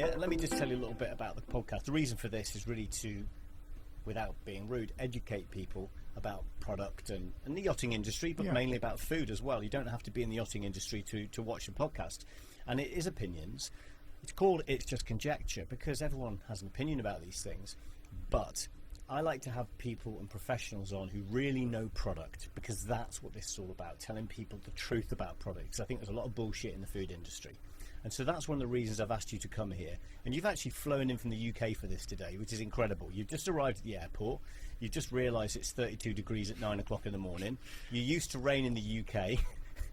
here, and let me just tell you a little bit about the podcast. The reason for this is really to, without being rude, educate people about product and the yachting industry, but mainly about food as well. You don't have to be in the yachting industry to watch the podcast. And it is opinions. It's called It's Just Conjecture because everyone has an opinion about these things. But I like to have people and professionals on who really know product, because that's what this is all about, telling people the truth about products. I think there's a lot of bullshit in the food industry. And so that's one of the reasons I've asked you to come here. And you've actually flown in from the UK for this today, which is incredible. You've just arrived at the airport. You've just realised it's 32 degrees at 9 o'clock in the morning. You're used to rain in the UK.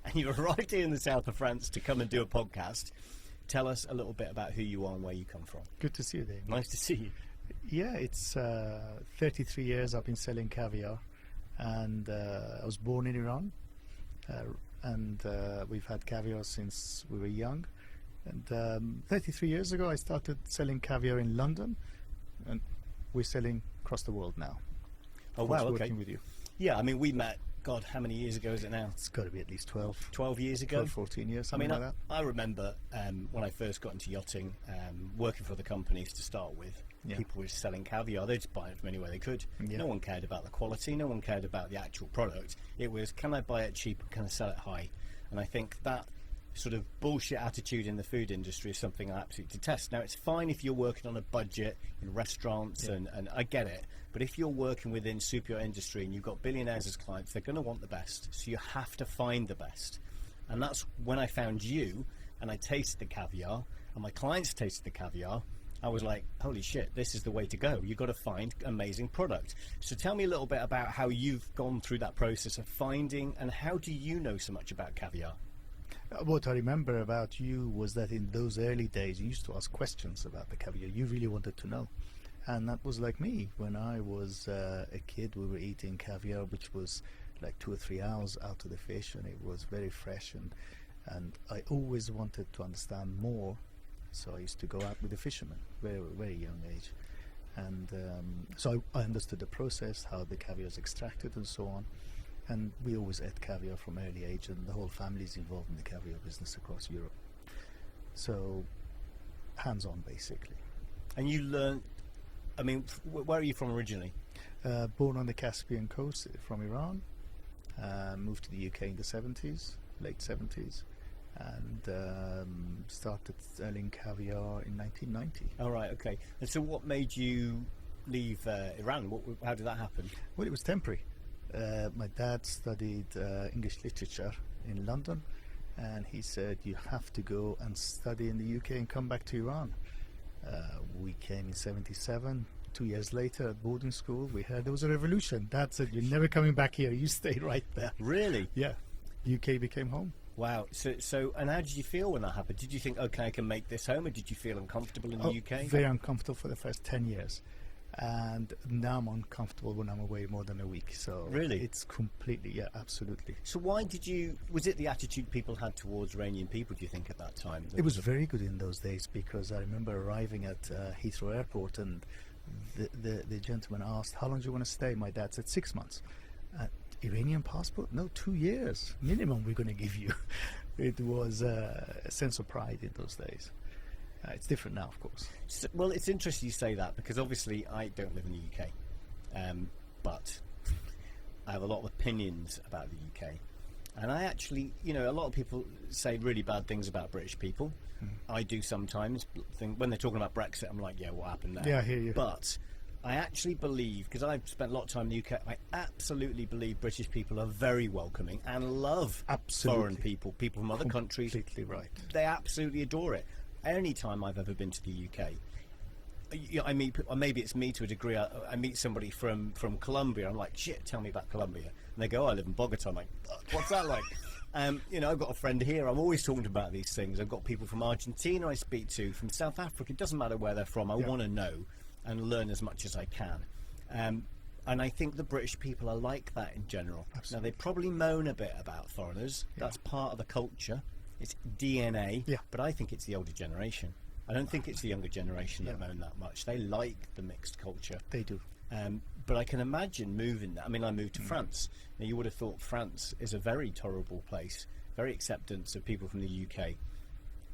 And you've arrived here in the south of France to come and do a podcast. Tell us a little bit about who you are and where you come from. Good to see you, Dave. Nice to see you. Yeah, it's 33 years I've been selling caviar. And I was born in Iran. And we've had caviar since we were young. And 33 years ago, I started selling caviar in London, and we're selling across the world now. Oh, wow, okay. Working with you. Yeah, I mean, we met, God, how many years ago is it now? It's got to be at least 12. 12 years ago? 12, 14 years, something like that. I remember when I first got into yachting, working for the companies to start with, people were selling caviar. They'd just buy it from anywhere they could. Yeah. No one cared about the quality. No one cared about the actual product. It was, can I buy it cheap and can I sell it high? And I think that sort of bullshit attitude in the food industry is something I absolutely detest. Now, it's fine if you're working on a budget in restaurants, and I get it, but if you're working within super yacht industry and you've got billionaires as clients, they're going to want the best, so you have to find the best. And that's when I found you, and I tasted the caviar, and my clients tasted the caviar. I was like, holy shit, this is the way to go. You've got to find amazing product. So tell me a little bit about how you've gone through that process of finding, and how do you know so much about caviar? What I remember about you was that in those early days, you used to ask questions about the caviar. You really wanted to know. And that was like me. When I was a kid, we were eating caviar, which was like 2 or 3 hours out of the fish, and it was very fresh. And I always wanted to understand more. So I used to go out with the fishermen, very, very young age. And so I understood the process, how the caviar is extracted and so on. And we always ate caviar from early age, and the whole family is involved in the caviar business across Europe. So, hands-on, basically. And you learned, I mean, where are you from originally? Born on the Caspian coast from Iran. Moved to the UK in the 70s, late 70s. And started selling caviar in 1990. All right, okay. And so what made you leave Iran? How did that happen? Well, it was temporary. My dad studied English literature in London, and he said, you have to go and study in the UK and come back to Iran. We came in 77. 2 years later at boarding school, we heard there was a revolution. Dad said, you're never coming back here, you stay right there. Really? Yeah. UK became home. Wow. So and how did you feel when that happened? Did you think, okay, I can make this home, or did you feel uncomfortable in the UK? Very uncomfortable for the first 10 years. And now I'm uncomfortable when I'm away more than a week. So really, it's completely, yeah, absolutely. So why did you? Was it the attitude people had towards Iranian people? Do you think at that time? It was very good in those days, because I remember arriving at Heathrow Airport, and the gentleman asked, "How long do you want to stay?" My dad said 6 months. Iranian passport? No, 2 years minimum. We're going to give you. It was a sense of pride in those days. It's different now, of course. So, well, it's interesting you say that, because obviously I don't live in the UK, but I have a lot of opinions about the UK. And I actually, you know, a lot of people say really bad things about British people. I do sometimes think, when they're talking about Brexit, I'm like, yeah, what happened there? Yeah, I hear you. But I actually believe, because I've spent a lot of time in the UK, I absolutely believe British people are very welcoming and love foreign people from other countries. Completely right. They absolutely adore it. Any time I've ever been to the UK, I meet, maybe it's me to a degree, I meet somebody from Colombia, I'm like, shit, tell me about Colombia. And they go, oh, I live in Bogota. I'm like, what's that like? You know, I've got a friend here, I'm always talking about these things. I've got people from Argentina I speak to, from South Africa, it doesn't matter where they're from, I want to know and learn as much as I can. And I think the British people are like that in general. Absolutely. Now, they probably moan a bit about foreigners, that's part of the culture. It's DNA, but I think it's the older generation. I don't think it's the younger generation that moan that much. They like the mixed culture. They do. But I can imagine moving that. I mean, I moved to France. Now, you would have thought France is a very tolerable place, very acceptance of people from the UK.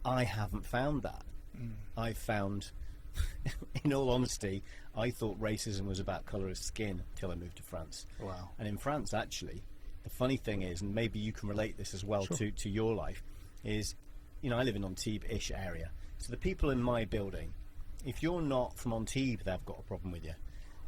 I haven't found that. I found, in all honesty, I thought racism was about colour of skin until I moved to France. Wow. And in France, actually, the funny thing is, and maybe you can relate this as well to your life, is, you know, I live in Antibes-ish area. So the people in my building, if you're not from Antibes, they've got a problem with you.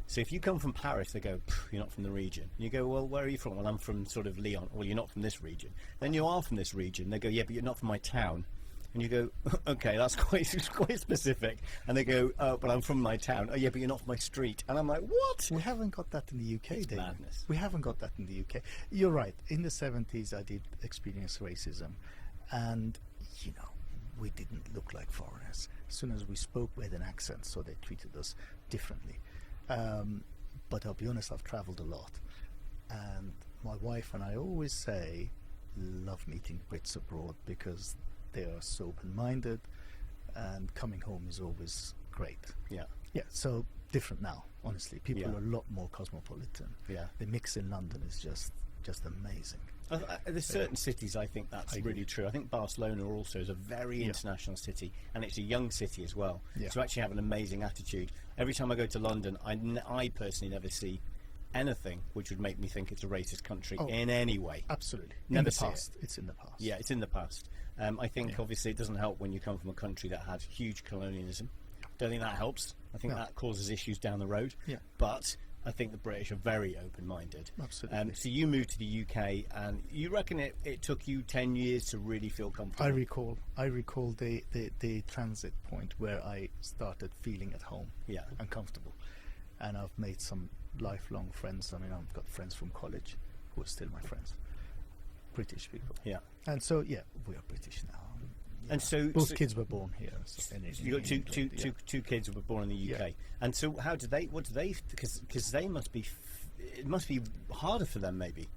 So if you come from Paris, they go, you're not from the region. And you go, well, where are you from? Well, I'm from sort of Lyon. Well, you're not from this region. Then you are from this region. They go, yeah, but you're not from my town. And you go, okay, that's quite specific. And they go, oh, but I'm from my town. Oh, yeah, but you're not from my street. And I'm like, what? We haven't got that in the UK, David. Madness. We haven't got that in the UK. You're right. In the 70s, I did experience racism. And, you know, we didn't look like foreigners. As soon as we spoke, we had an accent, so they treated us differently. But I'll be honest, I've traveled a lot. And my wife and I always say, love meeting Brits abroad because they are so open-minded, and coming home is always great. Yeah. Yeah, so different now, honestly. People Yeah. are a lot more cosmopolitan. Yeah. The mix in London is just amazing. There's certain cities I think that's I agree. really true. I think Barcelona also is a very international city, and it's a young city as well. Yeah. So actually have an amazing attitude. Every time I go to London, I personally never see anything which would make me think it's a racist country in any way. Absolutely. Never in the see it. past. It's in the past. Yeah, it's in the past. I think obviously it doesn't help when you come from a country that had huge colonialism. Don't think that helps. I think that causes issues down the road. Yeah. But I think the British are very open-minded. Absolutely. So you moved to the UK, and you reckon it took you 10 years to really feel comfortable? I recall the transit point where I started feeling at home and comfortable. And I've made some lifelong friends. I mean, I've got friends from college who are still my friends. British people. Yeah. And so, yeah, we are British now. And so both kids were born here. So you got two kids who were born in the UK. And so what do they, because they must be, it must be harder for them maybe,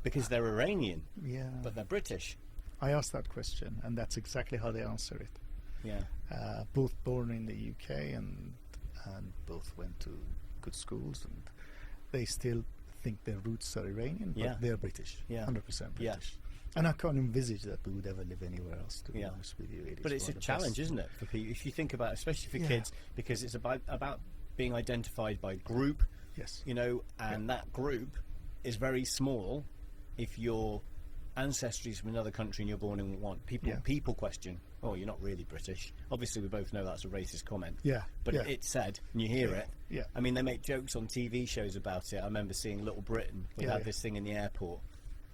because they're Iranian, but they're British. I asked that question, and that's exactly how they answer it. Yeah. Both born in the UK, and both went to good schools, and they still think their roots are Iranian, but they're British. 100% British. Yeah. And I can't envisage that we would ever live anywhere else, to be honest with you. But it's a challenge, isn't it, for people? If you think about it, especially for kids, because it's about being identified by group, you know, and that group is very small. If your ancestry is from another country and you're born in one, people question, oh, you're not really British. Obviously, we both know that's a racist comment. But it's said, and you hear it. I mean, they make jokes on TV shows about it. I remember seeing Little Britain. We had this thing in the airport.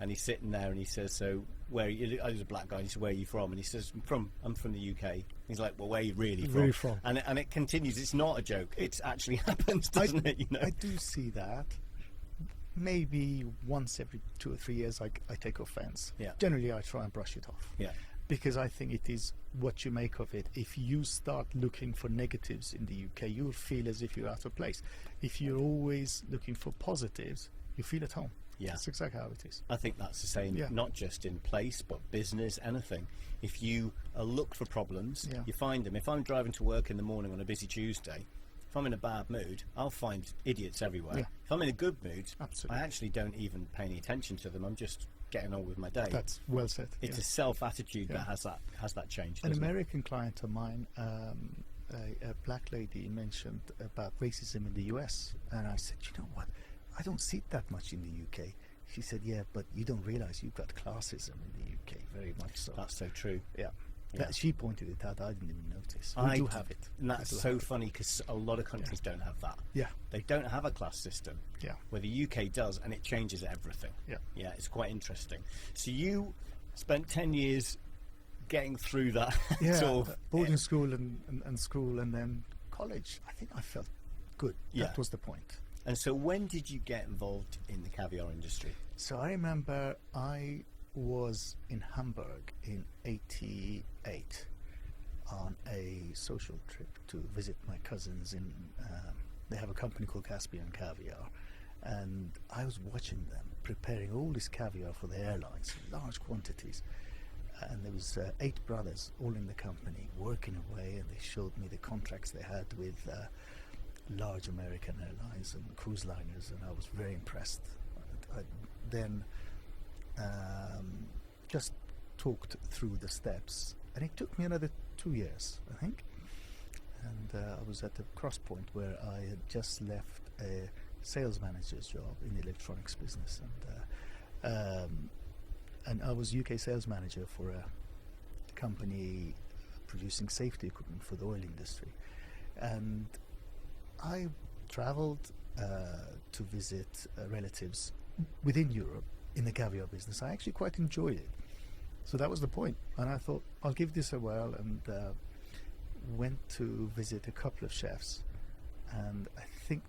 And he's sitting there and he says, so where are you? I was a black guy, and he said, where are you from? And he says, I'm from the UK. He's like, well, where are you really from? Really from? And it continues. It's not a joke. It actually happens, doesn't it? You know? I do see that. Maybe once every 2 or 3 years I take offense. Generally, I try and brush it off. Because I think it is what you make of it. If you start looking for negatives in the UK, you'll feel as if you're out of place. If you're always looking for positives, you feel at home. That's exactly how it is. I think that's the same, not just in place, but business, anything. If you look for problems, you find them. If I'm driving to work in the morning on a busy Tuesday, if I'm in a bad mood, I'll find idiots everywhere. If I'm in a good mood, I actually don't even pay any attention to them. I'm just getting on with my day. That's well said. It's a self-attitude that has that change. An American client of mine, a black lady, mentioned about racism in the US, and I said, you know what? I don't see it that much in the UK. She said, yeah, but you don't realize you've got classism in the UK, very much so. That's so true. She pointed it out. I didn't even notice. We do have it. And that's so funny, because a lot of countries don't have that. They don't have a class system. Where the UK does, and it changes everything. It's quite interesting. So you spent 10 years getting through that. sort of boarding school and school, and then college. I think I felt good. That was the point. And so when did you get involved in the caviar industry? So I remember I was in Hamburg in '88 on a social trip to visit my cousins in they have a company called Caspian Caviar, and I was watching them preparing all this caviar for the airlines in large quantities. And there was 8 brothers all in the company working away, and they showed me the contracts they had with large American airlines and cruise liners, and I was very impressed. I then just talked through the steps, and it took me another 2 years, I think. And I was at the cross point where I had just left a sales manager's job in the electronics business, and I was UK sales manager for a company producing safety equipment for the oil industry. And I traveled to visit relatives within Europe in the caviar business. I actually quite enjoyed it. So that was the point. And I thought, I'll give this a whirl, and went to visit a couple of chefs. And I think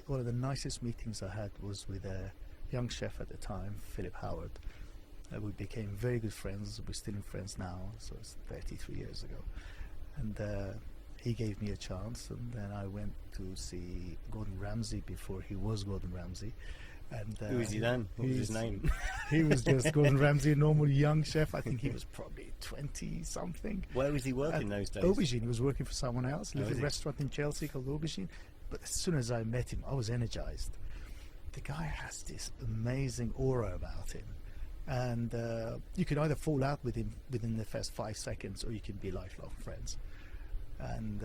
one of the nicest meetings I had was with a young chef at the time, Philip Howard. We became very good friends. We're still in friends now, so it's 33 years ago. And he gave me a chance, and then I went to see Gordon Ramsay before he was Gordon Ramsay. And who was he then? What was his name? He was just Gordon Ramsay, a normal young chef. I think he was probably 20-something. Where was he working those days? Aubergine. He was working for someone else. A little he? restaurant in Chelsea called Aubergine. But as soon as I met him, I was energized. The guy has this amazing aura about him. And you can either fall out with him within the first 5 seconds, or you can be lifelong friends. And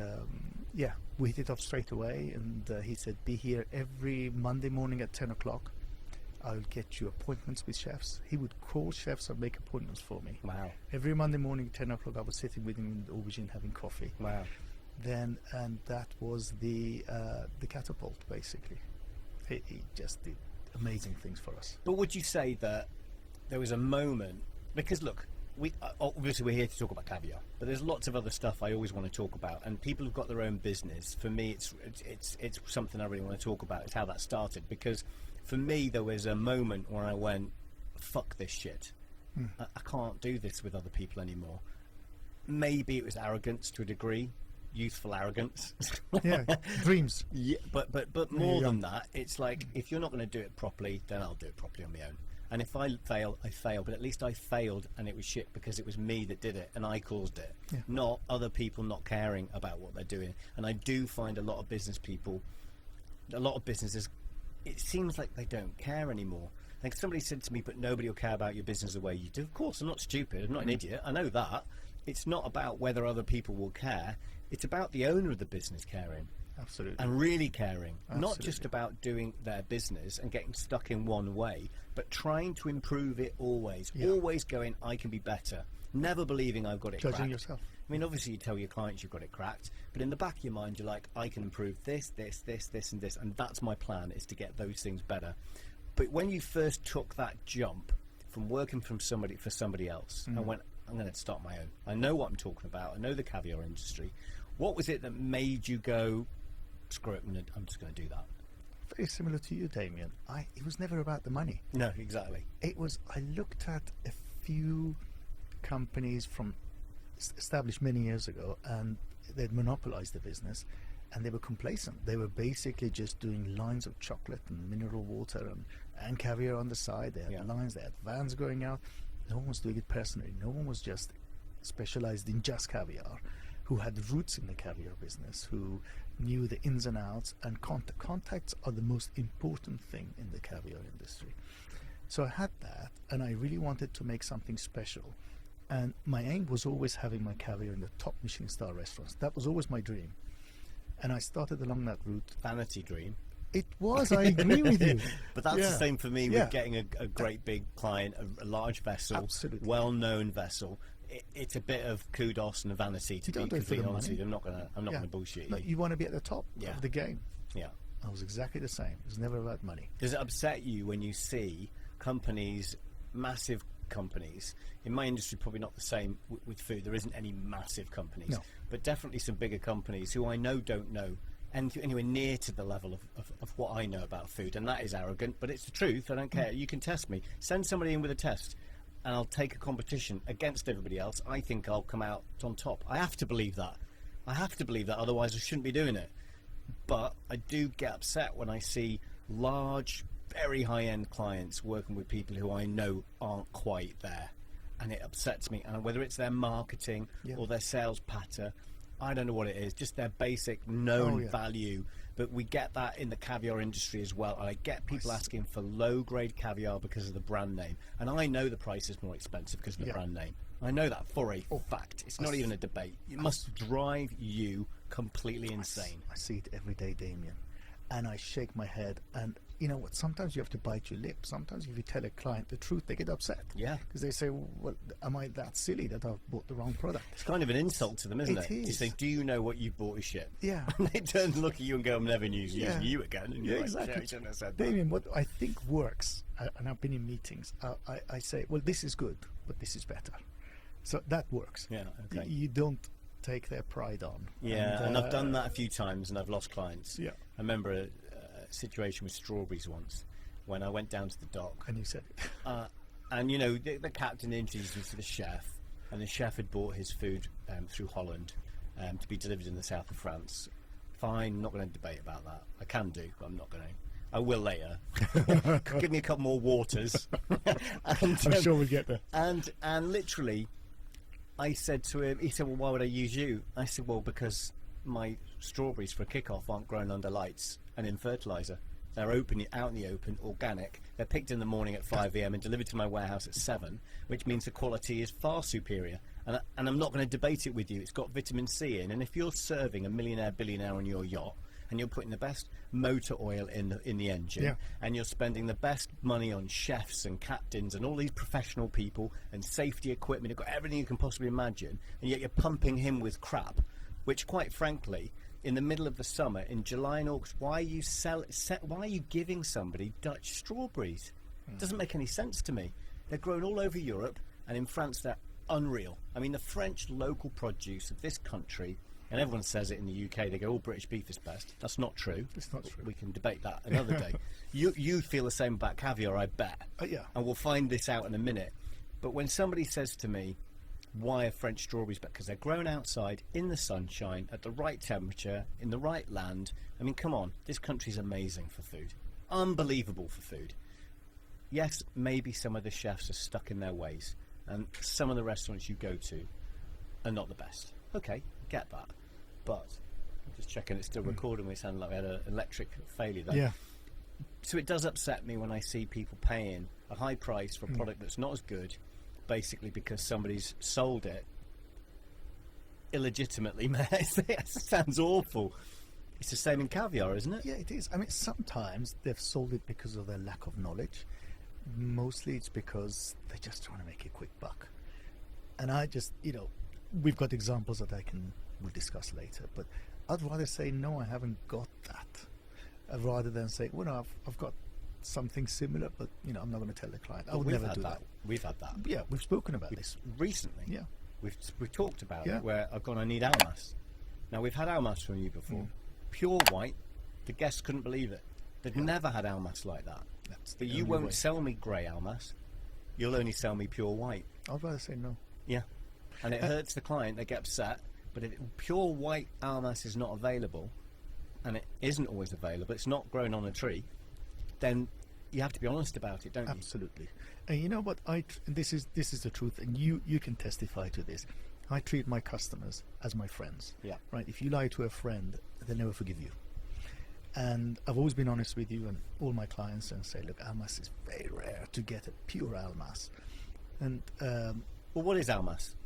yeah, we hit it off straight away. And he said, be here every Monday morning at 10 o'clock. I'll get you appointments with chefs. He would call chefs and make appointments for me. Wow. Every Monday morning at 10 o'clock, I was sitting with him in the Aubergine having coffee. Wow. And that was the catapult, basically. He just did amazing things for us. But would you say that there was a moment, because look, we obviously we're here to talk about caviar, but there's lots of other stuff I always want to talk about, and people who've got their own business, for me it's something I really want to talk about. It's how that started, because for me there was a moment where I went, fuck this shit. I can't do this with other people anymore. Maybe it was arrogance to a degree, youthful arrogance. Yeah, dreams. Yeah, but more than that, it's like, if you're not going to do it properly, then I'll do it properly on my own. And if I fail, I fail. But at least I failed, and it was shit because it was me that did it, and I caused it, not other people not caring about what they're doing. And I do find a lot of businesses, it seems like they don't care anymore. Like somebody said to me, but nobody will care about your business the way you do. Of course, I'm not stupid. I'm not an idiot. I know that. It's not about whether other people will care. It's about the owner of the business caring. Absolutely. And really caring. Absolutely. Not just about doing their business and getting stuck in one way, but trying to improve it always. Yeah. Always going, I can be better. Never believing I've got it Judging cracked. yourself. I mean, obviously you tell your clients you've got it cracked, but in the back of your mind you're like, I can improve this, this, and this, and that's my plan, is to get those things better. But when you first took that jump from working for somebody else, and went, I'm going to start my own. I know what I'm talking about. I know the caviar industry. What was it that made you go, screw it, I'm just going to do that? Very similar to you, Damien. It was never about the money. No, exactly. It was, I looked at a few companies from established many years ago, and they'd monopolized the business, and they were complacent. They were basically just doing lines of chocolate and mineral water and caviar on the side. They had lines, they had vans going out. No one was doing it personally. No one was just specialized in just caviar, who had roots in the caviar business, who knew the ins and outs, and contacts are the most important thing in the caviar industry. So I had that, and I really wanted to make something special. And my aim was always having my caviar in the top Michelin star restaurants. That was always my dream. And I started along that route. Vanity dream. It was, I agree with you. But that's the same for me with getting a great big client, a large vessel, well-known vessel. It's a bit of kudos and a vanity, to be completely honest with you. I'm not gonna bullshit you. No, you want to be at the top of the game. Yeah. I was exactly the same. It was never about money. Does it upset you when you see companies, massive companies, in my industry probably not the same with food, there isn't any massive companies, but definitely some bigger companies who I know don't know anywhere near to the level of what I know about food, and that is arrogant, but it's the truth. I don't care. You can test me. Send somebody in with a test, and I'll take a competition against everybody else. I think I'll come out on top. I have to believe that. Otherwise I shouldn't be doing it. But I do get upset when I see large, very high-end clients working with people who I know aren't quite there, and it upsets me. And whether it's their marketing or their sales patter, I don't know what it is, just their basic known value. But we get that in the caviar industry as well. And I get people asking for low-grade caviar because of the brand name. And I know the price is more expensive because of the brand name. I know that for a fact. It's not even a debate. It must drive you completely insane. I see it every day, Damien. And I shake my head. And you know what? Sometimes you have to bite your lip. Sometimes if you tell a client the truth, they get upset. Yeah. Because they say, well, am I that silly that I've bought the wrong product? It's kind of an insult to them, isn't it? It is. To say, do you know what you bought is shit? Yeah. And they turn and look at you and go, I'm never using you again. And you're like, exactly. "Yeah, you shouldn't have said that." Damien, what I think works, and I've been in meetings, I say, well, this is good, but this is better. So that works. Yeah, okay. You don't take their pride on. Yeah, and I've done that a few times and I've lost clients. Yeah. I remember a situation with strawberries once when I went down to the dock. And you said, and you know, the captain introduced me to the chef, and the chef had bought his food through Holland to be delivered in the south of France. Fine, not going to debate about that. I can do, but I'm not going to. I will later. Give me a couple more waters. And, I'm sure we'll get there. And literally, I said to him, he said, well, why would I use you? I said, well, because my strawberries for a kickoff aren't grown under lights and in fertiliser. They're open, out in the open, organic. They're picked in the morning at 5 a.m. and delivered to my warehouse at 7, which means the quality is far superior. And I'm not going to debate it with you. It's got vitamin C in. And if you're serving a millionaire, billionaire on your yacht, and you're putting the best motor oil in the engine, and you're spending the best money on chefs and captains and all these professional people and safety equipment, you've got everything you can possibly imagine, and yet you're pumping him with crap, which quite frankly, in the middle of the summer, in July and August, why are you giving somebody Dutch strawberries? It doesn't make any sense to me. They're grown all over Europe, and in France they're unreal. I mean, the French local produce of this country, and everyone says it in the UK, they go, all British beef is best. That's not true. It's not true. We can debate that another day. You feel the same about caviar, I bet. Yeah. And we'll find this out in a minute. But when somebody says to me, why are French strawberries better? Because they're grown outside, in the sunshine, at the right temperature, in the right land. I mean, come on, this country's amazing for food. Unbelievable for food. Yes, maybe some of the chefs are stuck in their ways, and some of the restaurants you go to are not the best. Okay, get that. But I'm just checking it's still recording. We sound like we had an electric failure there. Yeah. So it does upset me when I see people paying a high price for a product that's not as good, basically because somebody's sold it illegitimately. It sounds awful. It's the same in caviar, isn't it? Yeah, it is. I mean, sometimes they've sold it because of their lack of knowledge. Mostly it's because they're just trying to make a quick buck. And I just, we've got examples that we'll discuss later, but I'd rather say, no, I haven't got that, rather than say, well, no, I've got something similar, but, I'm not going to tell the client. I would never do that. We've had that. Yeah, we've spoken about this. Recently. Yeah. We've talked about it, where I've gone, I need Almas. Now, we've had Almas from you before. Pure white. The guests couldn't believe it. They'd never had Almas like that. But you won't sell me grey Almas. You'll only sell me pure white. I'd rather say no. Yeah. And it hurts the client. They get upset. But if pure white Almas is not available, and it isn't always available, it's not grown on a tree, then you have to be honest about it, don't you? Absolutely. And you know what? This is the truth, and you can testify to this. I treat my customers as my friends. Yeah. Right. If you lie to a friend, they'll never forgive you. And I've always been honest with you and all my clients and say, look, Almas is very rare to get a pure Almas. And well, what is Almas?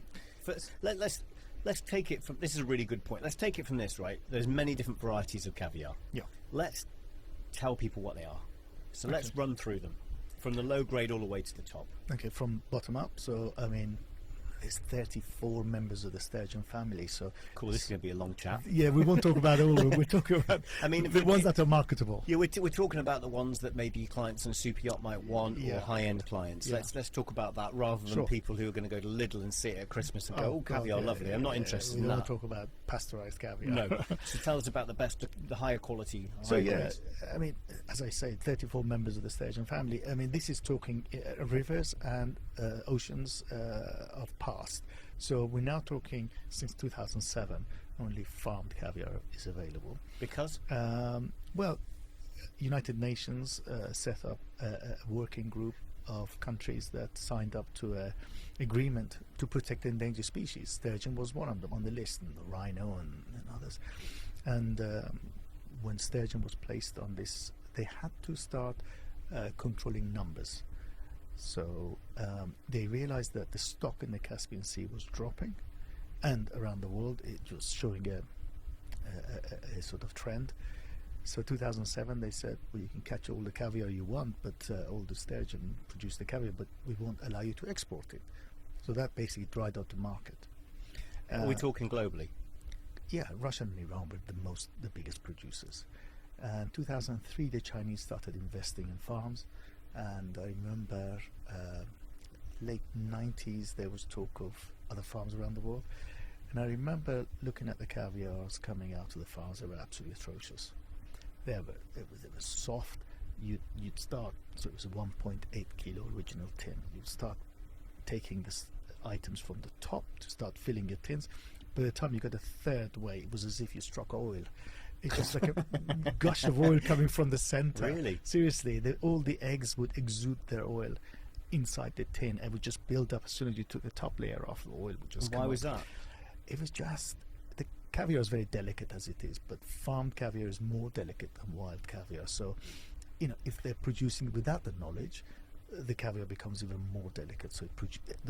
Let's take it from. This is a really good point. Let's take it from this, right? There's many different varieties of caviar. Yeah. Let's tell people what they are. So let's run through them from the low grade all the way to the top. Okay, from bottom up. So I mean, there's 34 members of the sturgeon family. So cool. This is going to be a long chat. Yeah, we won't talk about all of them. We're talking about the ones that are marketable. Yeah, we're talking about the ones that maybe clients on a super yacht might want, or high-end clients. Yeah. Let's talk about that rather than people who are going to go to Lidl and see it at Christmas and go, caviar, lovely. I'm not interested in that. We won't talk about pasteurized caviar. No. So tell us about the higher quality. Grades. I mean, as I say, 34 members of the sturgeon family. I mean, this is talking rivers and oceans of past. So we're now talking since 2007, only farmed caviar is available. Because? Well, United Nations set up a working group of countries that signed up to an agreement to protect endangered species. Sturgeon was one of them on the list, and the rhino and others. And when sturgeon was placed on this, they had to start controlling numbers. So they realized that the stock in the Caspian Sea was dropping, and around the world it was showing a sort of trend. So 2007 they said, well, you can catch all the caviar you want, but all the sturgeon produce the caviar, but we won't allow you to export it. So that basically dried out the market. Are we talking globally? Yeah, Russia and Iran were the biggest producers. And 2003 the Chinese started investing in farms, and I remember late 90s there was talk of other farms around the world, and I remember looking at the caviars coming out of the farms. They were absolutely atrocious. They were soft. You'd start, so it was a 1.8 kilo original tin. You'd start taking the items from the top to start filling your tins. By the time you got a third way, it was as if you struck oil. It's just like a gush of oil coming from the center. Really? Seriously, all the eggs would exude their oil inside the tin and would just build up as soon as you took the top layer off. The oil would just come Why was that? It was just, the caviar is very delicate as it is, but farmed caviar is more delicate than wild caviar. So, if they're producing without the knowledge, the caviar becomes even more delicate. So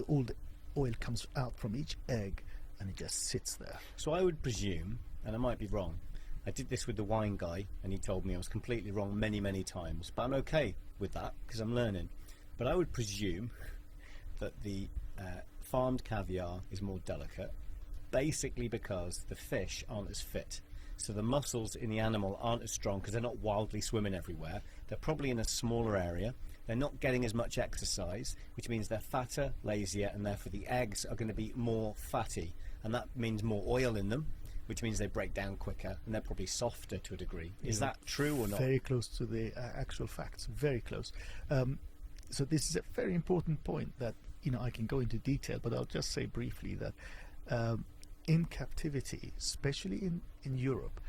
all the oil comes out from each egg and it just sits there. So I would presume, and I might be wrong, I did this with the wine guy and he told me I was completely wrong many, many times, but I'm okay with that because I'm learning. But I would presume that the farmed caviar is more delicate, basically because the fish aren't as fit. So the muscles in the animal aren't as strong because they're not wildly swimming everywhere. They're probably in a smaller area. They're not getting as much exercise, which means they're fatter, lazier, and therefore the eggs are going to be more fatty. And that means more oil in them, which means they break down quicker, and they're probably softer to a degree. Is that true or not? Very close to the actual facts, very close. So this is a very important point that, I can go into detail, but I'll just say briefly that in captivity, especially in Europe,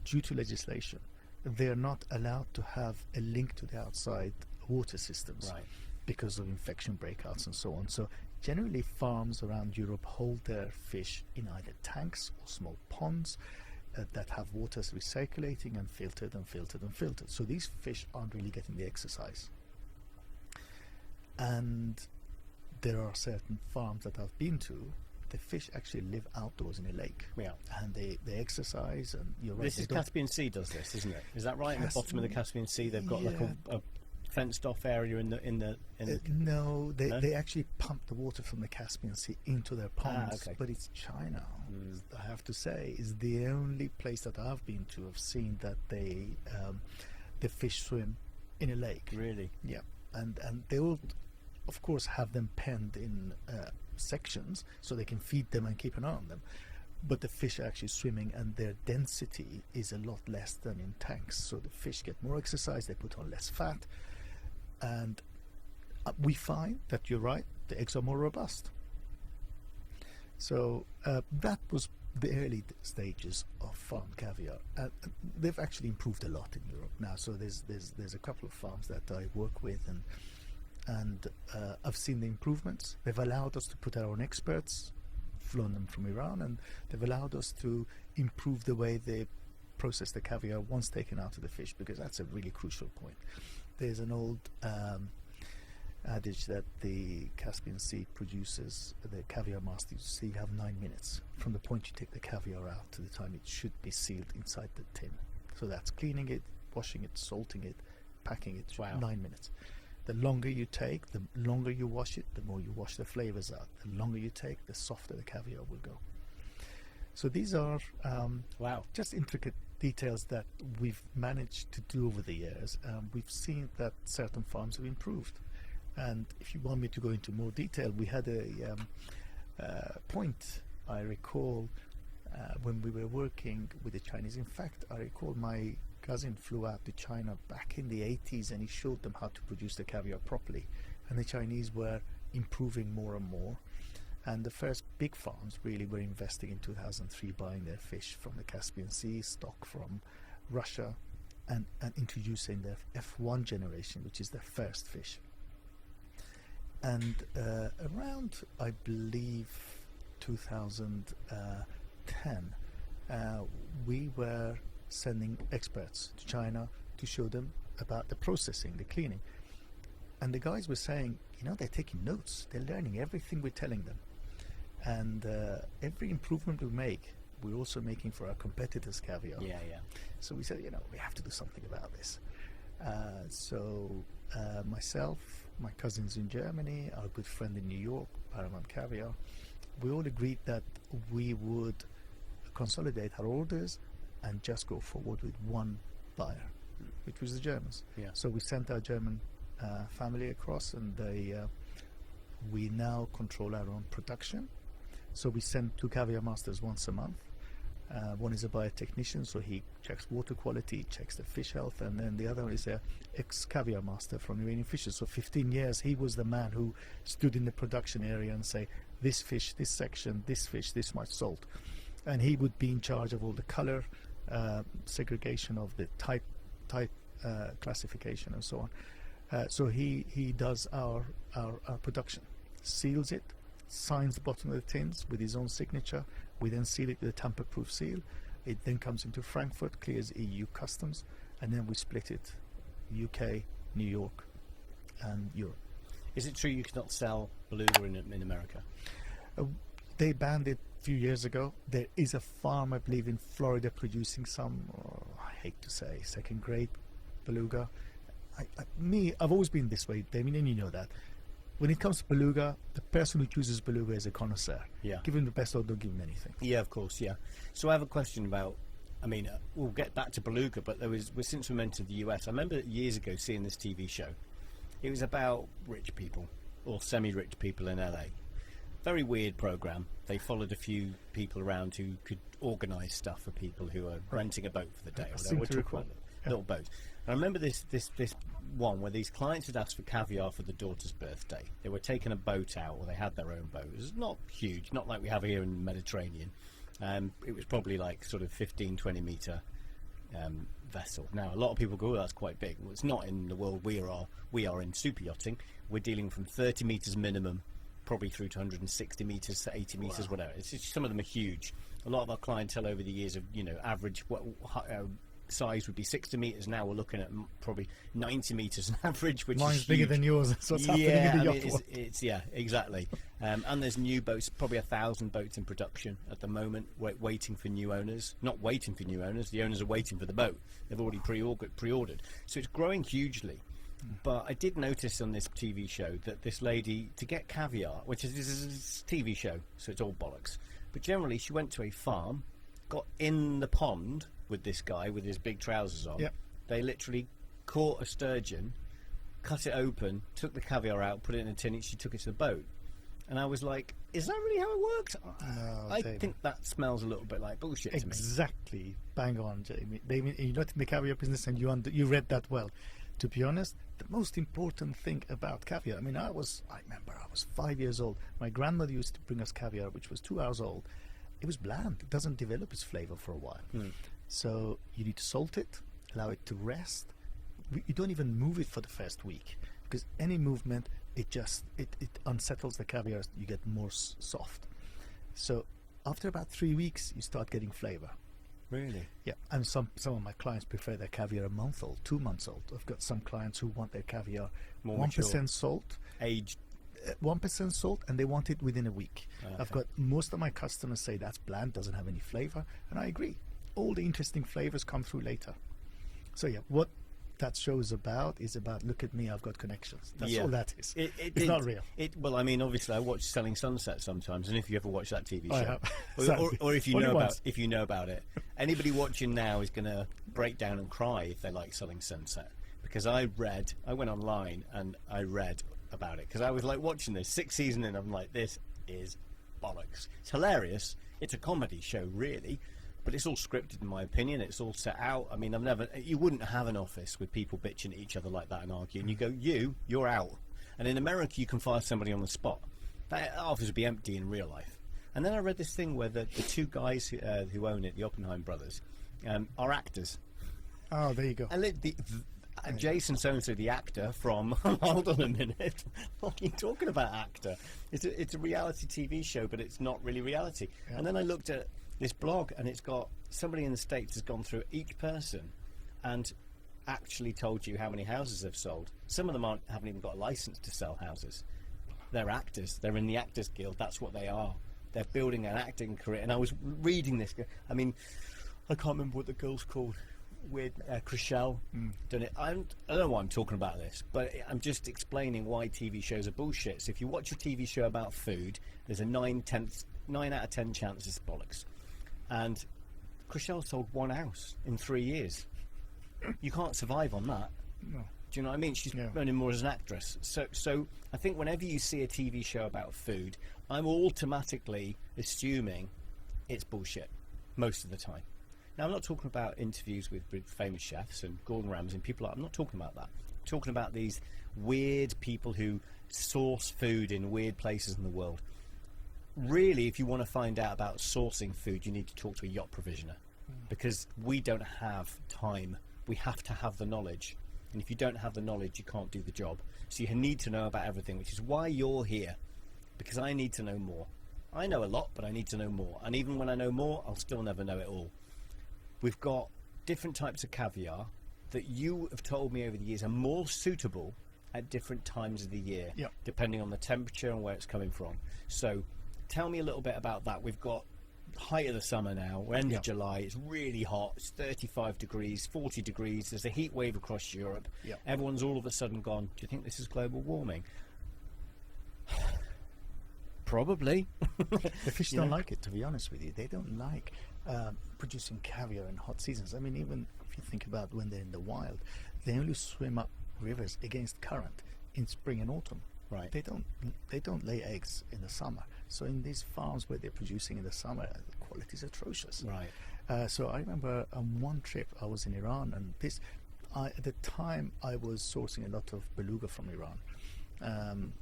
due to legislation, they're not allowed to have a link to the outside water systems, right, because of infection breakouts and so on. So generally farms around Europe hold their fish in either tanks or small ponds that have water recirculating and filtered and filtered and filtered. So these fish aren't really getting the exercise. And there are certain farms that I've been to, the fish actually live outdoors in a lake. Yeah. And they exercise, and you're right. This is Caspian Sea does this, isn't it? Is that right? In the bottom of the Caspian Sea they've got like a fenced off area in the no, they actually pump the water from the Caspian Sea into their ponds. Okay. But it's China, I have to say, is the only place that I've been to have seen that the fish swim in a lake. Really? Yeah. And they all, of course, have them penned in sections so they can feed them and keep an eye on them. But the fish are actually swimming, and their density is a lot less than in tanks. So the fish get more exercise, they put on less fat, and we find that you're right, the eggs are more robust. So that was the early stages of farmed caviar. They've actually improved a lot in Europe now. So there's a couple of farms that I work with, and I've seen the improvements. They've allowed us to put our own experts, flown them from Iran, and they've allowed us to improve the way they process the caviar once taken out of the fish, because that's a really crucial point. There's an old adage that the Caspian Sea produces, the caviar masters say you have 9 minutes from the point you take the caviar out to the time it should be sealed inside the tin. So that's cleaning it, washing it, salting it, packing it. Wow. 9 minutes. The longer you take, the longer you wash it, the more you wash the flavors out. The longer you take, the softer the caviar will go. So these are just intricate details that we've managed to do over the years. We've seen that certain farms have improved. And if you want me to go into more detail, we had a point, I recall, when we were working with the Chinese. In fact, I recall my cousin flew out to China back in the 80s, and he showed them how to produce the caviar properly. And the Chinese were improving more and more. And the first big farms really were investing in 2003, buying their fish from the Caspian Sea, stock from Russia, and introducing their F1 generation, which is their first fish. And around, I believe, 2010, we were sending experts to China to show them about the processing, the cleaning. And the guys were saying, they're taking notes. They're learning everything we're telling them. And every improvement we make, we're also making for our competitors' caviar. Yeah. So we said, we have to do something about this. So myself, my cousins in Germany, our good friend in New York, Paramount Caviar, we all agreed that we would consolidate our orders and just go forward with one buyer, which was the Germans. Yeah. So we sent our German family across, and we now control our own production. So we send 2 caviar masters once a month. One is a biotechnician, so he checks water quality, checks the fish health, and then the other one is a ex-caviar master from Iranian fishes. So 15 years, he was the man who stood in the production area and say, this fish, this section, this fish, this much salt. And he would be in charge of all the color, segregation of the type classification and so on. So he does our production, seals it, signs the bottom of the tins with his own signature. We then seal it with a tamper-proof seal. It then comes into Frankfurt, clears EU customs, and then we split it: UK, New York, and Europe. Is it true you cannot sell beluga in America? They banned it a few years ago. There is a farm, I believe, in Florida producing some, I hate to say, second-grade beluga. I've always been this way, Damien, and you know that. When it comes to beluga, the person who chooses beluga is a connoisseur. Yeah. Give him the best or don't give him anything. Yeah, of course, yeah. So I have a question about, we'll get back to beluga, but since we entered the US, I remember years ago seeing this TV show. It was about rich people, or semi-rich people in LA. Very weird program. They followed a few people around who could organise stuff for people who are renting a boat for the day. I seem to recall. Little boats. I remember this one where these clients had asked for caviar for the daughter's birthday. They were taking a boat out, or they had their own boat. It was not huge, not like we have here in the Mediterranean. It was probably like sort of 15, 20 metre vessel. Now, a lot of people go, that's quite big. Well, it's not in the world we are in super yachting. We're dealing from 30 metres minimum, probably through to 160 metres to 80 metres, whatever. Some of them are huge. A lot of our clientele over the years of, average size would be 60 metres. Now we're looking at probably 90 metres on average, which Mine's is bigger huge. than yours. That's what's happening in the yacht world. It's exactly. And there's new boats, probably 1,000 boats in production at the moment, waiting for new owners. Not waiting for new owners. The owners are waiting for the boat. They've already pre-ordered. So it's growing hugely. But I did notice on this TV show that this lady, to get caviar, which is a TV show, so it's all bollocks, but generally she went to a farm, got in the pond with this guy with his big trousers on. Yep. They literally caught a sturgeon, cut it open, took the caviar out, put it in a tin, and she took it to the boat. And I was like, is that really how it works? I think that smells a little bit like bullshit to me. Exactly. Bang on, Jamie. Damien, you're not in the caviar business, and you read that well. To be honest, the most important thing about caviar, I remember I was 5 years old. My grandmother used to bring us caviar, which was 2 hours old. It was bland. It doesn't develop its flavor for a while. So you need to salt it, allow it to rest. You don't even move it for the first week, because any movement, it unsettles the caviar. You get more soft. So after about 3 weeks, you start getting flavor. Really? Yeah, and some of my clients prefer their caviar a month old, 2 months old. I've got some clients who want their caviar More 1% mature. salt, Aged. 1% salt, and they want it within a week. Okay. I've got most of my customers say that's bland, doesn't have any flavor, and I agree. All the interesting flavors come through later. So yeah, what that show is about look at me, I've got connections. That's all that is. It's not real. Well, obviously, I watch Selling Sunset sometimes, and if you ever watch that TV I show, have. or if you Only know once. if you know about it, anybody watching now is going to break down and cry if they like Selling Sunset, because I went online and I read about it, because I was like watching this 6th season, and I'm like, this is bollocks. It's hilarious. It's a comedy show, really. But it's all scripted, in my opinion. It's all set out. You wouldn't have an office with people bitching at each other like that and arguing. You go, you're out. And in America, you can fire somebody on the spot. That office would be empty in real life. And then I read this thing where the 2 guys who own it, the Oppenheim brothers, are actors. Oh, there you go. And Jason so-and-so, the actor from hold on a minute, what are you talking about, actor? It's a reality TV show, but it's not really reality. And then I looked at this blog, and it's got somebody in the States has gone through each person and actually told you how many houses they've sold. Some of them haven't even got a license to sell houses. They're actors. They're in the Actors Guild. That's what they are. They're building an acting career. And I was reading this. I mean, I can't remember what the girl's called. Weird, Chriselle. Done it. I don't know why I'm talking about this, but I'm just explaining why TV shows are bullshit. So if you watch a TV show about food, there's a 9 out of 10 chance it's bollocks. And Chriselle sold one house in 3 years. You can't survive on that. No. Do you know what I mean? She's earning more as an actress. So I think whenever you see a TV show about food, I'm automatically assuming it's bullshit most of the time. Now, I'm not talking about interviews with famous chefs and Gordon Ramsay and people like that. I'm not talking about that. I'm talking about these weird people who source food in weird places in the world. Really, if you want to find out about sourcing food, you need to talk to a yacht provisioner, because we don't have time. We have to have the knowledge. And if you don't have the knowledge, you can't do the job. So you need to know about everything, which is why you're here, because I need to know more. I know a lot, but I need to know more. And even when I know more, I'll still never know it all. We've got different types of caviar that you have told me over the years are more suitable at different times of the year, depending on the temperature and where it's coming from. So tell me a little bit about that. We've got height of the summer now, we're end of July, it's really hot, it's 35 degrees, 40 degrees, there's a heat wave across Europe. Everyone's all of a sudden gone, do you think this is global warming? Probably. The fish don't like it, to be honest with you. They don't like producing caviar in hot seasons. I mean, even if you think about when they're in the wild, they only swim up rivers against current in spring and autumn. Right. They don't lay eggs in the summer. So in these farms where they're producing in the summer, the quality is atrocious. Right. So I remember on one trip I was in Iran, and at the time I was sourcing a lot of beluga from Iran.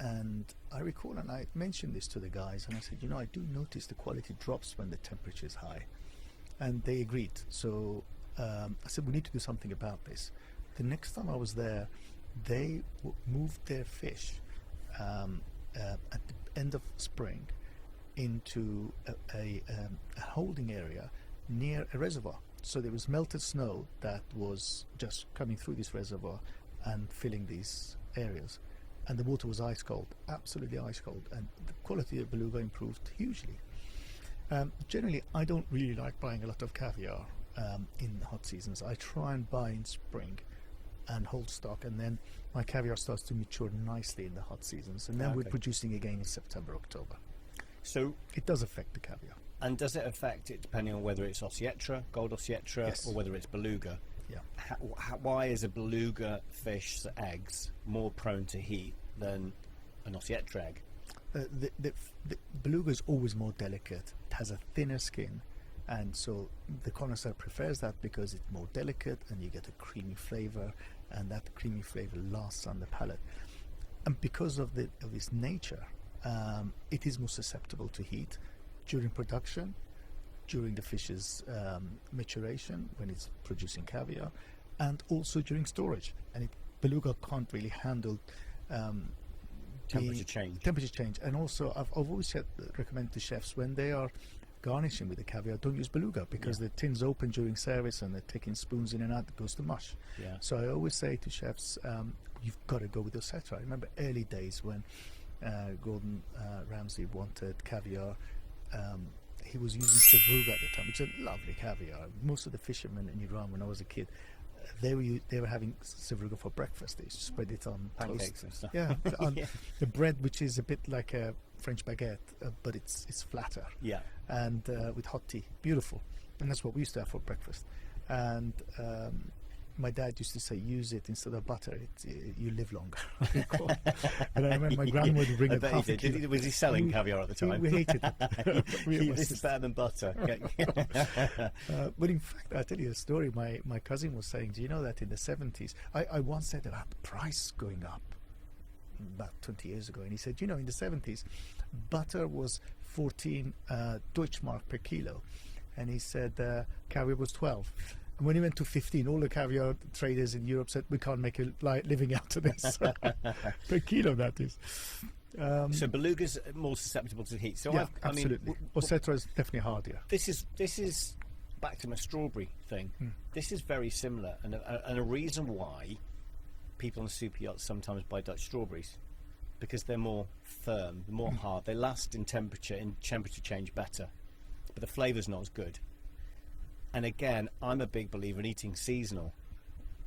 And I recall, and I mentioned this to the guys, and I said, I do notice the quality drops when the temperature is high. And they agreed. So I said, we need to do something about this. The next time I was there, they moved their fish at the end of spring into a holding area near a reservoir. So there was melted snow that was just coming through this reservoir and filling these areas. And the water was ice cold, absolutely ice cold, and the quality of beluga improved hugely. Generally, I don't really like buying a lot of caviar in hot seasons. I try and buy in spring and hold stock, and then my caviar starts to mature nicely in the hot seasons, and then we're producing again in September, October. So it does affect the caviar. And does it affect it depending on whether it's oscietra, gold oscietra, or whether it's beluga? Why is a beluga fish's eggs more prone to heat than an oscietra egg? The beluga is always more delicate. It has a thinner skin, and so the connoisseur prefers that because it's more delicate and you get a creamy flavor, and that creamy flavor lasts on the palate. And because of its nature, it is more susceptible to heat during production, during the fish's maturation when it's producing caviar, and also during storage. And beluga can't really handle temperature change. And also I've always recommend to chefs, when they are garnishing with the caviar, don't use beluga, because the tin's open during service and they're taking spoons in and out, it goes to mush. So I always say to chefs, you've got to go with oscietra. I remember early days when Gordon Ramsay wanted caviar. He was using sevruga at the time, which is a lovely caviar. Most of the fishermen in Iran, when I was a kid, they were having sevruga for breakfast. They spread it on pancakes toast. and stuff. On the bread, which is a bit like a French baguette, but it's flatter. And with hot tea, beautiful. And that's what we used to have for breakfast. And my dad used to say, use it instead of butter. You live longer. And I remember my grandma would bring a half a kilo. Was he selling caviar at the time? We hated it. This is better than butter. But in fact, I'll tell you a story. My cousin was saying, do you know that in the 70s, I once said about the price going up about 20 years ago, and he said, in the 70s, butter was 14 Deutschmark per kilo, and he said caviar was 12. And when he went to 15, all the caviar traders in Europe said, we can't make a living out of this. Per kilo, that is. So beluga's more susceptible to heat. So yeah, I mean, absolutely. Osetra is definitely hardier. This is back to my strawberry thing. This is very similar, and a reason why people on super yachts sometimes buy Dutch strawberries, because they're more firm, more hard. They last in temperature change better, but the flavour's not as good. And again, I'm a big believer in eating seasonal.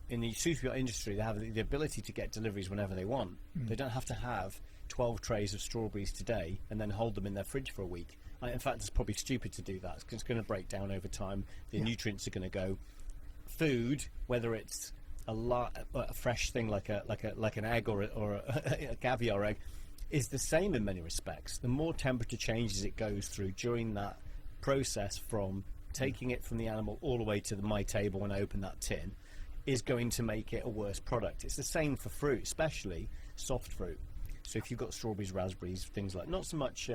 In the super yacht industry, they have the ability to get deliveries whenever they want. They don't have to have 12 trays of strawberries today and then hold them in their fridge for a week. In fact, it's probably stupid to do that, because it's going to break down over time. The nutrients are going to go. Food, whether it's a fresh thing like an egg or a caviar egg, is the same in many respects. The more temperature changes it goes through during that process, from taking it from the animal all the way to my table when I open that tin, is going to make it a worse product. It's the same for fruit, especially soft fruit. So if you've got strawberries, raspberries, things like, not so much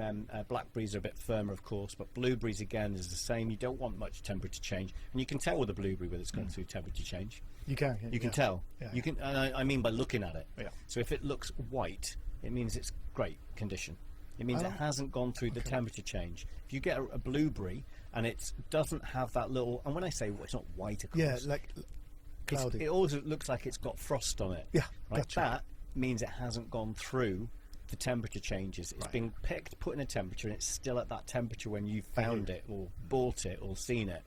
blackberries are a bit firmer, of course, but blueberries again is the same. You don't want much temperature change, and you can tell with a blueberry whether it's gone through temperature change. You can. You can tell. Yeah. You can. And I mean by looking at it. Yeah. So if it looks white, it means it's great condition. It means it hasn't gone through the temperature change. If you get a blueberry and it doesn't have that little, and when I say it's not white, of course, Yeah, like cloudy. it also looks like it's got frost on it. Yeah, right. gotcha. That means it hasn't gone through the temperature changes. It's been picked, put in a temperature, and it's still at that temperature when you found it or bought it or seen it.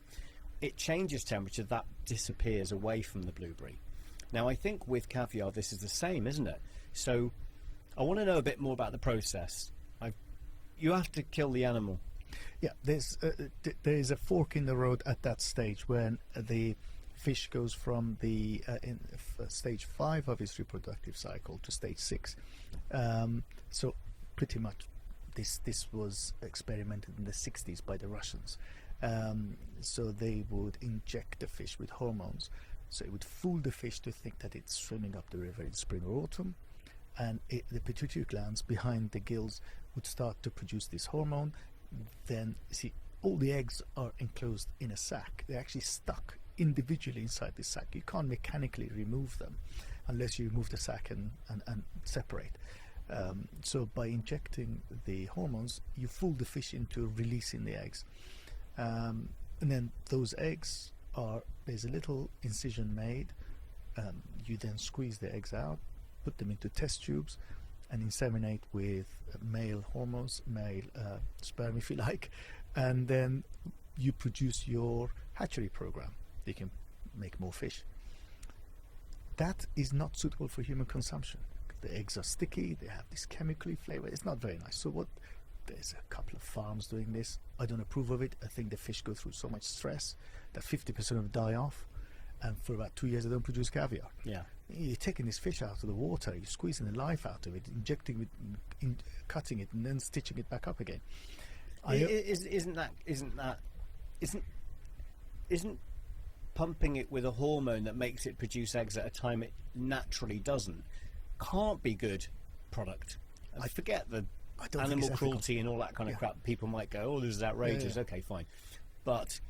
It changes temperature, that disappears away from the blueberry. Now, I think with caviar, this is the same, isn't it? So I want to know a bit more about the process. You have to kill the animal. Yeah, there is a fork in the road at that stage when the fish goes from the stage 5 of its reproductive cycle to stage 6. So pretty much this was experimented in the 60s by the Russians. So they would inject the fish with hormones. So it would fool the fish to think that it's swimming up the river in spring or autumn, and the pituitary glands behind the gills would start to produce this hormone. Then, see, all the eggs are enclosed in a sac. They're actually stuck individually inside the sac. You can't mechanically remove them unless you remove the sac and separate. So by injecting the hormones, you fool the fish into releasing the eggs. And then those eggs there's a little incision made. You then squeeze the eggs out, put them into test tubes, and inseminate with male hormones, male sperm if you like, and then you produce your hatchery program. You can make more fish. That is not suitable for human consumption. The eggs are sticky, they have this chemically flavor. It's not very nice. So there's a couple of farms doing this. I don't approve of it. I think the fish go through so much stress that 50% of them die off, and for about 2 years they don't produce caviar. Yeah. You're taking this fish out of the water, you're squeezing the life out of it, injecting it, cutting it, and then stitching it back up again. Isn't pumping it with a hormone that makes it produce eggs at a time it naturally doesn't, can't be good product? I forget the animal cruelty and all that kind of crap. People might go, oh, this is outrageous. Okay, fine. But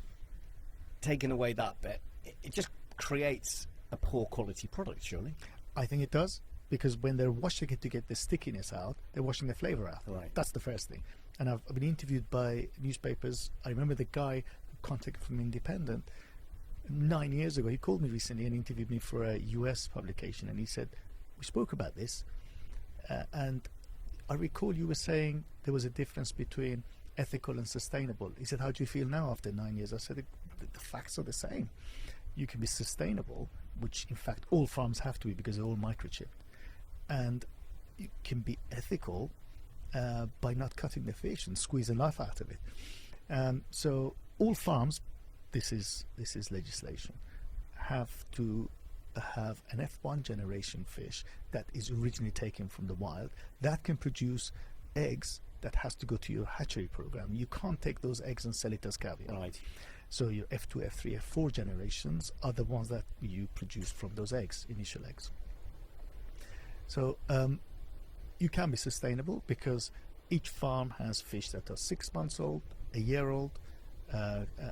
taking away that bit, it just creates a poor quality product, surely. I think it does, because when they're washing it to get the stickiness out, they're washing the flavor out. Right. That's the first thing. And I've been interviewed by newspapers. I remember the guy who contacted from Independent 9 years ago. He called me recently and interviewed me for a US publication, and he said, we spoke about this, and I recall you were saying there was a difference between ethical and sustainable. He said, how do you feel now after 9 years? I said, the facts are the same. You can be sustainable, which in fact all farms have to be because they're all microchipped, and you can be ethical by not cutting the fish and squeezing life out of it. So all farms, this is legislation, have to have an F1 generation fish that is originally taken from the wild that can produce eggs that has to go to your hatchery program. You can't take those eggs and sell it as caviar. Right. So your F2, F3, F4 generations are the ones that you produce from those eggs, initial eggs. So you can be sustainable because each farm has fish that are 6 months old, a year old,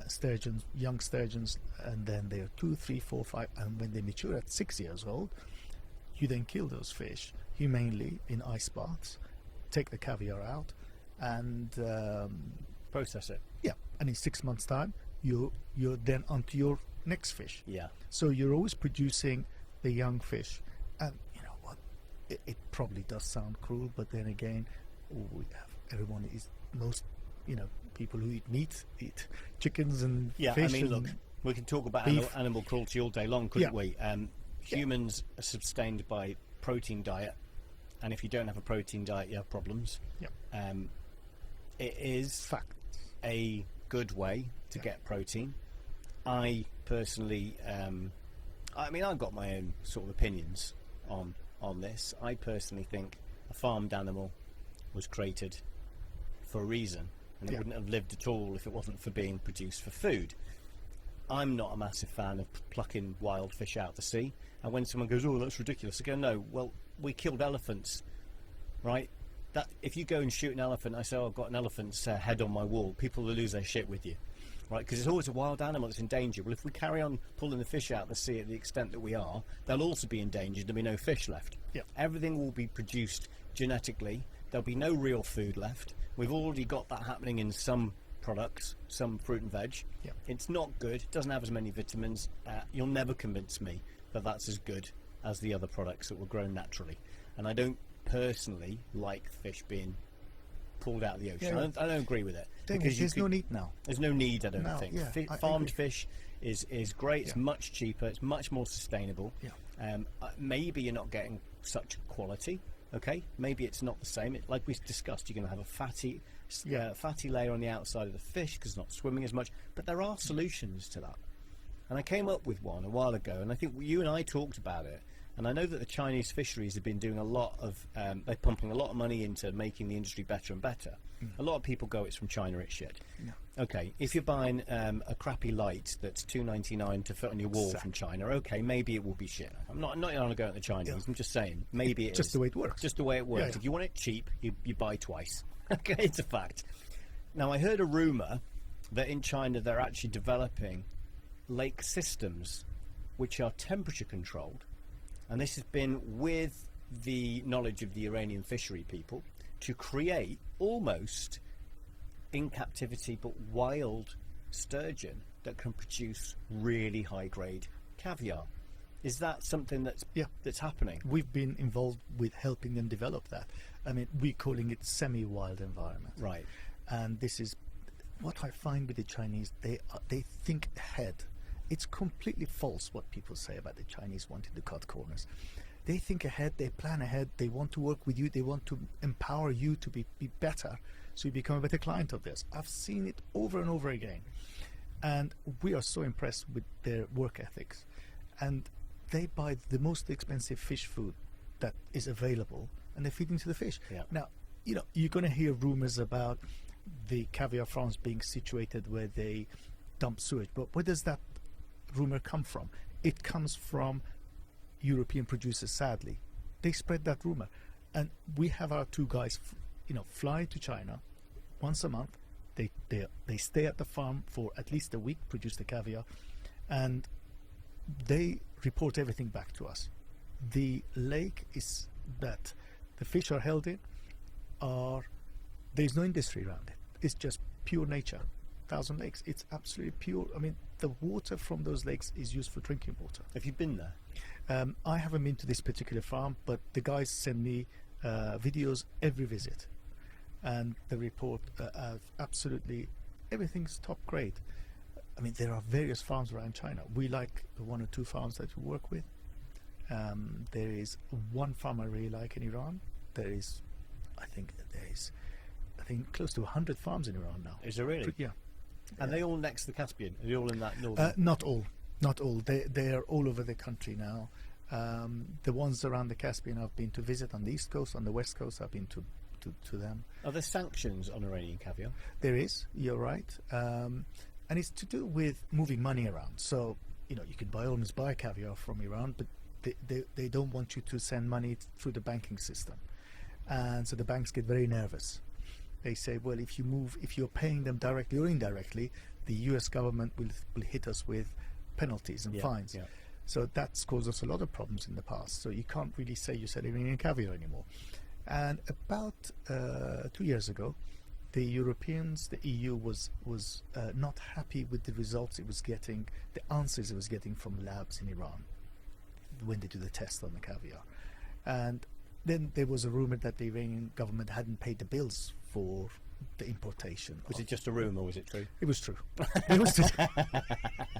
sturgeons, young sturgeons, and then they are 2, 3, 4, 5, and when they mature at 6 years old, you then kill those fish humanely in ice baths, take the caviar out, and process it. yeah, and in 6 months' time, you're then onto your next fish. Yeah. So you're always producing the young fish, and you know what? It probably does sound cruel, but then again, everyone is people who eat meat eat chickens and Yeah, fish. I mean, and look, we can talk about beef. animal cruelty all day long, couldn't Yeah. we? Humans are sustained by protein diet, and if you don't have a protein diet, you have problems. Yeah. It is Fact. a good way to get protein. I personally, I've got my own sort of opinions on this. I personally think a farmed animal was created for a reason, and it wouldn't have lived at all if it wasn't for being produced for food. I'm not a massive fan of plucking wild fish out the sea, and when someone goes, "Oh, that's ridiculous," I go, "No, well, we killed elephants, right? That if you go and shoot an elephant, I say, oh, I've got an elephant's head on my wall, people will lose their shit with you, right? Because it's always a wild animal that's in danger. Well, if we carry on pulling the fish out of the sea at the extent that we are, they'll also be endangered. There'll be no fish left. Yep. Everything will be produced genetically. There'll be no real food left. We've already got that happening in some products, some fruit and veg. Yep. It's not good. It doesn't have as many vitamins. You'll never convince me that that's as good as the other products that were grown naturally. And I don't personally like fish being pulled out of the ocean. Yeah. I don't agree with it. Because there's no need now. There's no need, I don't think. I Farmed agree. fish is great. It's much cheaper. It's much more sustainable. Yeah. Maybe you're not getting such quality. Okay, maybe it's not the same. Like we discussed, you're going to have a fatty layer on the outside of the fish because it's not swimming as much. But there are solutions to that. And I came up with one a while ago, and I think you and I talked about it. And I know that the Chinese fisheries have been doing a lot of, they're pumping a lot of money into making the industry better and better. A lot of people go, it's from China, it's shit. Yeah. Okay, if you're buying a crappy light that's $2.99 to fit on your wall from China, okay, maybe it will be shit. I'm not going to go at the Chinese. I'm just saying, maybe it just is. the way it works. Just the way it works. Yeah. If you want it cheap, you buy twice. Okay, it's a fact. Now, I heard a rumour that in China they're actually developing lake systems which are temperature controlled. And this has been with the knowledge of the Iranian fishery people to create almost in captivity but wild sturgeon that can produce really high grade caviar. Is that something that's happening? We've been involved with helping them develop that. I mean, we're calling it semi-wild environment. Right. And this is what I find with the Chinese. They think ahead. It's completely false what people say about the Chinese wanting to cut corners. They think ahead, they plan ahead, they want to work with you, they want to empower you to be better, so you become a better client of theirs. I've seen it over and over again. And we are so impressed with their work ethics. And they buy the most expensive fish food that is available, and they feed into the fish. Yeah. Now, you're going to hear rumors about the caviar farms being situated where they dump sewage, but where does that rumor come from? It comes from European producers, sadly. They spread that rumor. And we have our two guys, fly to China once a month. They stay at the farm for at least a week, produce the caviar, and they report everything back to us. The lake is that the fish are held in, there's no industry around it. It's just pure nature. 1,000 lakes. It's absolutely pure. I mean, the water from those lakes is used for drinking water. Have you been there? I haven't been to this particular farm, but the guys send me videos every visit, and the report absolutely everything's top grade. I mean, there are various farms around China. We like the one or two farms that we work with. There is one farm I really like in Iran. I think close to 100 farms in Iran now. Is there really? Yeah. And they all next to the Caspian? Are they all in that northern? Not all. They are all over the country now. The ones around the Caspian I've been to visit on the east coast, on the west coast I've been to them. Are there sanctions on Iranian caviar? There is, you're right. And it's to do with moving money around. So, you can by all means buy caviar from Iran, but they don't want you to send money through the banking system. And so the banks get very nervous. They say, well, if you're paying them directly or indirectly, the US government will hit us with penalties and fines. So that's caused us a lot of problems in the past. So you can't really say you're selling Iranian caviar anymore. And about 2 years ago, the Europeans, the EU was not happy with the results it was getting, the answers it was getting from labs in Iran when they do the test on the caviar. And then there was a rumor that the Iranian government hadn't paid the bills for the importation. Was it just a rumour or was it true? It was true. It was true.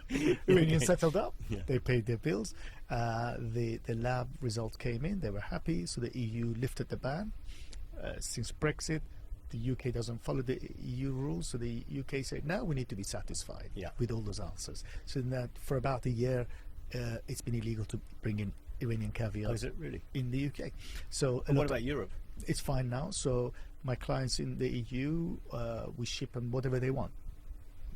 The Iranians settled up. Yeah. They paid their bills. The lab results came in. They were happy. So the EU lifted the ban. Since Brexit, the UK doesn't follow the EU rules. So the UK said, now we need to be satisfied with all those answers. So that for about a year, it's been illegal to bring in Iranian caviar. Oh, is it really? In the UK. So and what about Europe? It's fine now. So my clients in the EU, we ship them whatever they want.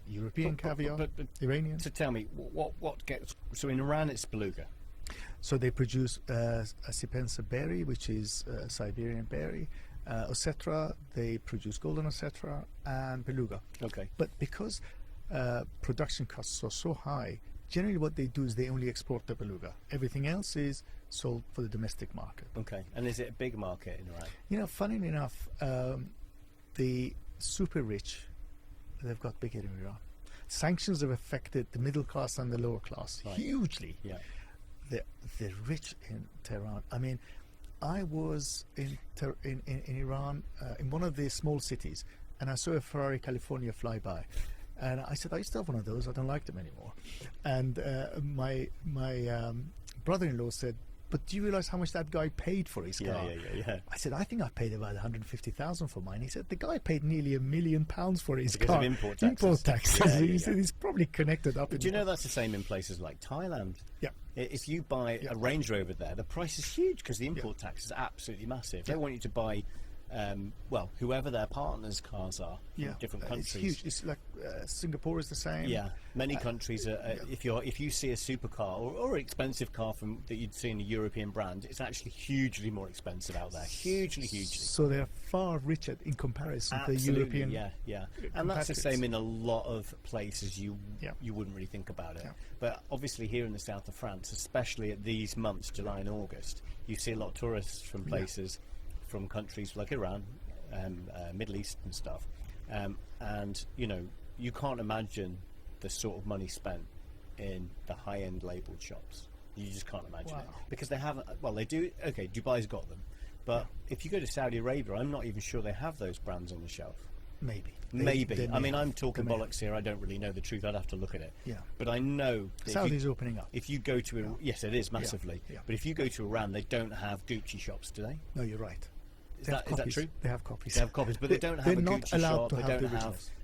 European caviar, but Iranian. So tell me, what gets... So in Iran it's beluga. So they produce a Sipensa berry, which is a Siberian berry. Osetra, they produce golden Osetra and beluga. Okay. But because production costs are so high, generally what they do is they only export the beluga. Everything else is sold for the domestic market. Okay. And is it a big market in Iran? You know, funny enough, the super rich, they've got bigger in Iran. Sanctions have affected the middle class and the lower class hugely. Yeah. The rich in Tehran. I mean, I was in Iran, in one of the small cities, and I saw a Ferrari California fly by. And I said, I used to have one of those. I don't like them anymore. And my brother-in-law said, but do you realize how much that guy paid for his car? Yeah. I said, I think I paid about 150,000 for mine. He said, the guy paid nearly £1 million for his car. Because of import taxes. Yeah, he said he's probably connected up. But do you know that's the same in places like Thailand? Yeah. If you buy a Range Rover there, the price is huge because the import tax is absolutely massive. They want you to buy, whoever their partners' cars are from different countries. It's huge. It's like Singapore is the same. Yeah, many countries are. If you see a supercar or an expensive car that you'd see in a European brand, it's actually hugely more expensive out there. Hugely. So they're far richer in comparison to the European. Yeah. And that's the same in a lot of places. You wouldn't really think about it. Yeah. But obviously here in the south of France, especially at these months, July and August, you see a lot of tourists from places. From countries like Iran, Middle East and stuff, and you can't imagine the sort of money spent in the high-end labelled shops. You just can't imagine it because they haven't. Well, they do. Okay, Dubai's got them, but if you go to Saudi Arabia, I'm not even sure they have those brands on the shelf. Maybe. I mean, I'm talking bollocks here. I don't really know the truth. I'd have to look at it. Yeah. But I know Saudi's opening up. If you go to yes, it is massively. Yeah. But if you go to Iran, they don't have Gucci shops, do they? No, you're right. Is that true? They have copies. They have copies, but they don't have a Gucci shop.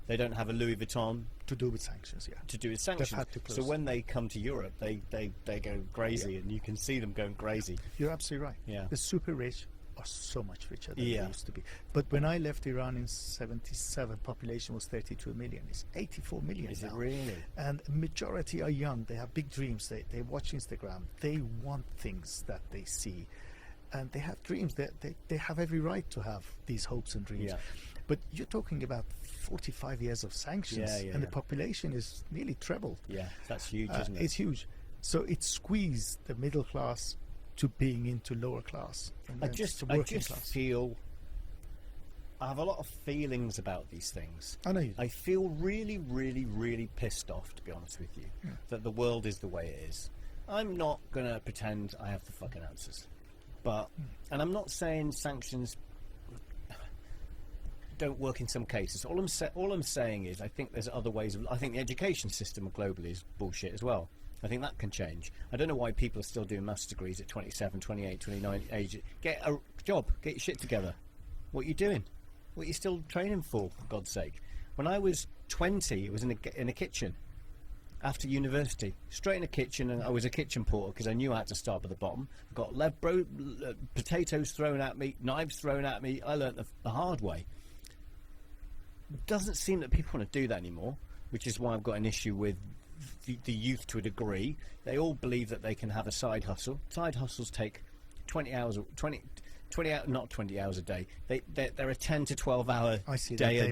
They don't have a Louis Vuitton. To do with sanctions, yeah. To do with sanctions. So when they come to Europe, they go crazy, and you can see them going crazy. You're absolutely right. Yeah. The super rich are so much richer than they used to be. But when I left Iran in '77, population was 32 million. It's 84 million now. Is it really? And majority are young. They have big dreams. They watch Instagram. They want things that they see. And they have dreams. They have every right to have these hopes and dreams. Yeah. But you're talking about 45 years of sanctions, and the population is nearly trebled. Yeah, that's huge, isn't it? It's huge. So it squeezed the middle class to being into lower class. I just feel... I have a lot of feelings about these things. I know you do. I feel really, really, really pissed off, to be honest with you, that the world is the way it is. I'm not going to pretend I have the fucking answers. But, and I'm not saying sanctions don't work in some cases. All I'm saying is I think there's other ways I think the education system globally is bullshit as well. I think that can change. I don't know why people are still doing master's degrees at 27, 28, 29 age. Get a job. Get your shit together. What are you doing? What are you still training for God's sake? When I was 20, it was in a kitchen. After university, straight in the kitchen, and I was a kitchen porter because I knew I had to start at the bottom. I got potatoes thrown at me, knives thrown at me. I learnt the hard way. It doesn't seem that people want to do that anymore, which is why I've got an issue with the youth to a degree. They all believe that they can have a side hustle. Side hustles take 20 hours, not 20 hours a day. They're a 10 to 12 hour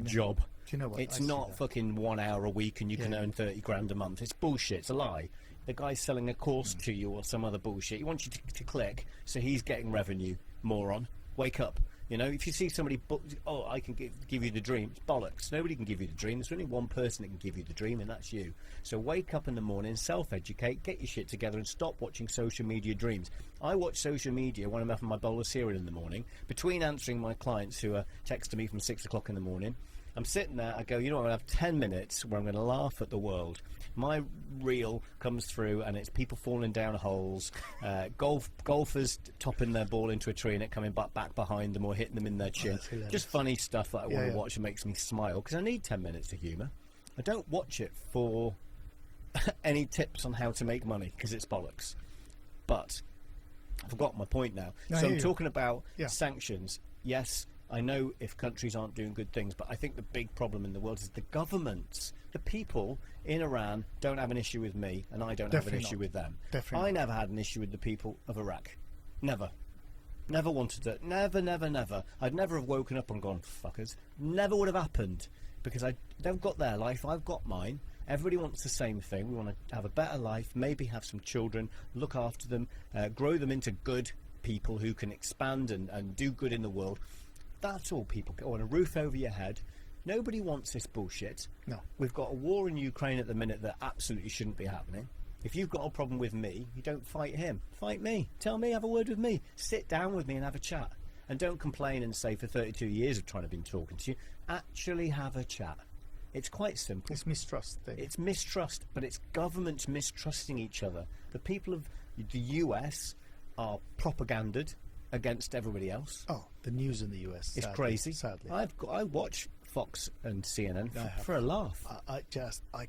job. Do you know what? It's not fucking 1 hour a week and you can earn 30 grand a month. It's bullshit. It's a lie. The guy's selling a course to you or some other bullshit. He wants you to click, so he's getting revenue. Moron. Wake up. You know, if you see somebody, oh, I can give you the dream, it's bollocks. Nobody can give you the dream. There's only one person that can give you the dream, and that's you. So wake up in the morning, self-educate, get your shit together, and stop watching social media dreams. I watch social media when I'm having my bowl of cereal in the morning, between answering my clients who are texting me from 6 o'clock in the morning. I'm sitting there, I go, you know what, I'm going to have 10 minutes where I'm going to laugh at the world. My reel comes through and it's people falling down holes, golfers topping their ball into a tree and it coming back behind them or hitting them in their chin. Just funny stuff that I want to watch and makes me smile, because I need 10 minutes of humour. I don't watch it for any tips on how to make money, because it's bollocks. But I've forgotten my point now. So I'm talking about sanctions. Yes, I know if countries aren't doing good things, but I think the big problem in the world is the governments. The people in Iran don't have an issue with me, and I don't have an issue with them. I never had an issue with the people of Iraq. Never. Never wanted to. Never, never, never. I'd never have woken up and gone, fuckers. Never would have happened, because they've got their life, I've got mine. Everybody wants the same thing. We want to have a better life, maybe have some children, look after them, grow them into good people who can expand and do good in the world. That's all people want. A roof over your head. Nobody wants this bullshit. No. We've got a war in Ukraine at the minute that absolutely shouldn't be happening. If you've got a problem with me, you don't fight him. Fight me. Tell me, have a word with me. Sit down with me and have a chat. And don't complain and say for 32 years I've trying to been talking to you. Actually have a chat. It's quite simple. It's mistrust thing. It's mistrust, but it's governments mistrusting each other. The people of the US are propagandized against everybody else. Oh, the news in the US. It's crazy. Sadly. I watch Fox and CNN for a laugh. I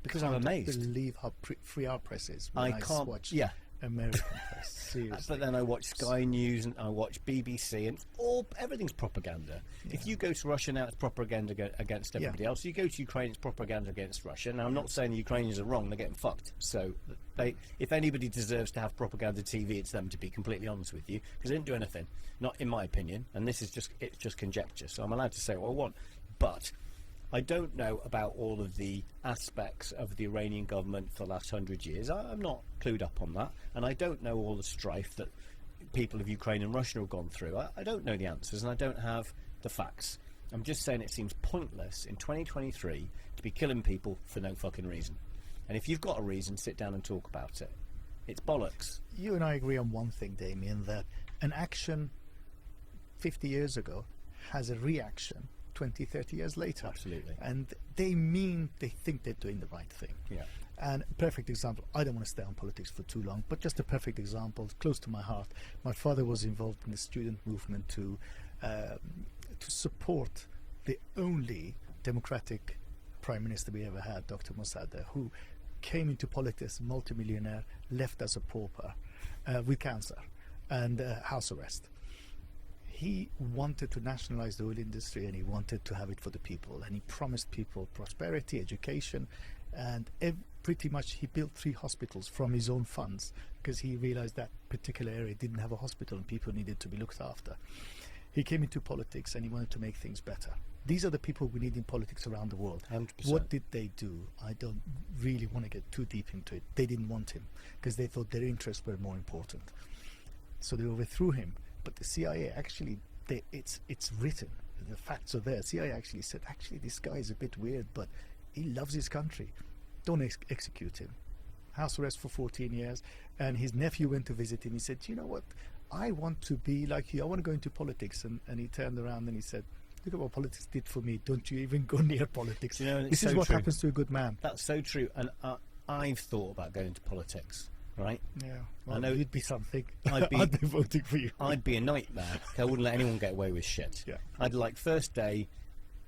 because I'm amazed. Believe how free our press is. I can't watch American press. Seriously. But then I watch Sky News and I watch BBC, and everything's propaganda. Yeah. If you go to Russia now, it's propaganda against everybody else. You go to Ukraine, it's propaganda against Russia. Now, I'm not saying the Ukrainians are wrong; they're getting fucked. So, if anybody deserves to have propaganda TV, it's them. To be completely honest with you, because they didn't do anything, not in my opinion. And it's just conjecture. So I'm allowed to say what I want, but I don't know about all of the aspects of the Iranian government for the last 100 years. I'm not clued up on that, and I don't know all the strife that people of Ukraine and Russia have gone through. I don't know the answers, and I don't have the facts. I'm just saying it seems pointless in 2023 to be killing people for no fucking reason. And if you've got a reason, sit down and talk about it. It's bollocks. You and I agree on one thing, Damien, that an action 50 years ago has a reaction 20, 30 years later. Absolutely. And they think they're doing the right thing. Yeah. And a perfect example, I don't want to stay on politics for too long, but just a perfect example, close to my heart. My father was involved in the student movement to support the only democratic prime minister we ever had, Dr. Mossadegh, who came into politics, multimillionaire, left as a pauper with cancer and house arrest. He wanted to nationalize the oil industry, and he wanted to have it for the people, and he promised people prosperity, education, and pretty much he built 3 hospitals from his own funds, because he realized that particular area didn't have a hospital and people needed to be looked after. He came into politics and he wanted to make things better. These are the people we need in politics around the world. 100%. What did they do? I don't really want to get too deep into it. They didn't want him because they thought their interests were more important. So they overthrew him. But the CIA actually, it's written. The facts are there. CIA actually said, actually, this guy is a bit weird, but he loves his country. Don't execute him. House arrest for 14 years. And his nephew went to visit him. He said, you know what? I want to be like you. I want to go into politics. And he turned around and he said, look at what politics did for me. Don't you even go near politics. You know, this is what happens to a good man. That's so true. And I've thought about going into politics. Right? Yeah. Well, I know you'd be something. I'd be voting for you. I'd be a nightmare. I wouldn't let anyone get away with shit. Yeah. I'd first day,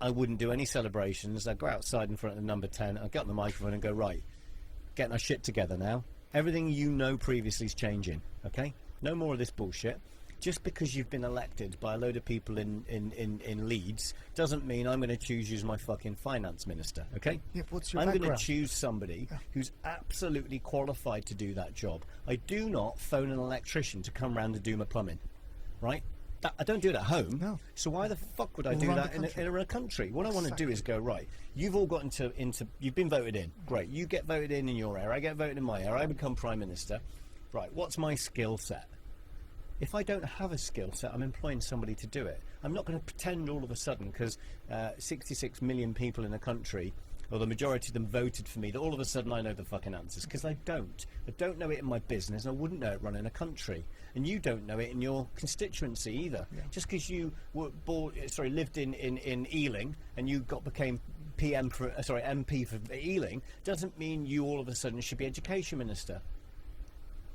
I wouldn't do any celebrations. I'd go outside in front of the number 10. I'd get on the microphone and go, right, getting our shit together now. Everything you know previously is changing. Okay? No more of this bullshit. Just because you've been elected by a load of people in Leeds doesn't mean I'm going to choose you as my fucking finance minister, okay? Yeah, what's your I'm background? going to choose somebody who's absolutely qualified to do that job. I do not phone an electrician to come round and do my plumbing, right? I don't do it at home. No. So why the fuck would I do that in a country? What I want to do is go, right, you've all got into you've been voted in. Great, you get voted in your area, I get voted in my area, I become prime minister. Right, what's my skill set? If I don't have a skill set, I'm employing somebody to do it. I'm not going to pretend all of a sudden, because 66 million people in the country, or the majority of them voted for me, that all of a sudden I know the fucking answers, because I don't. I don't know it in my business, and I wouldn't know it running a country. And you don't know it in your constituency either. Yeah. Just because you lived in Ealing and you became MP for Ealing, doesn't mean you all of a sudden should be Education Minister.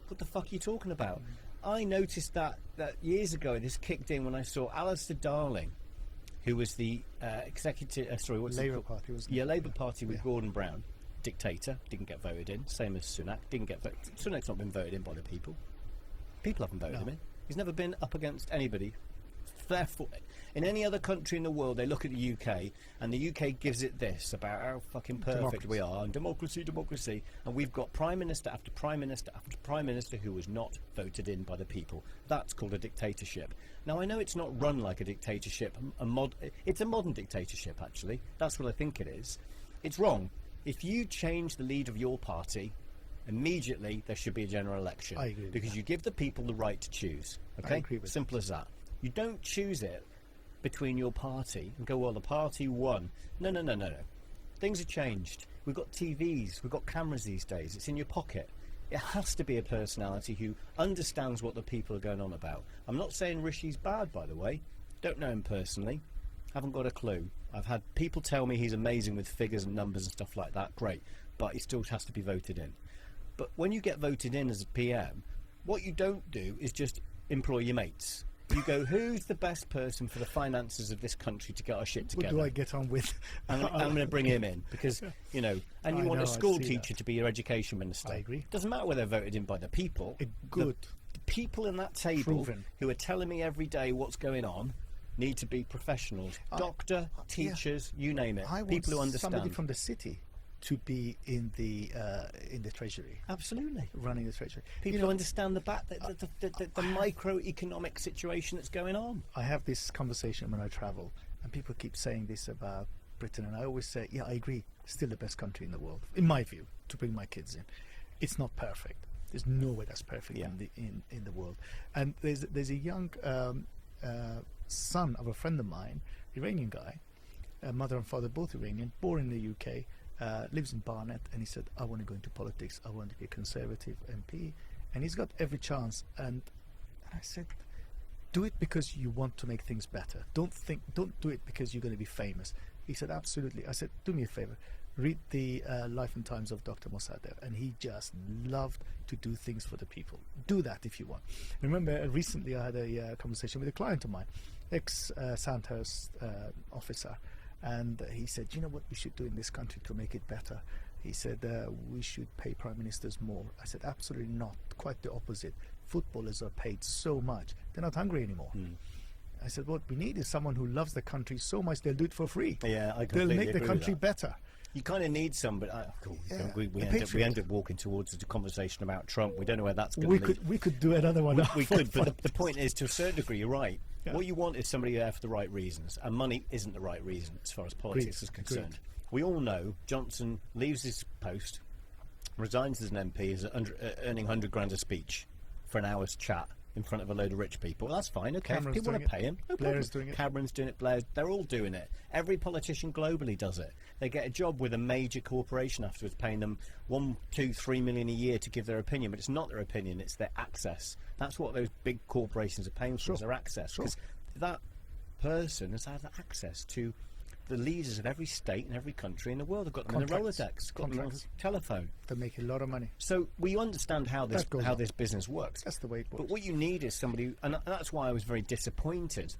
What the fuck are you talking about? I noticed that years ago. This kicked in when I saw Alistair Darling, who was the executive. Labour Party, wasn't it? Yeah, Labour Party with Gordon Brown, dictator, didn't get voted in. Same as Sunak, didn't get voted. Sunak's not been voted in by the people. People haven't voted him in. He's never been up against anybody. Therefore, in any other country in the world, they look at the UK, and the UK gives it this about how fucking perfect we are, and democracy, and we've got Prime Minister after Prime Minister after Prime Minister who was not voted in by the people. That's called a dictatorship. Now, I know it's not run like a dictatorship. It's a modern dictatorship, actually. That's what I think it is. It's wrong. If you change the lead of your party, immediately there should be a general election. I agree with because that. you give the people the right to choose. Okay? I agree with Simple as that. You don't choose it between your party and go, well, the party won. No. Things have changed. We've got TVs, we've got cameras these days. It's in your pocket. It has to be a personality who understands what the people are going on about. I'm not saying Rishi's bad, by the way. Don't know him personally. Haven't got a clue. I've had people tell me he's amazing with figures and numbers and stuff like that. Great. But he still has to be voted in. But when you get voted in as a PM, what you don't do is just employ your mates. You go, who's the best person for the finances of this country to get our shit together? What do I get on with? I'm going to bring him in because, you know, and you want a school teacher to be your education minister. I agree. Doesn't matter whether they're voted in by the people. Good. The people in that table Proven. who are telling me every day what's going on need to be professionals. Doctor, teachers, you name it. People who understand. Somebody from the city to be in the treasury. Absolutely. Running the treasury. People who understand the microeconomic situation that's going on. I have this conversation when I travel, and people keep saying this about Britain, and I always say, yeah, I agree, still the best country in the world, in my view, to bring my kids in. It's not perfect. There's nowhere that's perfect in the world. And there's a young son of a friend of mine, Iranian guy, mother and father both Iranian, born in the UK, lives in Barnet, and he said, I want to go into politics, I want to be a Conservative MP, and he's got every chance. And I said, do it because you want to make things better. Don't do it because you're going to be famous. He said, absolutely. I said, do me a favor, read the Life and Times of Dr. Mossadegh, and he just loved to do things for the people. Do that if you want. Remember, recently I had a conversation with a client of mine, ex-Sandhurst officer, and he said, you know what we should do in this country to make it better? He said, we should pay prime ministers more. I said, absolutely not. Quite the opposite. Footballers are paid so much, they're not hungry anymore. I said, what we need is someone who loves the country so much they'll do it for free. Yeah, I They'll completely make the agree with country that. better. You kind of need somebody. We end up walking towards a conversation about Trump. We don't know where that's going to lead. We could do another one. We could, but the point is, to a certain degree, you're right. Yeah. What you want is somebody there for the right reasons, and money isn't the right reason as far as politics is concerned. We all know Johnson leaves his post, resigns as an MP, is earning 100 grand a speech for an hour's chat in front of a load of rich people. Well, that's fine, okay. Cameron's If people want to pay him, no Blair's problem. doing it. Cameron's doing it, Blair's, they're all doing it. Every politician globally does it. They get a job with a major corporation afterwards, paying them 1, 2, 3 million a year to give their opinion, but it's not their opinion, it's their access. That's what those big corporations are paying for, is their access. Because that person has had access to the leaders of every state and every country in the world. They've got them in a Rolodex, got them on the telephone. They make a lot of money. So we understand how this business works. That's the way it works. But what you need is somebody, and that's why I was very disappointed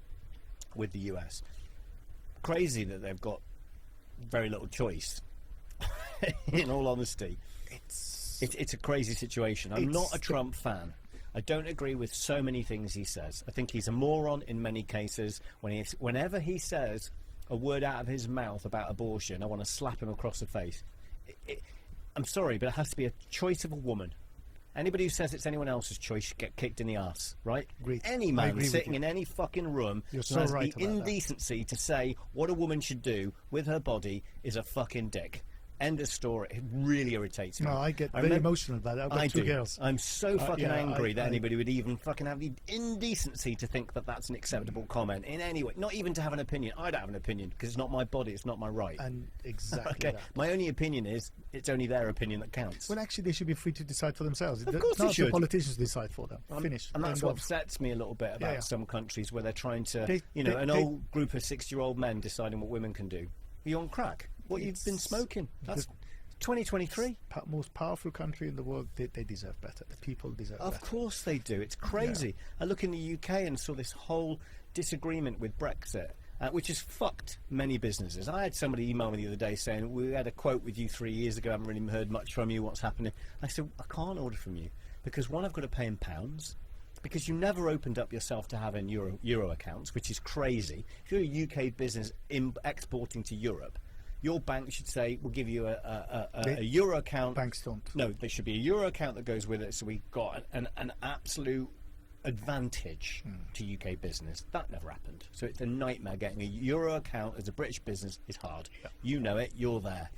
with the US. Crazy that they've got very little choice. In all honesty, it's a crazy situation. I'm not a Trump fan. I don't agree with so many things he says. I think he's a moron in many cases. Whenever he says a word out of his mouth about abortion, I want to slap him across the face. I'm sorry, but it has to be a choice of a woman. Anybody who says it's anyone else's choice should get kicked in the arse, right? Agreed. Any man sitting in any fucking room who has the indecency to say what a woman should do with her body is a fucking dick. End of story. It really irritates me. No, I get very emotional about it. I've got two girls. I'm so fucking angry that I anybody would even fucking have the indecency to think that that's an acceptable comment in any way. Not even to have an opinion. I don't have an opinion because it's not my body. It's not my right. And exactly okay. that. My only opinion is it's only their opinion that counts. Well, actually, they should be free to decide for themselves. Of course they should. The politicians decide for them. Finish. And that's what upsets me a little bit about some countries where they're trying to, an old group of 60-year-old men deciding what women can do. Are you on crack? What you've been smoking? That's 2023. Most powerful country in the world. They deserve better. The people deserve better. Of course they do. It's crazy. I look in the UK and saw this whole disagreement with Brexit, which has fucked many businesses. I had somebody email me the other day saying, we had a quote with you 3 years ago, I haven't really heard much from you, what's happening? I said, I can't order from you because one, I've got to pay in pounds, because you never opened up yourself to having euro accounts, which is crazy. If you're a UK business exporting to Europe, your bank should say, we'll give you a euro account. Banks don't. No, there should be a euro account that goes with it, so we've got an absolute advantage to UK business. That never happened. So it's a nightmare. Getting a euro account as a British business is hard. Yeah. You know it, you're there.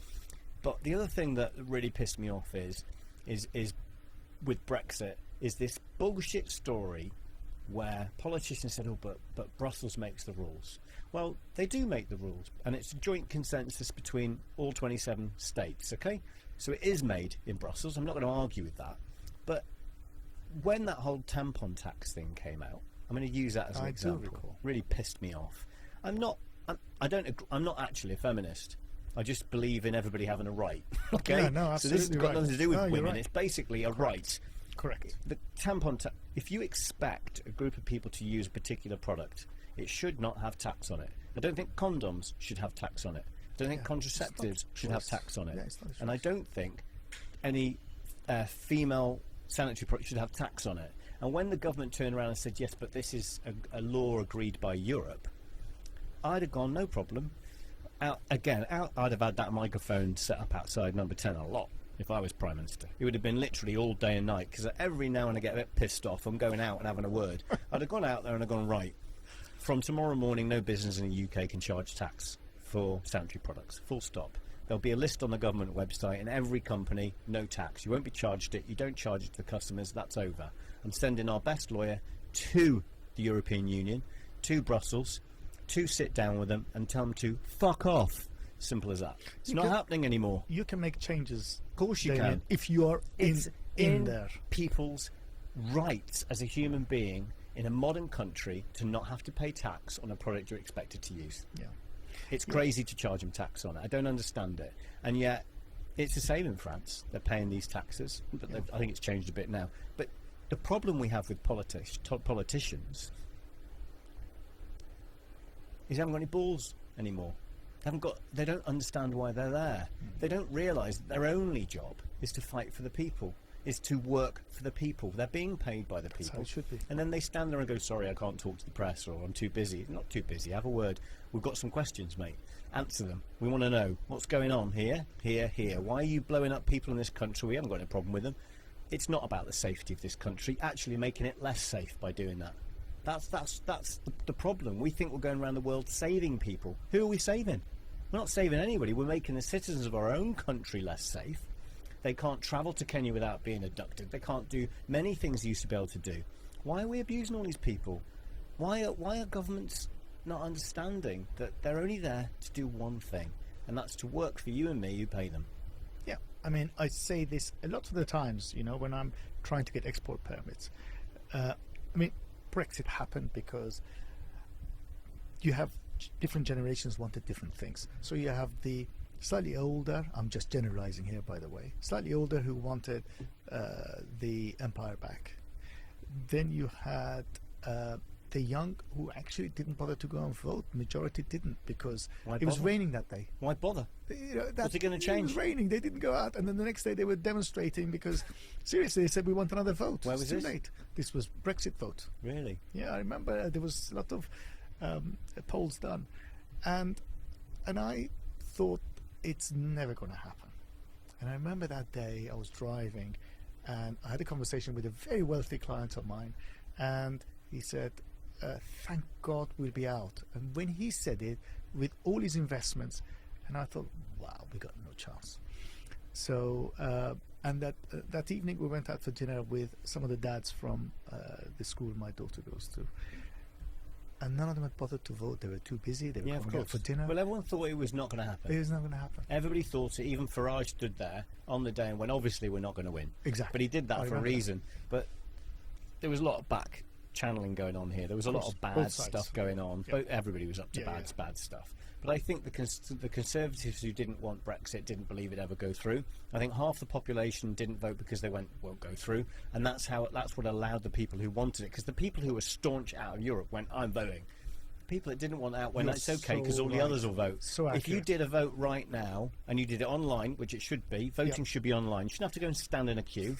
But the other thing that really pissed me off is with Brexit, is this bullshit story where politicians said, but Brussels makes the rules. Well, they do make the rules, and it's a joint consensus between all 27 states, okay? So it is made in Brussels. I'm not going to argue with that. But when that whole tampon tax thing came out, I'm going to use that as an example. Really pissed me off. I'm not actually a feminist. I just believe in everybody having a right. Okay? Yeah, no, absolutely. So this has got nothing to do with women. Right. It's basically a right. Correct. The tampon tax, if you expect a group of people to use a particular product, it should not have tax on it. I don't think condoms should have tax on it. I don't think contraceptives should have tax on it. Yeah, and I don't think any female sanitary product should have tax on it. And when the government turned around and said, yes, but this is a law agreed by Europe, I'd have gone, no problem. I'd have had that microphone set up outside number 10 a lot. If I was Prime Minister, it would have been literally all day and night, because every now and I get a bit pissed off. I'm going out and having a word. I'd have gone out there and I've gone, right, from tomorrow morning, no business in the UK can charge tax for sanitary products. Full stop. There'll be a list on the government website, and every company, no tax. You won't be charged it. You don't charge it to the customers. That's over. I'm sending our best lawyer to the European Union, to Brussels, to sit down with them and tell them to fuck off. Simple as that. It's not happening anymore. You can make changes. Of course you can. If you are in there. People's rights as a human being in a modern country to not have to pay tax on a product you're expected to use. Yeah. It's crazy to charge them tax on it. I don't understand it. And yet, it's the same in France. They're paying these taxes. But I think it's changed a bit now. But the problem we have with politicians is they haven't got any balls anymore. They don't understand why they're there. They don't realise that their only job is to fight for the people, is to work for the people. They're being paid by the people. That's how it should be. And then they stand there and go, sorry, I can't talk to the press, or I'm too busy. Not too busy, have a word. We've got some questions, mate. Answer them. We want to know what's going on here. Why are you blowing up people in this country? We haven't got any problem with them. It's not about the safety of this country, actually making it less safe by doing that. That's the problem. We think we're going around the world saving people. Who are we saving? We're not saving anybody. We're making the citizens of our own country less safe. They can't travel to Kenya without being abducted. They can't do many things they used to be able to do. Why are we abusing all these people? Why are governments not understanding that they're only there to do one thing, and that's to work for you and me who pay them? Yeah, I mean, I say this a lot of the times, when I'm trying to get export permits. Brexit happened because you have different generations wanted different things. So you have the slightly older, I'm just generalizing here by the way, slightly older who wanted the empire back. Then you had the young who actually didn't bother to go and vote. Majority didn't, because it was raining that day. Why bother? What's it going to change? It was raining. They didn't go out, and then the next day they were demonstrating because seriously they said we want another vote. Where was this? Too late. This was Brexit vote. Really? Yeah, I remember there was a lot of polls done, and I thought it's never going to happen. And I remember that day I was driving, and I had a conversation with a very wealthy client of mine, and he said, thank God we'll be out. And when he said it, with all his investments, and I thought, wow, we got no chance. So and that evening we went out for dinner with some of the dads from the school my daughter goes to, and none of them had bothered to vote. They were too busy. They were coming out for dinner. Well, everyone thought it was not going to happen. It was not going to happen. Everybody thought it. Even Farage stood there on the day and went, obviously we're not going to win. Exactly. But he did that for a reason. That. But there was a lot of back channeling going on here. There was a lot of bad stuff going on. Yeah. Everybody was up to bad stuff. But I think the Conservatives who didn't want Brexit didn't believe it'd ever go through. I think half the population didn't vote because they won't go through, and that's what allowed the people who wanted it. Because the people who were staunch out of Europe went, "I'm voting." People that didn't want out went, "It's okay because all the others will vote." So if you did a vote right now and you did it online, which it should be, voting should be online. You shouldn't have to go and stand in a queue.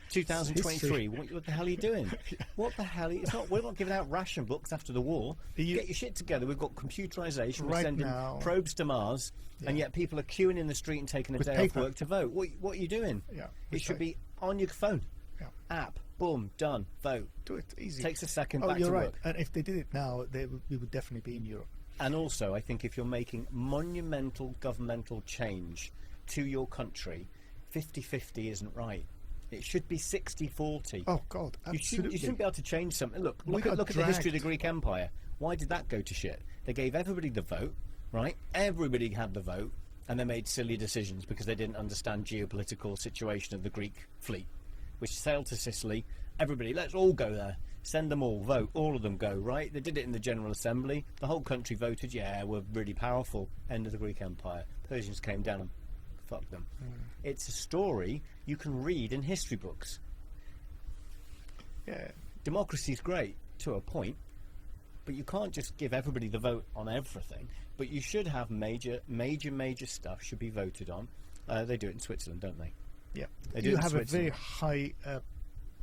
2023. What the hell are you doing? What the hell? We're not giving out ration books after the war. Get your shit together. We've got computerization. We're sending probes to Mars, and yet people are queuing in the street and taking a day off work to vote. What are you doing? Yeah, it should be on your phone. App, boom, done, vote. Do it easy. Takes a second. Oh, back you're to right. work. And if they did it now, we would definitely be in Europe. And also, I think if you're making monumental governmental change to your country, 50-50 isn't right. It should be 60-40. Oh God, absolutely. You shouldn't be able to change something. Look at the history of the Greek Empire. Why did that go to shit? They gave everybody the vote, right? Everybody had the vote, and they made silly decisions because they didn't understand geopolitical situation of the Greek fleet, which sailed to Sicily. Everybody, let's all go there. Send them all, vote, all of them go, right? They did it in the General Assembly. The whole country voted, we're really powerful. End of the Greek Empire. Persians came down and fucked them. It's a story you can read in history books. Yeah. Democracy's great to a point, but you can't just give everybody the vote on everything. But you should have major stuff should be voted on. They do it in Switzerland, don't they? Yeah, you have a very high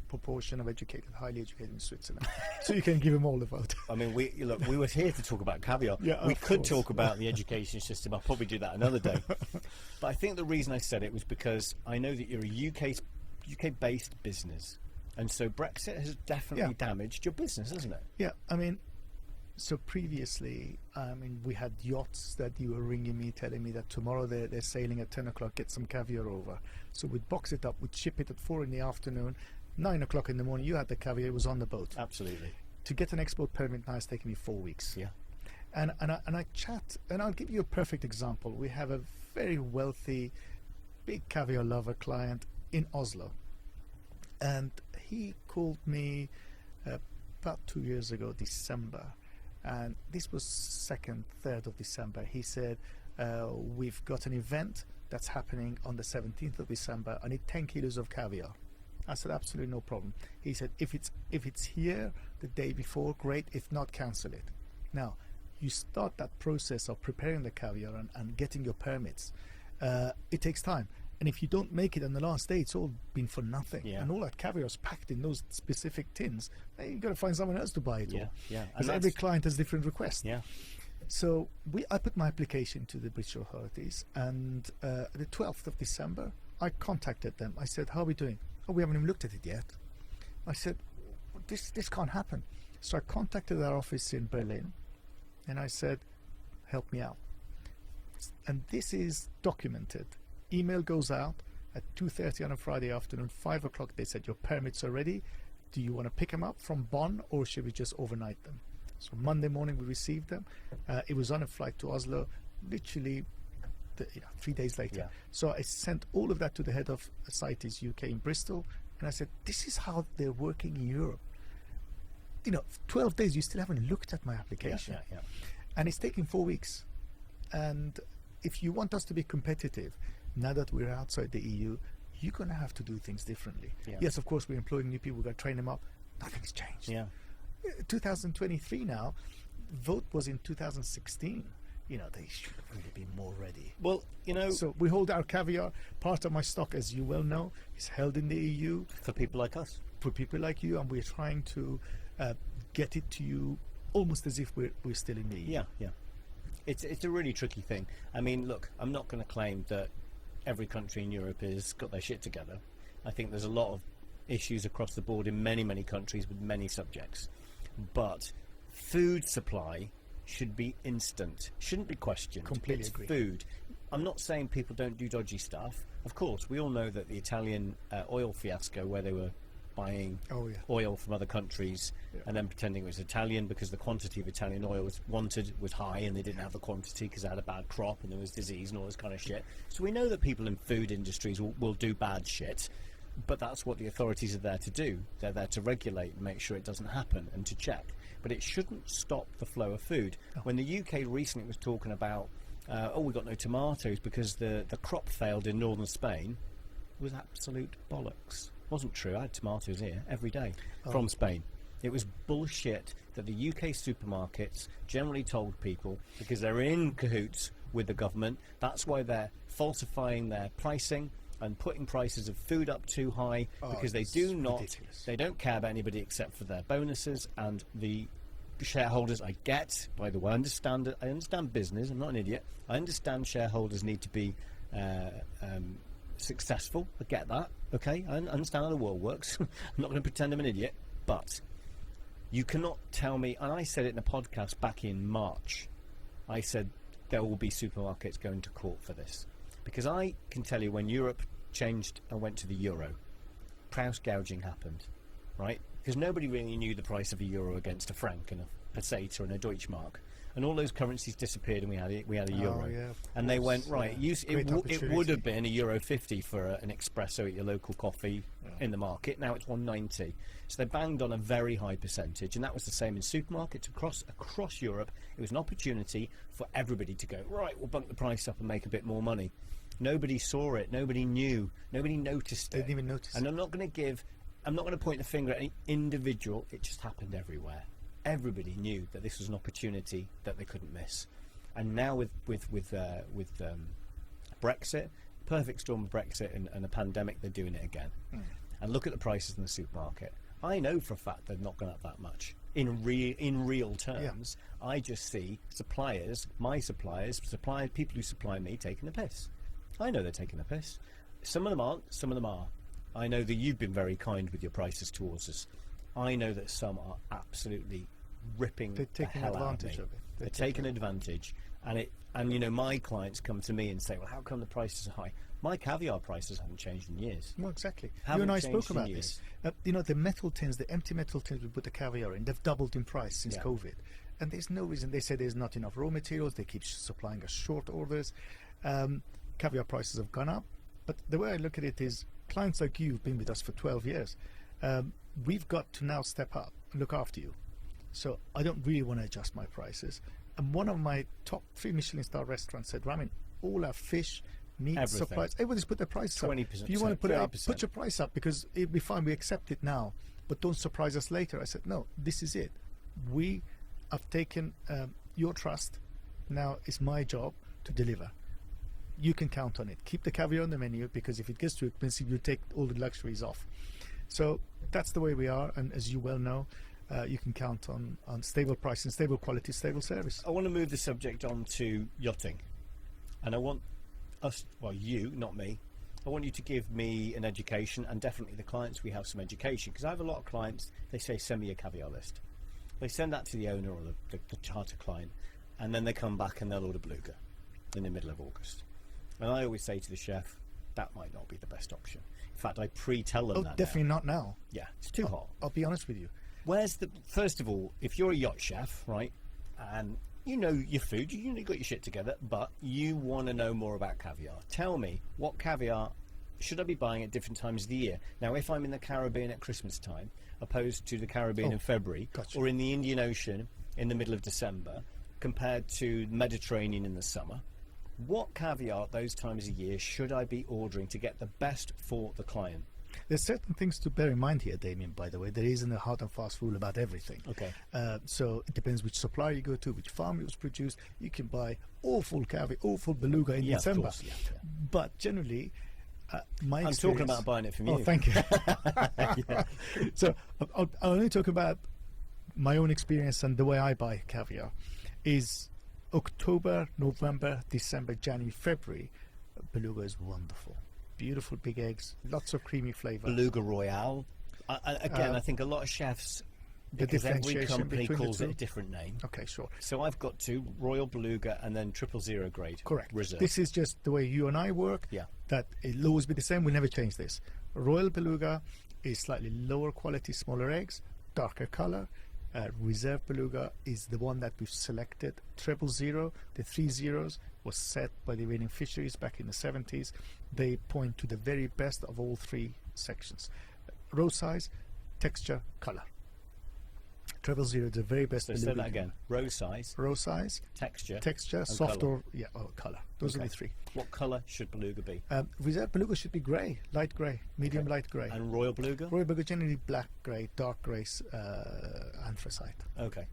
proportion of highly educated in Switzerland, so you can give them all the vote. I mean, we were here to talk about caviar. Yeah, we could talk about the education system. I'll probably do that another day. But I think the reason I said it was because I know that you're a UK-based business, and so Brexit has definitely damaged your business, hasn't it? Yeah, I mean, so previously, we had yachts that you were ringing me, telling me that tomorrow they're sailing at 10 o'clock, get some caviar over. So we'd box it up, we'd ship it at 4 in the afternoon, 9 o'clock in the morning, you had the caviar, it was on the boat. Absolutely. To get an export permit now, it's taken me 4 weeks. Yeah. And I chat, and I'll give you a perfect example. We have a very wealthy, big caviar lover client in Oslo. And he called me about 2 years ago, December. And this was 2nd, 3rd of December. He said, we've got an event that's happening on the 17th of December. I need 10 kilos of caviar. I said, absolutely no problem. He said, if it's here the day before, great. If not, cancel it. Now, you start that process of preparing the caviar and getting your permits. It takes time. And if you don't make it on the last day, it's all been for nothing. Yeah. And all that caviar is packed in those specific tins. Then you've got to find someone else to buy it all. Yeah. Because every client has different requests. Yeah. So I put my application to the British authorities, and the 12th of December, I contacted them. I said, how are we doing? Oh, we haven't even looked at it yet. I said, this can't happen. So I contacted our office in Berlin, and I said, help me out. And this is documented. Email goes out at 2:30 on a Friday afternoon. 5 o'clock they said, your permits are ready. Do you want to pick them up from Bonn, or should we just overnight them? So Monday morning we received them. It was on a flight to Oslo literally 3 days later. Yeah. So I sent all of that to the head of CITES UK in Bristol, and I said, this is how they're working in Europe. 12 days, you still haven't looked at my application. Yeah. And it's taking 4 weeks. And if you want us to be competitive, now that we're outside the EU, you're going to have to do things differently. Yeah. Yes, of course, we're employing new people, we've got to train them up. Nothing's changed. Yeah. 2023 now, vote was in 2016. They should have really been more ready. Well, So we hold our caviar. Part of my stock, as you well know, is held in the EU. For people like us. For people like you, and we're trying to get it to you almost as if we're still in the EU. Yeah. It's a really tricky thing. I mean, look, I'm not going to claim that every country in Europe has got their shit together. I think there's a lot of issues across the board in many, many countries with many subjects. But food supply should be instant, shouldn't be questioned. Completely it's agree. Food. I'm not saying people don't do dodgy stuff. Of course, we all know that the Italian oil fiasco, where they were buying oil from other countries and then pretending it was Italian because the quantity of Italian oil was high, and they didn't have the quantity because they had a bad crop and there was disease and all this kind of shit. So we know that people in food industries will do bad shit, but that's what the authorities are there to do. They're there to regulate and make sure it doesn't happen and to check. But it shouldn't stop the flow of food. When the UK recently was talking about we got no tomatoes because the crop failed in northern Spain, it was absolute bollocks. Wasn't true. I had tomatoes here every day from Spain. It was bullshit that the UK supermarkets generally told people because they're in cahoots with the government. That's why they're falsifying their pricing and putting prices of food up too high because they don't care about anybody except for their bonuses and the shareholders. I get, by the way, I understand business. I'm not an idiot. I understand shareholders need to be successful. I get that. Okay, I understand how the world works. I'm not going to pretend I'm an idiot, but you cannot tell me, and I said it in a podcast back in March, I said there will be supermarkets going to court for this, because I can tell you when Europe changed and went to the euro, price gouging happened, right? Because nobody really knew the price of a euro against a franc and a peseta and a Deutschmark, and all those currencies disappeared, and we had a euro. And they went, right, it would have been €1.50 for an espresso at your local coffee in the market. Now it's $1.90. So they banged on a very high percentage, and that was the same in supermarkets across Europe. It was an opportunity for everybody to go, right, we'll bump the price up and make a bit more money. Nobody saw it. Nobody knew. Nobody noticed it. They didn't even notice. And I'm not going to point the finger at any individual. It just happened everywhere. Everybody knew that this was an opportunity that they couldn't miss. And now with Brexit, perfect storm of Brexit and a pandemic, they're doing it again. And look at the prices in the supermarket. I know for a fact they're not going up that much in real terms. I just see my suppliers, people who supply me, taking the piss. I know they're taking the piss. Some of them aren't, some of them are. I know that you've been very kind with your prices towards us. I know that some are absolutely ripping the hell out of me. They're taking advantage, and you know, my clients come to me and say, well, how come the prices are high? My caviar prices haven't changed in years. Well, exactly. You and I spoke about this. You know, the metal tins, the empty metal tins we put the caviar in, they've doubled in price since COVID. And there's no reason. They say there's not enough raw materials. They keep supplying us short orders. Caviar prices have gone up. But the way I look at it is, clients like you have been with us for 12 years. We've got to now step up and look after you. So I don't really want to adjust my prices. And one of my top 3 Michelin star restaurants said, Ramin, all our fish, meat, supplies, everybody's put their prices 20%, up. If you want to put 30%. It up, put your price up, because it'll be fine. We accept it now, but don't surprise us later. I said, no, this is it. We have taken your trust. Now it's my job to deliver. You can count on it. Keep the caviar on the menu, because if it gets too expensive, you take all the luxuries off. So that's the way we are, and as you well know, you can count on stable pricing, stable quality, stable service. I want to move the subject on to yachting, and I want us, well, you, not me, I want you to give me an education, and definitely the clients we have some education, because I have a lot of clients, they say, send me a caviar list. They send that to the owner or the charter client, and then they come back and they'll order beluga in the middle of August. And I always say to the chef, that might not be the best option. In fact, I pre-tell them that. Definitely not now. Yeah, it's too hot. I'll be honest with you. First of all, if you're a yacht chef, right, and you know your food, you got your shit together, but you want to know more about caviar, tell me, what caviar should I be buying at different times of the year? Now, if I'm in the Caribbean at Christmas time, opposed to the Caribbean in February, or in the Indian Ocean in the middle of December, compared to the Mediterranean in the summer, what caviar at those times of year should I be ordering to get the best for the client? There's certain things to bear in mind here, Damien, by the way. There isn't a hard and fast rule about everything. Okay. So it depends which supplier you go to, which farm it was produced. You can buy awful caviar, awful beluga in December. Of course, But generally, my experience... I'm talking about buying it from you. Oh, thank you. So I'll only talk about my own experience and the way I buy caviar is October, November, December, January, February. Beluga is wonderful. Beautiful big eggs, lots of creamy flavour. Beluga Royale. I think a lot of chefs the Because every differentiation company between calls the it two? a different name. Okay, sure. So I've got two, Royal Beluga and then 000 grade. Correct. Reserve. This is just the way you and I work. Yeah. That it'll always be the same. We'll never change this. Royal Beluga is slightly lower quality, smaller eggs, darker color. Reserve Beluga is the one that we've selected. 000, the 3 zeros, was set by the Iranian fisheries back in the 70s. They point to the very best of all three sections: roe size, texture, color. 000 is the very best. So say that again. Roe size, texture, and soft colour. or color. Those are the three. What colour should Beluga be? Reserve Beluga should be grey, light grey, medium light grey. And Royal Beluga? Royal Beluga generally black grey, dark grey, anthracite. Okay.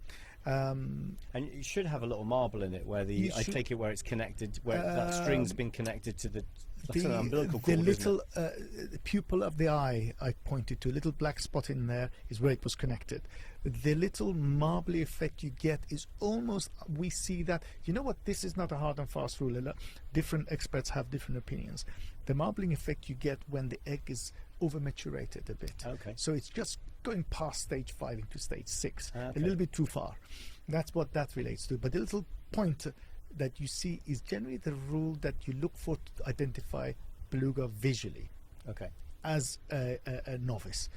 And you should have a little marble in it where I take it where it's connected, where that string's been connected to the umbilical cord. The little pupil of the eye I pointed to, a little black spot in there, is where it was connected. The little marbly effect you get is almost, we see that, you know what, this is not a hard and fast rule. Different experts have different opinions. The marbling effect you get when the egg is over-maturated a bit. Okay. So it's just going past stage 5 into stage 6, Okay. a little bit too far. That's what that relates to. But the little point that you see is generally the rule that you look for to identify Beluga visually. Okay. As a novice.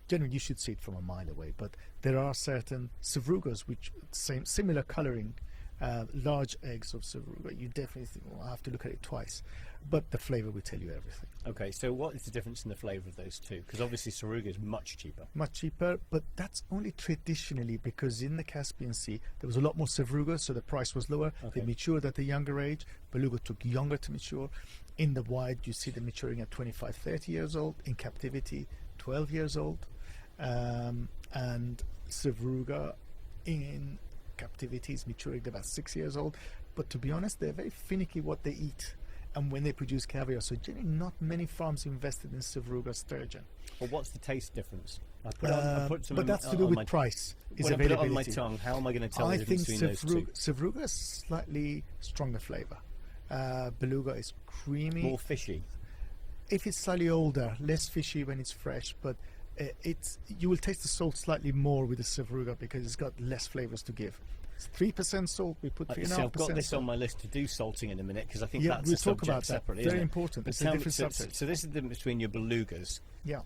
Generally you should see it from a mile away, but there are certain Savrugas which similar colouring, large eggs of Savruga, you definitely think, well, I have to look at it twice, but the flavour will tell you everything. Okay, so what is the difference in the flavour of those two? Because obviously Saruga is much cheaper. Much cheaper, but that's only traditionally, because in the Caspian Sea there was a lot more Savruga, so the price was lower. Okay. They matured at a younger age. Beluga took younger to mature. In the wild you see them maturing at 25, 30 years old. In captivity, 12 years old. And Savruga in captivity is maturing at about 6 years old. But to be honest, they're very finicky what they eat and when they produce caviar. So generally not many farms invested in Savruga sturgeon. Well, what's the taste difference? I put some but that's to do with price. Is when I put it on availability. my tongue, how am I going to tell I the think difference between those two? Savruga is slightly stronger flavour. Beluga is creamy. More fishy. If it's slightly older, less fishy when it's fresh, but you will taste the salt slightly more with the Savruga because it's got less flavours to give. It's 3% salt. We put 3.5%. I've got this on my list to do salting in a minute because I think Yeah, that's we'll a talk subject about that. separately. Very isn't it? important. But It's a tell me- different so, subject. So this is the difference between your belugas. Yeah.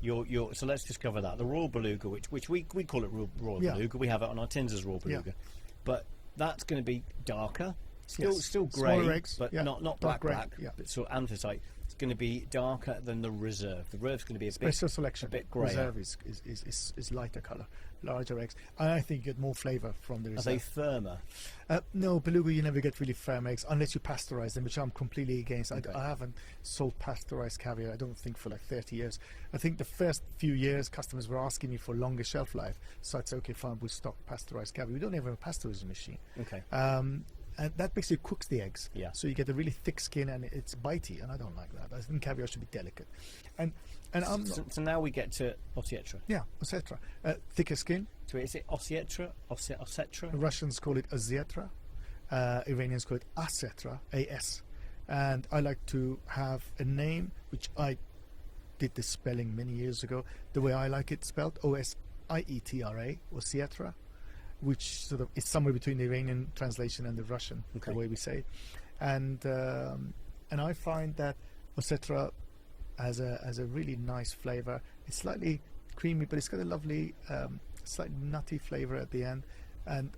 So let's just cover that. The Royal Beluga, which we call it Royal Yeah. Beluga. We have it on our tins as Royal Beluga. But that's going to be darker. Still Smaller grey, eggs, but yeah. not Dark black, grey, black. yeah. But sort of anthracite. It's going to be darker than the Reserve. The Reserve's going to be a Special bit selection. a bit greyer. Reserve is lighter colour, larger eggs. And I think you get more flavour from the Are Reserve. they firmer? No, Beluga you never get really firm eggs unless you pasteurize them, which I'm completely against. Okay. I haven't sold pasteurized caviar, I don't think, for like 30 years. I think the first few years customers were asking me for longer shelf life, so I'd say, okay, fine, we'll stock pasteurized caviar. We don't even have a pasteurizing machine. Okay. And that basically cooks the eggs. Yeah. So you get a really thick skin and it's bitey, and I don't like that. I think caviar should be delicate. And I'm So now we get to Osietra. yeah, etc. Thicker skin. So is it Osietra? Osietra? Russians call it Azietra. Iranians call it Asetra, A-S. And I like to have a name, which I did the spelling many years ago, the way I like it spelled, O-S-I-E-T-R-A, Osietra, which sort of is somewhere between the Iranian translation and the Russian, Okay. the way we say it. And I find that Osietra has a really nice flavour. It's slightly creamy, but it's got a lovely, slightly nutty flavour at the end. And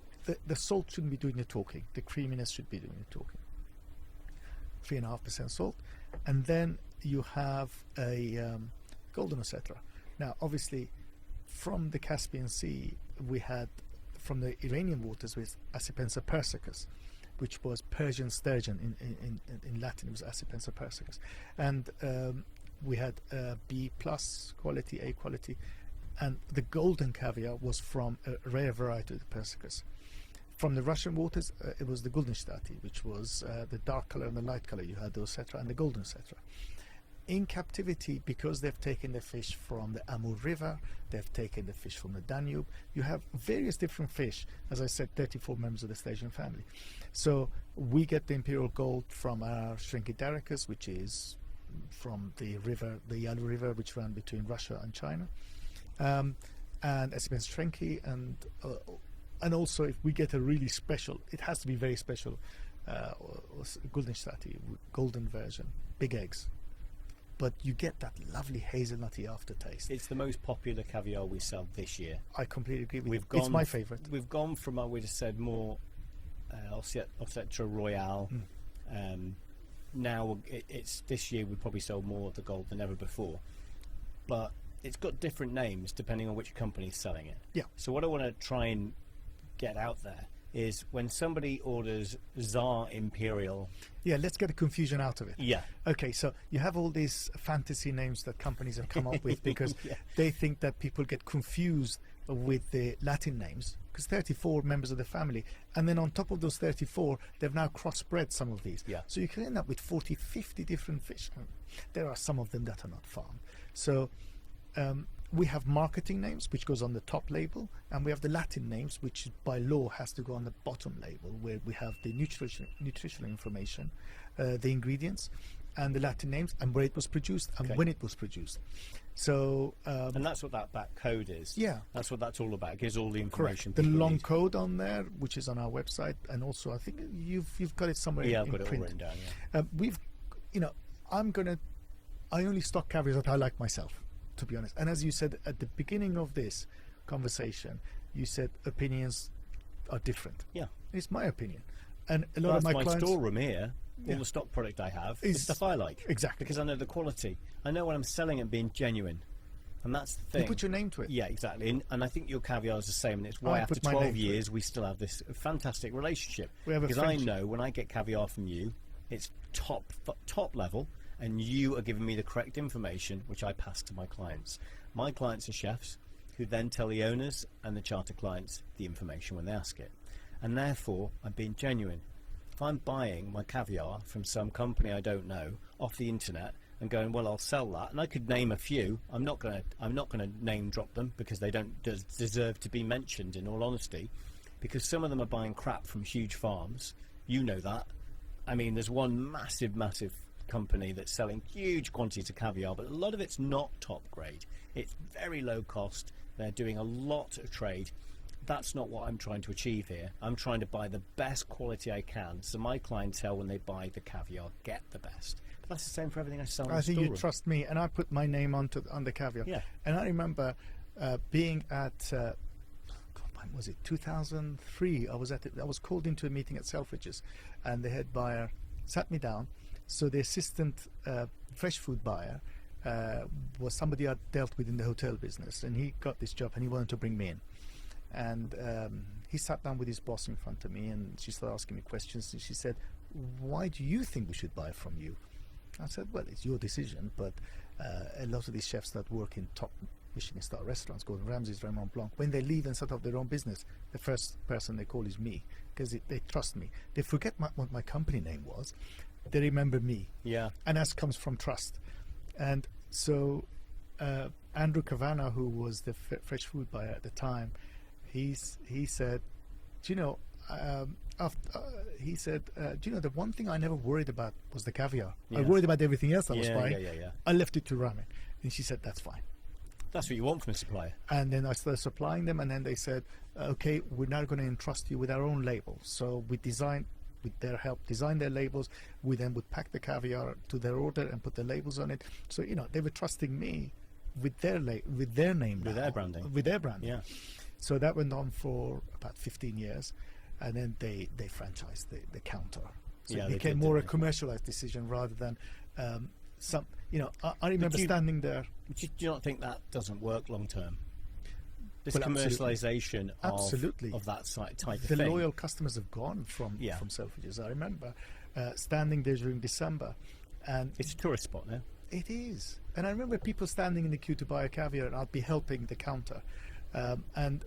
the salt shouldn't be doing the talking. The creaminess should be doing the talking. 3.5% salt. And then you have a golden Osietra. Now, obviously, from the Caspian Sea, we had, from the Iranian waters, with Acipensa persicus, which was Persian sturgeon. In Latin, it was Acipensa persicus. And we had B plus quality, A quality. And the golden caviar was from a rare variety of the persicus. From the Russian waters, it was the Guldenstati, which was the dark color and the light color. You had the Osietra and the golden Osietra. In captivity, because they've taken the fish from the Amur River, they've taken the fish from the Danube, you have various different fish. As I said, 34 members of the sturgeon family. So we get the imperial gold from our Shrinkidaricus, which is from the river, the Yalu River, which ran between Russia and China. and Espen Strenke, and also if we get a really special, it has to be very special, Guldenstati, golden version, big eggs. But you get that lovely hazelnutty aftertaste. It's the most popular caviar we sell this year. I completely agree with you. It's my favourite. We've gone from, I would have said, more Ossetra Royale. Now it's this year we probably sold more of the gold than ever before. But it's got different names depending on which company's selling it. Yeah. So what I want to try and get out there is when somebody orders Tsar Imperial. Yeah, let's get the confusion out of it. Yeah. Okay, so you have all these fantasy names that companies have come up with because they think that people get confused with the Latin names, because 34 members of the family, and then on top of those 34 they've now crossbred some of these. Yeah. So you can end up with 40, 50 different fish. There are some of them that are not farmed. So we have marketing names, which goes on the top label, and we have the Latin names, which by law has to go on the bottom label, where we have the nutritional information, the ingredients, and the Latin names, and where it was produced, and when it was produced. So and that's what that back code is. Yeah, that's what that's all about. It gives all the information. Correct. The long code on there, which is on our website, and also I think you've got it somewhere. Yeah, I've got print. It all written down. Yeah. We've, I only stock caviars that I like myself, to be honest. And as you said at the beginning of this conversation, you said opinions are different. Yeah, it's my opinion, and a lot of my clients. Storeroom here. All the stock product I have is stuff I like. Exactly. Because I know the quality. I know when I'm selling it being genuine. And that's the thing. You put your name to it. Yeah, exactly. And I think your caviar is the same. And it's why after 12 years we still have this fantastic relationship. Because I know when I get caviar from you, it's top level. And you are giving me the correct information, which I pass to my clients. My clients are chefs who then tell the owners and the charter clients the information when they ask it. And therefore, I'm being genuine. If I'm buying my caviar from some company I don't know off the internet and going, well, I'll sell that, and I could name a few. I'm not going to name drop them because they don't deserve to be mentioned. In all honesty, because some of them are buying crap from huge farms. You know that. I mean, there's one massive company that's selling huge quantities of caviar, but a lot of it's not top grade. It's very low cost. They're doing a lot of trade. That's not what I'm trying to achieve here. I'm trying to buy the best quality I can, so my clientele, when they buy the caviar, get the best. But that's the same for everything I sell in the think storeroom. You trust me, and I put my name on the caviar. Yeah. And I remember being at when was it, 2003? I was called into a meeting at Selfridges, and the head buyer sat me down. So the assistant fresh food buyer was somebody I'd dealt with in the hotel business, and he got this job and he wanted to bring me in. And he sat down with his boss in front of me, and she started asking me questions, and she said, why do you think we should buy from you? I said, well, it's your decision, but a lot of these chefs that work in top Michelin star restaurants, Gordon Ramsay's, Ramin, when they leave and set up their own business, the first person they call is me, because they trust me. They forget what my company name was. They remember me. Yeah. And that comes from trust. And so Andrew Kavanagh, who was the fresh food buyer at the time, he said, do you know, the one thing I never worried about was the caviar. Yeah. I worried about everything else I was buying. I left it to Ramin. And she said, that's fine. That's what you want from a supplier. And then I started supplying them, and then they said, okay, we're now going to entrust you with our own label. So we designed, with their help, design their labels. We then would pack the caviar to their order and put the labels on it. So, they were trusting me with their name, with their branding. Yeah. So that went on for about 15 years, and then they franchised the counter. So it became more a commercialized decision rather than some. I remember standing there. Do you not think that doesn't work long term? This commercialization of that type of thing. The loyal customers have gone from Selfridges. I remember standing there during December, and it's a tourist spot now. It is, and I remember people standing in the queue to buy a caviar, and I'd be helping the counter, and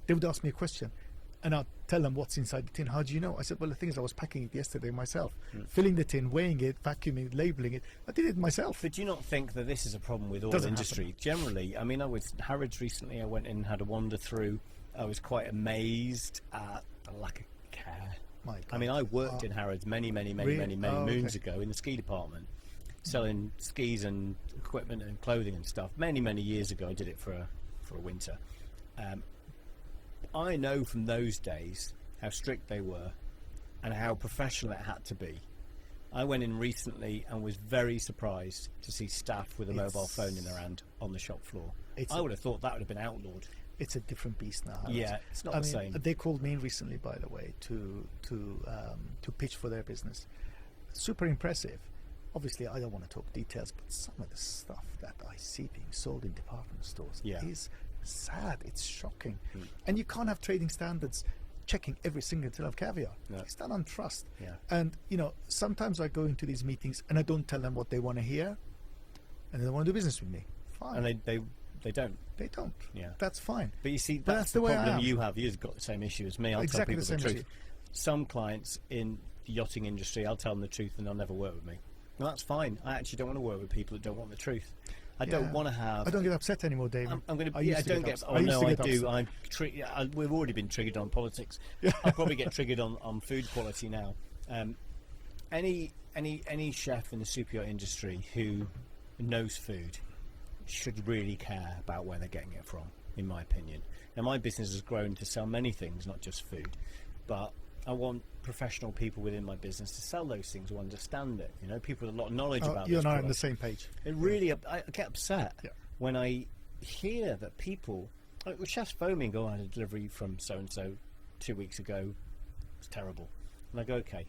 they would ask me a question, and I'd tell them what's inside the tin. How do you know? I said, well, the thing is, I was packing it yesterday myself, filling the tin, weighing it, vacuuming it, labeling it. I did it myself. But do you not think that this is a problem with all industry? Generally, I mean, I was Harrods recently. I went in and had a wander through. I was quite amazed at the lack of care. I mean, I worked in Harrods many moons ago in the ski department, selling skis and equipment and clothing and stuff. Many years ago, I did it for a winter. I know from those days how strict they were and how professional it had to be. I went in recently and was very surprised to see staff with a mobile phone in their hand on the shop floor. I would have thought that would have been outlawed. It's a different beast now. Yeah, it's not the same. They called me in recently, by the way, to pitch for their business. Super impressive. Obviously, I don't want to talk details, but some of the stuff that I see being sold in department stores is sad. It's shocking. And you can't have trading standards checking every single till of caviar. No. It's done on trust. Yeah. And, you know, sometimes I go into these meetings and I don't tell them what they want to hear, and they don't want to do business with me. Fine. And they don't. They don't. Yeah. That's fine. But you see, But that's the way I problem am. you have. You've got the same issue as me. I'll Exactly tell people the the same truth. as you. Some clients in the yachting industry, I'll tell them the truth and they'll never work with me. Well, that's fine. I actually don't want to work with people that don't want the truth. I don't want to have. I don't get upset anymore, David. I'm going to. I don't get. Oh I no, I do. Upset. We've already been triggered on politics. I'll probably get triggered on food quality now. Any chef in the super yacht industry who knows food should really care about where they're getting it from, in my opinion. Now, my business has grown to sell many things, not just food, but I want professional people within my business to sell those things who understand it. You know, people with a lot of knowledge about you this and I are on product. the same page. It really, I get upset when I hear that people, like, well, chefs phone me and go, I had a delivery from so-and-so 2 weeks ago, it's terrible. And I go, okay,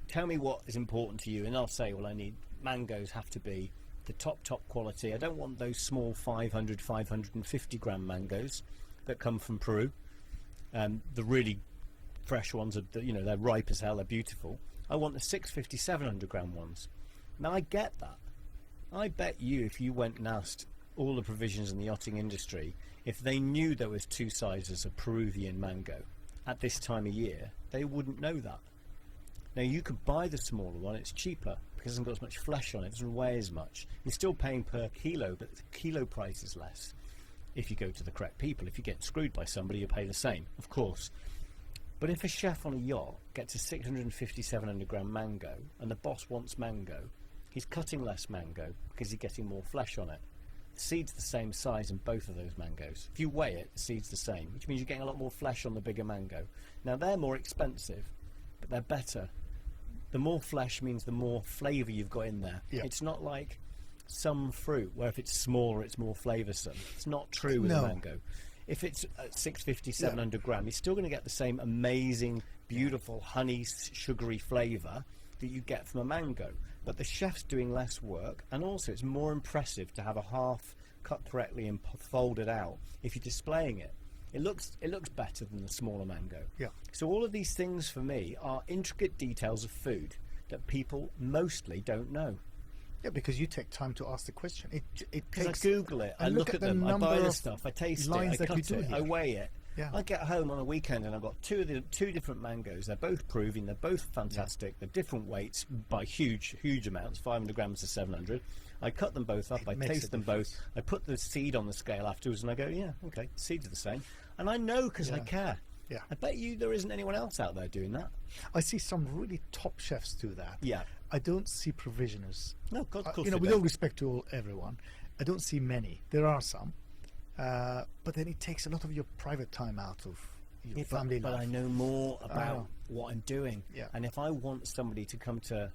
tell me what is important to you. And I'll say, well, I need mangoes have to be the top quality. I don't want those small 500, 550 gram mangoes that come from Peru. The really fresh ones are, they're ripe as hell, they're beautiful. I want the 650, 700 gram ones. Now, I get that. I bet you, if you went and asked all the provisions in the yachting industry, if they knew there was two sizes of Peruvian mango at this time of year, they wouldn't know that. Now, you could buy the smaller one, it's cheaper because it hasn't got as much flesh on it, it doesn't weigh as much. You're still paying per kilo, but the kilo price is less if you go to the correct people. If you get screwed by somebody, you pay the same, of course. But if a chef on a yacht gets a 650, 700 gram mango and the boss wants mango, he's cutting less mango because he's getting more flesh on it. The seed's the same size in both of those mangoes. If you weigh it, the seed's the same, which means you're getting a lot more flesh on the bigger mango. Now, they're more expensive, but they're better. The more flesh means the more flavour you've got in there. Yeah. It's not like some fruit where if it's smaller it's more flavoursome. It's not true with a mango. If it's 650, 700 gram, you're still going to get the same amazing, beautiful, honey, sugary flavour that you get from a mango. But the chef's doing less work, and also it's more impressive to have a half cut correctly and folded out if you're displaying it. It looks better than the smaller mango. Yeah. So all of these things for me are intricate details of food that people mostly don't know. Yeah, because you take time to ask the question. It Because takes. I Google it, I look at them, I buy the stuff, I taste it, I cut it, I weigh it. Yeah. I get home on a weekend and I've got two different mangoes. They're both Peruvian, they're both fantastic, they're different weights by huge amounts, 500 grams to 700. I cut them both up, I taste them both, I put the seed on the scale afterwards and I go, yeah, okay, seeds are the same. And I know because I care. Yeah. I bet you there isn't anyone else out there doing that. I see some really top chefs do that. Yeah. I don't see provisioners. No, of course with all respect to everyone, I don't see many. There are some, but then it takes a lot of your private time out of your family life. But I know more about what I'm doing. Yeah. And if I want somebody to come to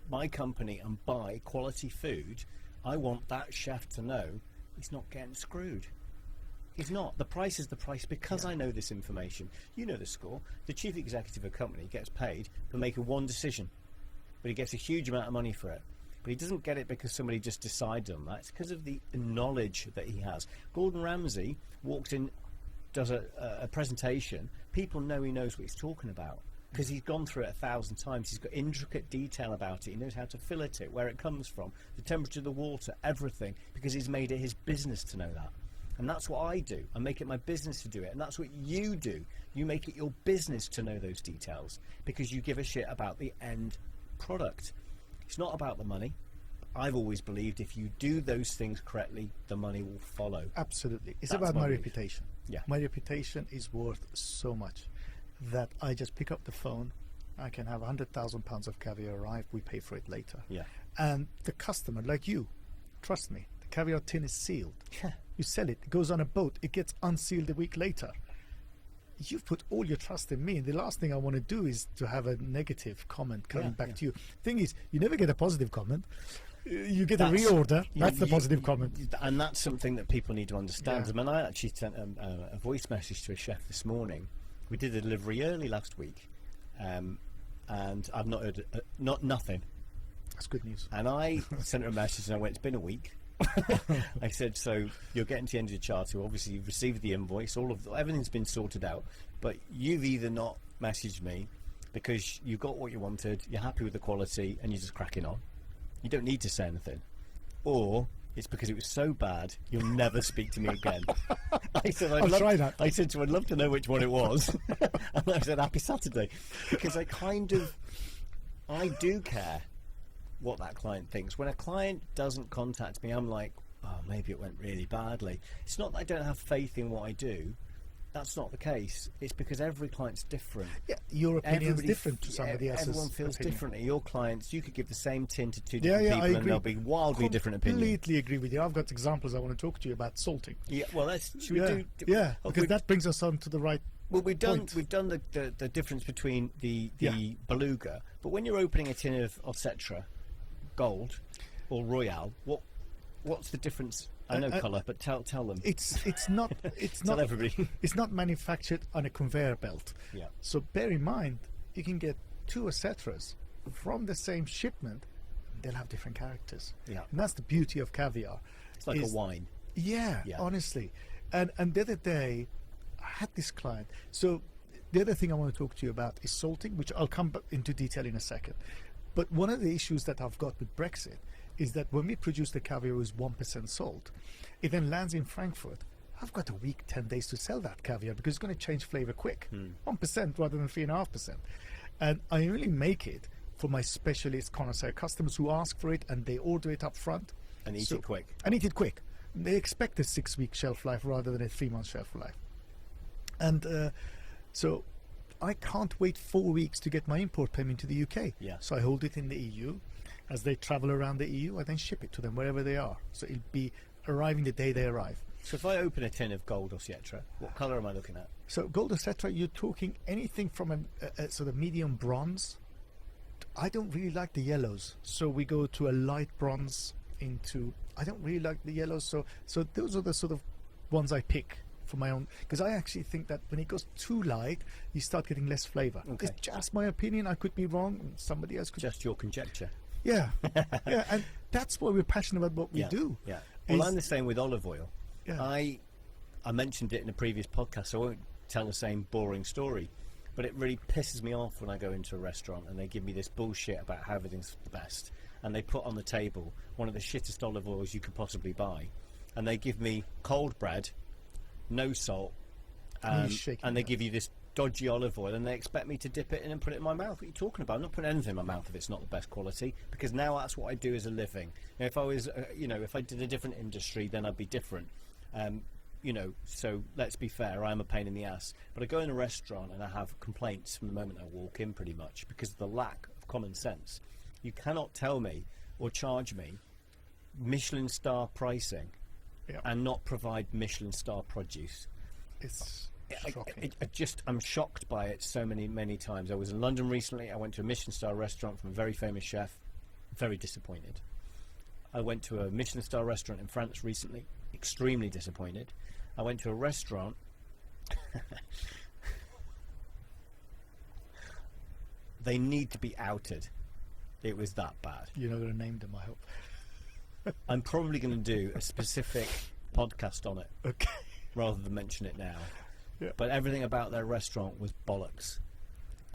my company and buy quality food, I want that chef to know he's not getting screwed. He's not. The price is the price because I know this information. You know the score. The chief executive of a company gets paid for making one decision, but he gets a huge amount of money for it. But he doesn't get it because somebody just decided on that. It's because of the knowledge that he has. Gordon Ramsay walks in, does a presentation. People know he knows what he's talking about because he's gone through it 1,000 times. He's got intricate detail about it. He knows how to fillet it, where it comes from, the temperature of the water, everything, because he's made it his business to know that. And that's what I do. I make it my business to do it. And that's what you do. You make it your business to know those details because you give a shit about the end product. It's not about the money. I've always believed if you do those things correctly, the money will follow. Absolutely. It's That's about my my belief. reputation. Yeah. My reputation is worth so much that I just pick up the phone. I can have £100,000 of caviar arrive. We pay for it later. Yeah. And the customer, like you, trust me, the caviar tin is sealed. you sell it, it goes on a boat, it gets unsealed a week later. You've put all your trust in me, and the last thing I want to do is to have a negative comment coming back to you. Thing is, you never get a positive comment. You get a reorder. That's the positive comment. And that's something that people need to understand. I mean, I actually sent a voice message to a chef this morning. We did a delivery early last week, and I've not heard nothing. That's good news. And I sent her a message and I went, it's been a week. I said, so you're getting to the end of your charter. Obviously, you've received the invoice. Everything's been sorted out. But you've either not messaged me because you got what you wanted, you're happy with the quality, and you're just cracking on. You don't need to say anything. Or it's because it was so bad, you'll never speak to me again. I said, I'll try that. I said to her, I'd love to know which one it was. And I said, happy Saturday. Because I do care what that client thinks. When a client doesn't contact me, I'm like, oh, maybe it went really badly. It's not that I don't have faith in what I do. That's not the case. It's because every client's different. Yeah, your opinion is different to somebody else's. Everyone feels opinion. differently. Your clients, you could give the same tin to two different people, I agree. and they'll be wildly different opinions. Completely agree with you. I've got examples I want to talk to you about salting. Yeah, well, should we do? Because that brings us on to the right. Well, we've done the difference between the Beluga, but when you're opening a tin of Cetra Gold or Royale, what's the difference? I know colour, but tell them. It's not Tell everybody. It's not manufactured on a conveyor belt. Yeah. So bear in mind, you can get two Cetras from the same shipment. They'll have different characters. Yeah. And that's the beauty of Caviar. It's like a wine. Yeah, honestly. And the other day, I had this client. So the other thing I want to talk to you about is salting, which I'll come into detail in a second. But one of the issues that I've got with Brexit is that when we produce the caviar with 1% salt, it then lands in Frankfurt. I've got a week, 10 days to sell that caviar because it's going to change flavor quick. 1% rather than 3.5%. And I only make it for my specialist connoisseur customers who ask for it and they order it up front. And eat it quick. And eat it quick. They expect a 6-week shelf life rather than a 3-month shelf life. And so I can't wait 4 weeks to get my import payment to the UK. Yeah. So I hold it in the EU. As they travel around the EU, I then ship it to them wherever they are. So it'll be arriving the day they arrive. So if I open a tin of Gold or Cetra, what colour am I looking at? So Gold or Cetra, you're talking anything from a sort of medium bronze. I don't really like the yellows. So we go to a light bronze into... I don't really like the yellows. So those are the sort of ones I pick for my own, because I actually think that when it goes too light, you start getting less flavor. Okay. It's just my opinion. I could be wrong. Somebody else could. Just your conjecture. Yeah, yeah, and that's why we're passionate about what we do. Yeah. Well, I'm the same with olive oil. Yeah. I mentioned it in a previous podcast, so I won't tell the same boring story. But it really pisses me off when I go into a restaurant and they give me this bullshit about how everything's the best, and they put on the table one of the shittest olive oils you could possibly buy, and they give me cold bread, no salt, and they give you this dodgy olive oil, and they expect me to dip it in and put it in my mouth. What are you talking about? I'm not putting anything in my mouth if it's not the best quality, because now that's what I do as a living. Now, if I was, if I did a different industry, then I'd be different. So let's be fair, I'm a pain in the ass. But I go in a restaurant and I have complaints from the moment I walk in, pretty much, because of the lack of common sense. You cannot tell me or charge me Michelin star pricing and not provide Michelin star produce. It's shocking. I'm shocked by it so many times. I was in London recently. I went to a Michelin star restaurant from a very famous chef. Very disappointed. I went to a Michelin star restaurant in France recently. Extremely disappointed. I went to a restaurant. They need to be outed. It was that bad. You're not going to name them, I hope. I'm probably going to do a specific podcast on it. Okay. Rather than mention it now. Yeah. But everything about their restaurant was bollocks.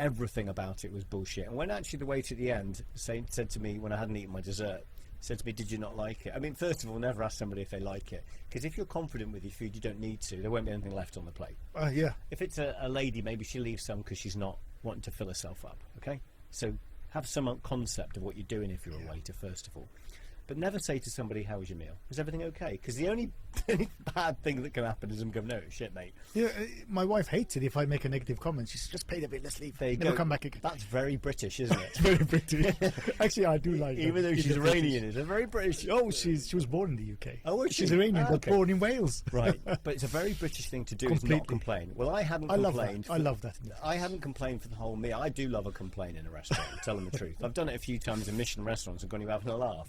Everything about it was bullshit. And when actually the waiter at the end said to me, when I hadn't eaten my dessert, said to me, did you not like it? I mean, first of all, never ask somebody if they like it. Because if you're confident with your food, you don't need to. There won't be anything left on the plate. Yeah. If it's a lady, maybe she'll leave some because she's not wanting to fill herself up, okay? So have some concept of what you're doing if you're a waiter, first of all. But never say to somebody, how was your meal? Was everything okay? Because the only bad thing that can happen is them go, no, shit, mate. Yeah, my wife hates it if I make a negative comment. She's just pay the bill, let's leave. There you Never go. come back again. That's very British, isn't it? It's very British. Actually, I do like that. Even though It's she's a Iranian, it's a very British. Oh, she was born in the UK. Oh, was she's she? Iranian, but Okay. born in Wales. Right, but it's a very British thing to do, is Completely. not complain. Well, I hadn't I love complained. that. I love that. I haven't complained for the whole meal. I do love a complaint in a restaurant, telling the truth. I've done it a few times in Michelin restaurants and gone, you having a laugh.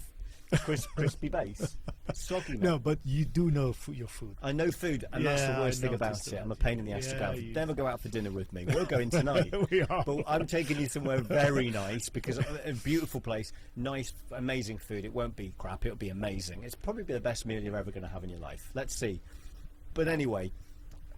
Crispy base. Soggy, mate. No, but you do know your food. I know food, and that's Yeah, the worst I thing about noticed it. that. I'm a pain in the ass to Yeah, go out. you- Never go out for dinner with me. We're going tonight. We are. But I'm taking you somewhere very nice, because a beautiful place, nice, amazing food. It won't be crap. It'll be amazing. It's probably the best meal you're ever going to have in your life. Let's see. But anyway,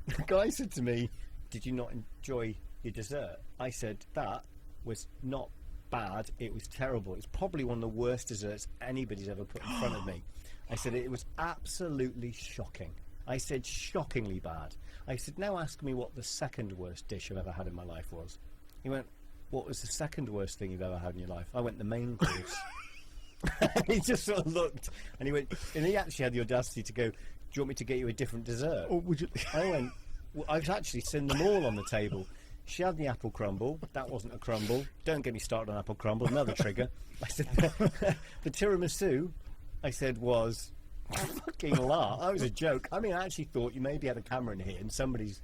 the guy said to me, did you not enjoy your dessert? I said, that was not bad. It was terrible. It's probably one of the worst desserts anybody's ever put in front of me. I said, it was absolutely shocking. I said, shockingly bad. I said, now ask me what the second worst dish I've ever had in my life was. He went, what was the second worst thing you've ever had in your life? I went, the main course. He just sort of looked, and he went, and he actually had the audacity to go, do you want me to get you a different dessert? Or would you? I went, well, I've actually seen them all on the table. She had the apple crumble. That wasn't a crumble. Don't get me started on apple crumble. Another trigger. I said, the tiramisu, I said, was fucking laugh. That was a joke. I mean, I actually thought you maybe had a camera in here and somebody's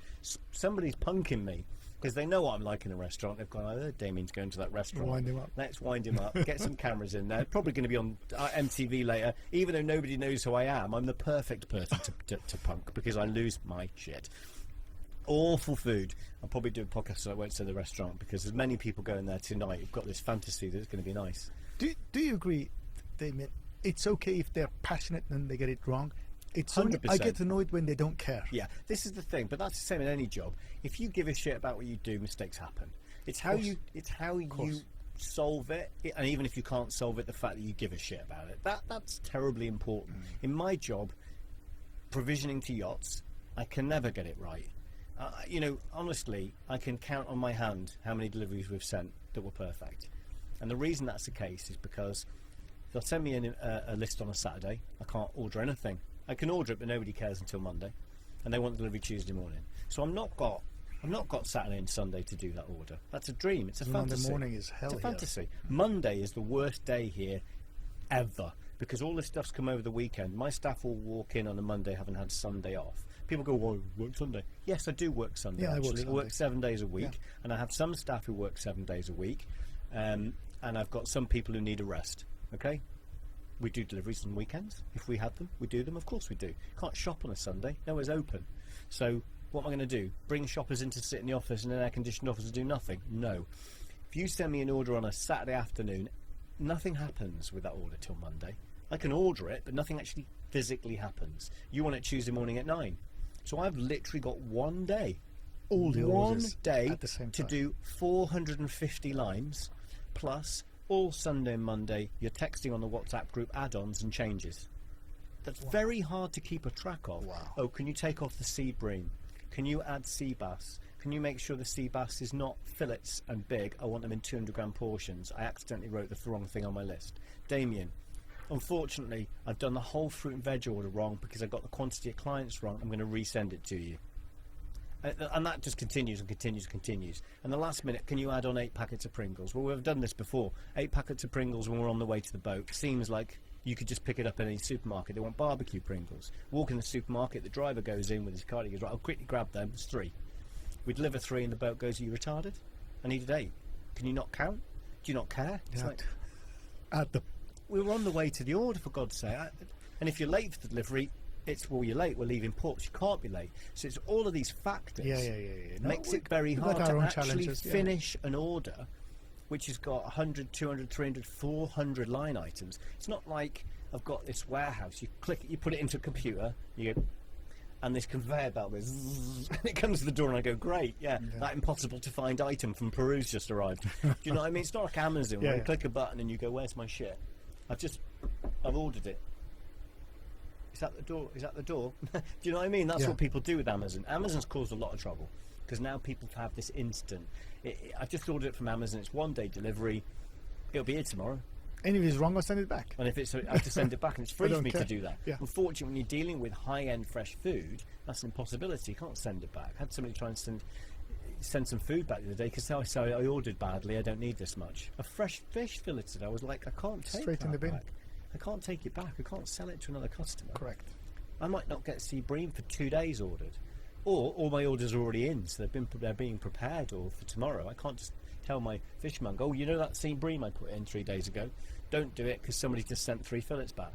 punking me, because they know what I'm like in a restaurant. They've gone, oh, Damien's going to that restaurant. Wind him up. Let's wind him up. Get some cameras in there. Probably going to be on MTV later. Even though nobody knows who I am, I'm the perfect person to punk, because I lose my shit. Awful food. I'll probably do a podcast so I won't say the restaurant, because there's many people going there tonight who've got this fantasy that it's going to be nice. Do you agree, Damien? It's okay if they're passionate and they get it wrong. It's only, I 100%. get annoyed when they don't care. Yeah, this is the thing, but that's the same in any job. If you give a shit about what you do, mistakes happen. It's how you solve it, and even if you can't solve it, the fact that you give a shit about it, that's terribly important. In my job, provisioning to yachts, I can never get it right. You know, honestly, I can count on my hand how many deliveries we've sent that were perfect. And the reason that's the case is because they'll send me a list on a Saturday. I can't order anything. I can order it, but nobody cares until Monday, and they want delivery Tuesday morning. So I've not got Saturday and Sunday to do that order. That's a dream. It's a fantasy. Monday morning is hell. It's a here. fantasy. Monday is the worst day here ever, because all this stuff's come over the weekend. My staff will walk in on a Monday having had Sunday off. People go, well, you work Sunday. Yes, I do work Sunday. Yeah, I work actually. Sunday. Work 7 days a week, Yeah. and I have some staff who work 7 days a week, and I've got some people who need a rest. Okay, we do deliveries on weekends. If we have them, we do them. Of course we do. Can't shop on a Sunday. Nowhere's open. So what am I going to do? Bring shoppers in to sit in the office in an air-conditioned office and do nothing? No. If you send me an order on a Saturday afternoon, nothing happens with that order till Monday. I can order it, but nothing actually physically happens. You want it Tuesday morning at 9. So I've literally got one day, All the one orders day at the same to time. do 450 limes, plus all Sunday and Monday you're texting on the WhatsApp group add-ons and changes. That's very hard to keep a track of. Wow. Oh, can you take off the sea bream? Can you add sea bass? Can you make sure the sea bass is not fillets and big? I want them in 200 gram portions. I accidentally wrote the wrong thing on my list. Damien, unfortunately, I've done the whole fruit and veg order wrong because I got the quantity of clients wrong. I'm going to resend it to you. And that just continues and continues and continues. And the last minute, can you add on 8 packets of Pringles? Well, we've done this before. 8 packets of Pringles when we're on the way to the boat. Seems like you could just pick it up in any supermarket. They want barbecue Pringles. Walk in the supermarket, the driver goes in with his card, he goes, right, I'll quickly grab them. It's 3. We deliver 3 and the boat goes, are you retarded? I needed 8. Can you not count? Do you not care? It's Yeah. like, At the we were on the way to the order, for God's sake. And if you're late for the delivery, it's, well, you're late, we're leaving ports, you can't be late. So it's all of these factors. yeah. No, Makes we- it very we've hard got our to own actually challenges, yeah. finish an order which has got 100, 200, 300, 400 line items. It's not like I've got this warehouse, you click it, you put it into a computer, you go, and this conveyor belt goes, zzz, and it comes to the door and I go, great, yeah, that impossible to find item from Peru's just arrived. Do you know what I mean? It's not like Amazon where you click a button and you go, where's my shit? I've ordered it. Is that the door? Is that the door? Do you know what I mean? That's what people do with Amazon. Amazon's caused a lot of trouble because now people have this instant. I've just ordered it from Amazon. It's 1 day delivery. It'll be here tomorrow. And if it's wrong, I'll send it back. And if it's, I have to send it back, and it's free for me to do that. Yeah. Unfortunately, when you're dealing with high-end fresh food, that's an impossibility. You can't send it back. I had somebody try and send some food back the other day because I ordered badly. I don't need this much. A fresh fish filleted. I was like, I can't take Straight in the bin. back. I can't take it back. I can't sell it to another customer. Correct. I might not get sea bream for 2 days ordered, or all my orders are already in, so they're being prepared or for tomorrow. I can't just tell my fishmonger, oh, you know that sea bream I put in 3 days ago? Don't do it because somebody just sent 3 fillets back.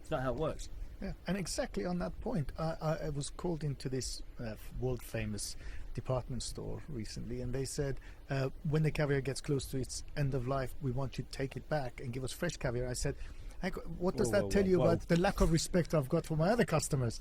It's not how it works. Yeah, and exactly on that point, I was called into this world famous department store recently, and they said when the caviar gets close to its end of life, we want you to take it back and give us fresh caviar. I said, what does that tell you about the lack of respect I've got for my other customers?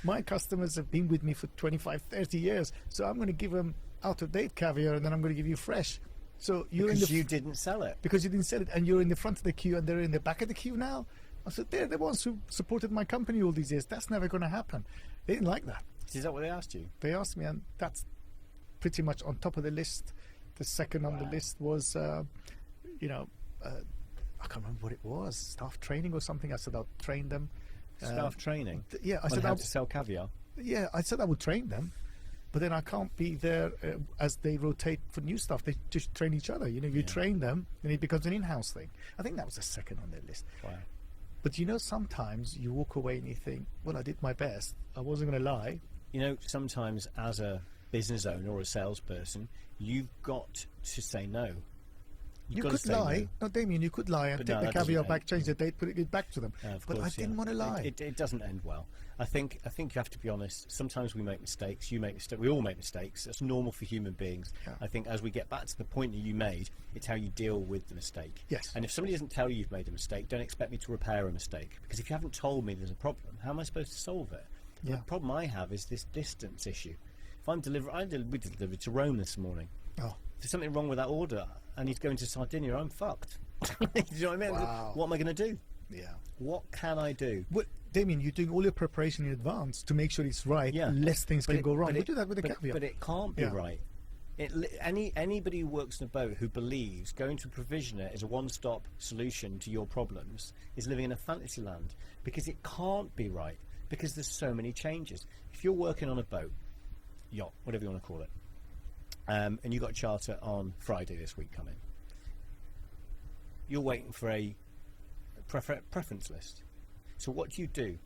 My customers have been with me for 25, 30 years, so I'm going to give them out-of-date caviar, and then I'm going to give you fresh. So you're because you didn't sell it. Because you didn't sell it, and you're in the front of the queue, and they're in the back of the queue now. I said, they're the ones who supported my company all these years. That's never going to happen. They didn't like that. Is that what they asked you? They asked me, and that's pretty much on top of the list. The second on the list was, I can't remember what it was, staff training or something. I said I'll train them. Staff training? Yeah, I said how to sell caviar? Yeah, I said I would train them, but then I can't be there as they rotate for new stuff. They just train each other. You train them, and it becomes an in-house thing. I think that was the second on their list. Wow. But sometimes you walk away and you think, well, I did my best. I wasn't going to lie. Sometimes as a business owner or a salesperson, you've got to say no. You could lie. No, Damien, you could lie and take the caviar back, change the date, put it back to them. But I didn't want to lie. It doesn't end well. I think you have to be honest. Sometimes we make mistakes. You make mistakes. We all make mistakes. That's normal for human beings. Yeah. I think as we get back to the point that you made, it's how you deal with the mistake. Yes. And if somebody doesn't tell you you've made a mistake, don't expect me to repair a mistake. Because if you haven't told me there's a problem, how am I supposed to solve it? Yeah. The problem I have is this distance issue. If I'm we delivered to Rome this morning. Oh. If there's something wrong with that order, I need to go into Sardinia, I'm fucked. Do you know what I mean? Wow. What am I going to do? Yeah. What can I do? Well, Damien, you're doing all your preparation in advance to make sure it's right. Yeah. Less things can go wrong. We do that with the caviar. But it can't be right. Anybody who works in a boat who believes going to provision it is a one-stop solution to your problems is living in a fantasy land, because it can't be right, because there's so many changes. If you're working on a boat, yacht, whatever you want to call it, and you got a charter on Friday this week coming, you're waiting for a preference list. So what do? Do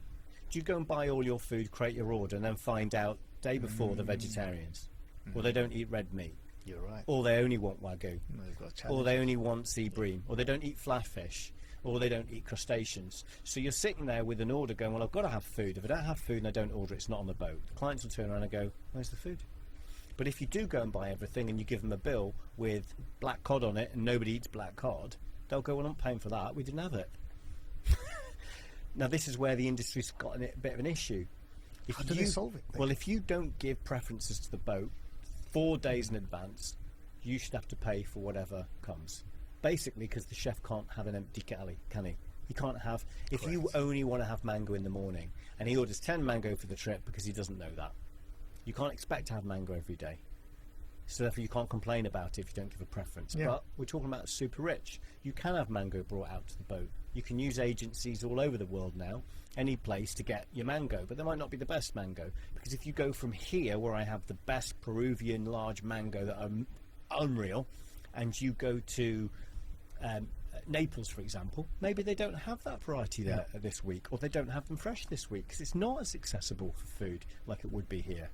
you go and buy all your food, create your order, and then find out day before they're vegetarians, or they don't eat red meat? You're right. Or they only want wagyu, or they only want sea bream, or they don't eat flatfish, or they don't eat crustaceans. So you're sitting there with an order going, well, I've got to have food. If I don't have food and I don't order, it's not on the boat. The clients will turn around and go, where's the food? But if you do go and buy everything and you give them a bill with black cod on it and nobody eats black cod, they'll go, well, I'm not paying for that. We didn't have it. Now, this is where the industry's got a bit of an issue. How do they solve it? Well, if you don't give preferences to the boat 4 days in advance, you should have to pay for whatever comes. Basically, because the chef can't have an empty galley, can he? He can't have... If Correct. You only want to have mango in the morning, and he orders 10 mango for the trip because he doesn't know that, you can't expect to have mango every day. So therefore you can't complain about it if you don't give a preference. Yeah. But we're talking about super rich. You can have mango brought out to the boat. You can use agencies all over the world now, any place, to get your mango, but they might not be the best mango, because if you go from here, where I have the best Peruvian large mango that are unreal, and you go to Naples, for example, maybe they don't have that variety there this week, or they don't have them fresh this week, because it's not as accessible for food like it would be here.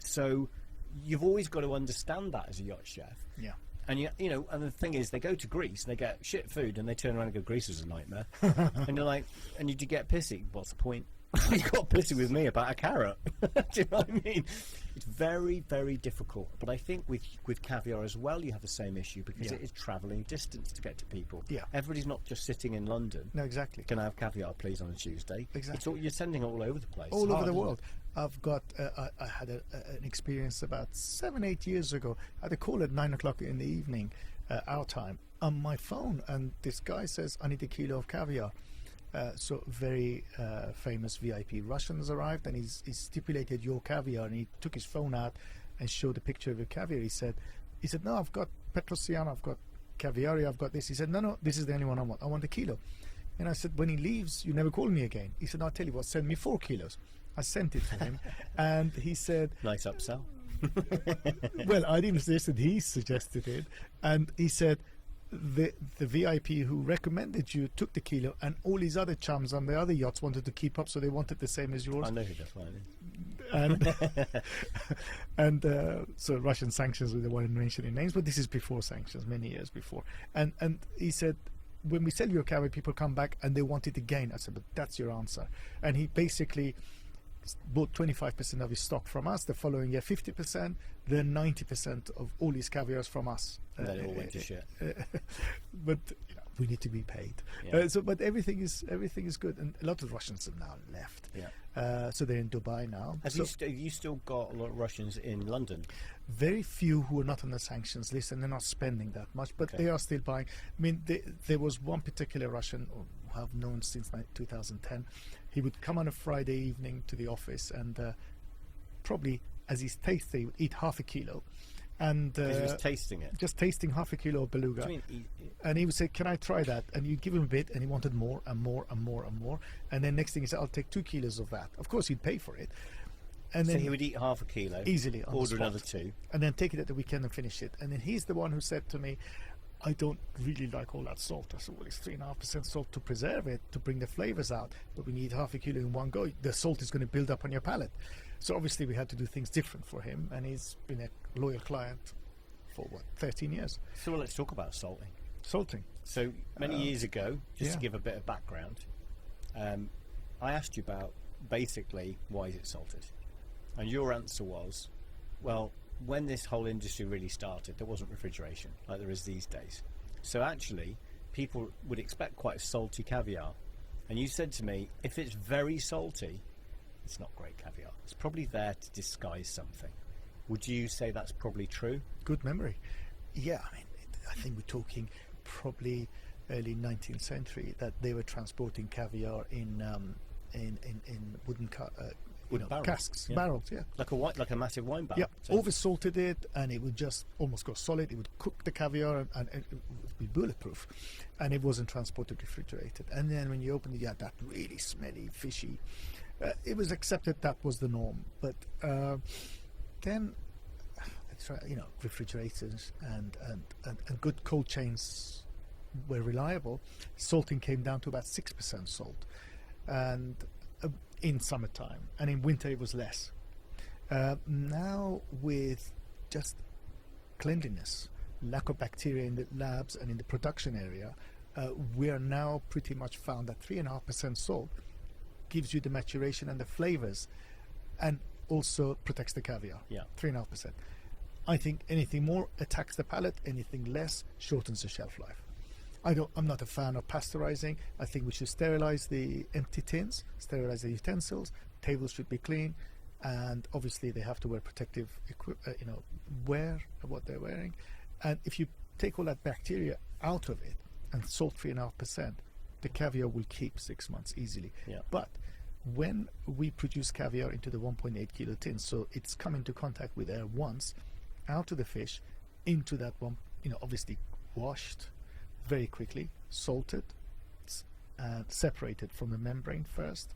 So you've always got to understand that as a yacht chef. Yeah. And and the thing is, they go to Greece and they get shit food, and they turn around and go, Greece is a nightmare. And you're like, and you get pissy. What's the point? You got pissy with me about a carrot. Do you know what I mean? It's very, very difficult. But I think with caviar as well, you have the same issue, because it is travelling distance to get to people. Yeah. Everybody's not just sitting in London. No, exactly. Can I have caviar, please, on a Tuesday? Exactly. You're sending it all over the place. All over the world. I've got. I had an experience about 7-8 years ago. I had a call at 9 o'clock in the evening, our time, on my phone, and this guy says, "I need a kilo of caviar." So very famous VIP Russians arrived, and he stipulated your caviar, and he took his phone out and showed a picture of your caviar. He said, "No, I've got Petrosian, I've got Caviar, I've got this. He said, no, this is the only one I want. I want a kilo. And I said, when he leaves, you never call me again. He said, I'll tell you what, send me 4 kilos. I sent it to him, and he said... Nice upsell. Well, I didn't suggest it, he suggested it. And he said, the VIP who recommended you took the kilo, and all his other chums on the other yachts wanted to keep up, so they wanted the same as yours. I know who the client is. And so Russian Sanctions were the one mentioning names, but this is before Sanctions, many years before. And he said, when we sell your caviar, people come back and they want it again. I said, but that's your answer. And he basically bought 25% of his stock from us. The following year, 50%, then 90% of all his caviars from us. And then it all went to shit. But we need to be paid. Yeah. But everything is good, and a lot of Russians have now left. Yeah. So they're in Dubai now. Have you still got a lot of Russians in London? Very few who are not on the sanctions list, and they're not spending that much, but Okay. they are still buying. I mean, there was one particular Russian who I've known since 2010. He would come on a Friday evening to the office, and probably as he's tasting, he would eat half a kilo. And Because he was tasting it. just tasting half a kilo of beluga. What do you mean, And he would say, can I try that? And you give him a bit, and he wanted more and more and more and more. And then next thing he said, I'll take 2 kilos of that. Of course, he'd pay for it. And so then he would eat half a kilo, easily on the order spot, another 2. and then take it at the weekend and finish it. And then he's the one who said to me, I don't really like all that salt. I said, well, it's 3.5% salt to preserve it, to bring the flavors out, but we need half a kilo in one go. The salt is going to build up on your palate. So obviously we had to do things different for him, and he's been a loyal client for 13 years. So let's talk about salting. Salting. So many years ago, just yeah. to give a bit of background, I asked you about basically why is it salted, and your answer was, well, when this whole industry really started, there wasn't refrigeration like there is these days. So actually, people would expect quite a salty caviar, and you said to me, if it's very salty, it's not great caviar. It's probably there to disguise something. Would you say that's probably true? Good memory. Yeah, I mean, I think we're talking probably early 19th century that they were transporting caviar in wooden Barrels. casks, Yeah. barrels, yeah. Like a massive wine barrel. Yeah, So over-salted it, and it would just almost go solid. It would cook the caviar, and it would be bulletproof, and it wasn't transported refrigerated. And then when you open it, you had that really smelly, fishy. It was accepted that was the norm, but then refrigerators and good cold chains were reliable. Salting came down to about 6% salt, and in summertime, and in winter it was less. Now with just cleanliness, lack of bacteria in the labs and in the production area, we are now pretty much found that 3.5% salt gives you the maturation and the flavors, and also protects the caviar. Yeah. 3.5%. I think anything more attacks the palate, anything less shortens the shelf life. I'm not a fan of pasteurizing. I think we should sterilize the empty tins, sterilize the utensils. Tables should be clean, and obviously they have to wear protective wear what they're wearing. And if you take all that bacteria out of it and salt 3.5%, the caviar will keep 6 months easily. Yeah. But when we produce caviar into the 1.8 kilo tin, so it's come into contact with air once, out of the fish, into that one, obviously washed very quickly, salted, and separated from the membrane first.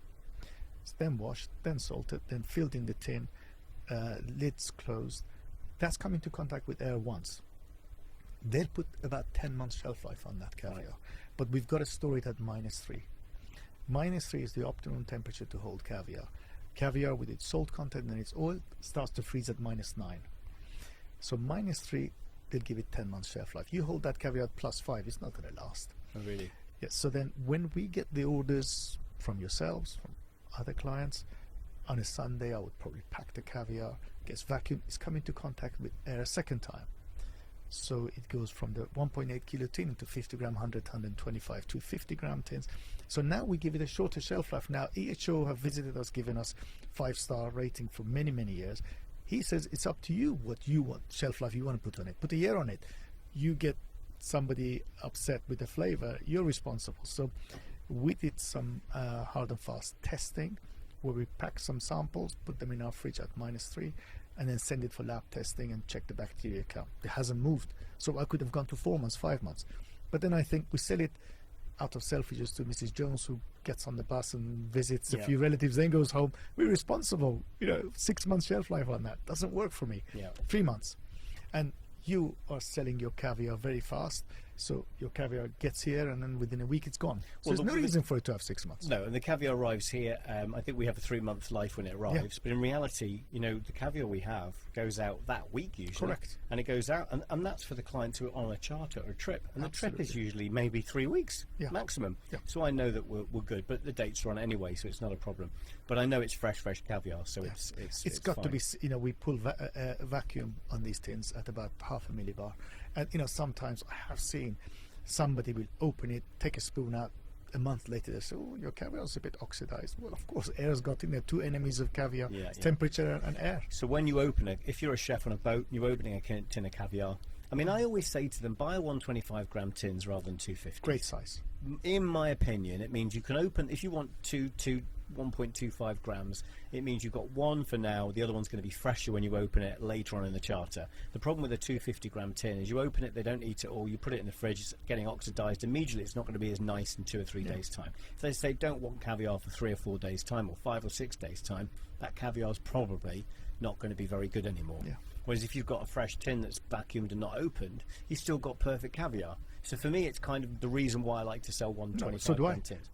It's then washed, then salted, then filled in the tin, lids closed. That's come into contact with air once. They'll put about 10 months shelf life on that caviar, but we've got to store it at -3. -3 is the optimum temperature to hold caviar. Caviar with its salt content and its oil starts to freeze at -9. So -3, they'll give it 10 months shelf life. You hold that caviar at +5, it's not going to last. Oh, really? Yes. So then when we get the orders from yourselves, from other clients, on a Sunday I would probably pack the caviar, gets vacuumed, it's come into contact with air a second time. So it goes from the 1.8 kilo tin into 50 gram, 100, 125 to 50 gram tins. So now we give it a shorter shelf life. Now EHO have visited us, given us 5-star rating for many, many years. He says it's up to you what you want, shelf life you want to put on it. Put a year on it. You get somebody upset with the flavor, you're responsible. So we did some hard and fast testing where we packed some samples, put them in our fridge at -3, and then send it for lab testing and check the bacteria count. It hasn't moved. So I could have gone to 4 months, 5 months. But then I think we sell it out of selfishness to Mrs. Jones, who gets on the bus and visits a few relatives, then goes home. We're responsible. 6 months shelf life on that. Doesn't work for me. 3 months. And you are selling your caviar very fast. So your caviar gets here, and then within a week it's gone. So there's no reason for it to have 6 months. No, and the caviar arrives here. I think we have a 3-month life when it arrives. But in reality, the caviar we have goes out that week usually. Correct. And it goes out, and that's for the clients who are on a charter or a trip. And the trip is usually maybe 3 weeks maximum. So I know that we're good, but the dates are on anyway, so it's not a problem. But I know it's fresh caviar, so it's got fine. To be. We pull vacuum on these tins at about 0.5 millibar. And sometimes I have seen somebody will open it, take a spoon out, a month later they say, oh, your caviar is a bit oxidized. Well, of course, air's got in there. 2 enemies of caviar, temperature and air. So when you open it, if you're a chef on a boat and you're opening a tin of caviar, I always say to them, buy a 125 gram tins rather than 250. Great size. In my opinion, it means you can open, if you want 1.25 grams, it means you've got one for now, the other one's going to be fresher when you open it later on in the charter. The problem with a 250 gram tin is you open it, they don't eat it all, you put it in the fridge, it's getting oxidized immediately, it's not going to be as nice in 2 or 3 days time. If they say don't want caviar for 3 or 4 days time, or 5 or 6 days time, that caviar is probably not going to be very good anymore. Whereas if you've got a fresh tin that's vacuumed and not opened, you've still got perfect caviar. So for me, it's kind of the reason why I like to sell 125 gram tins.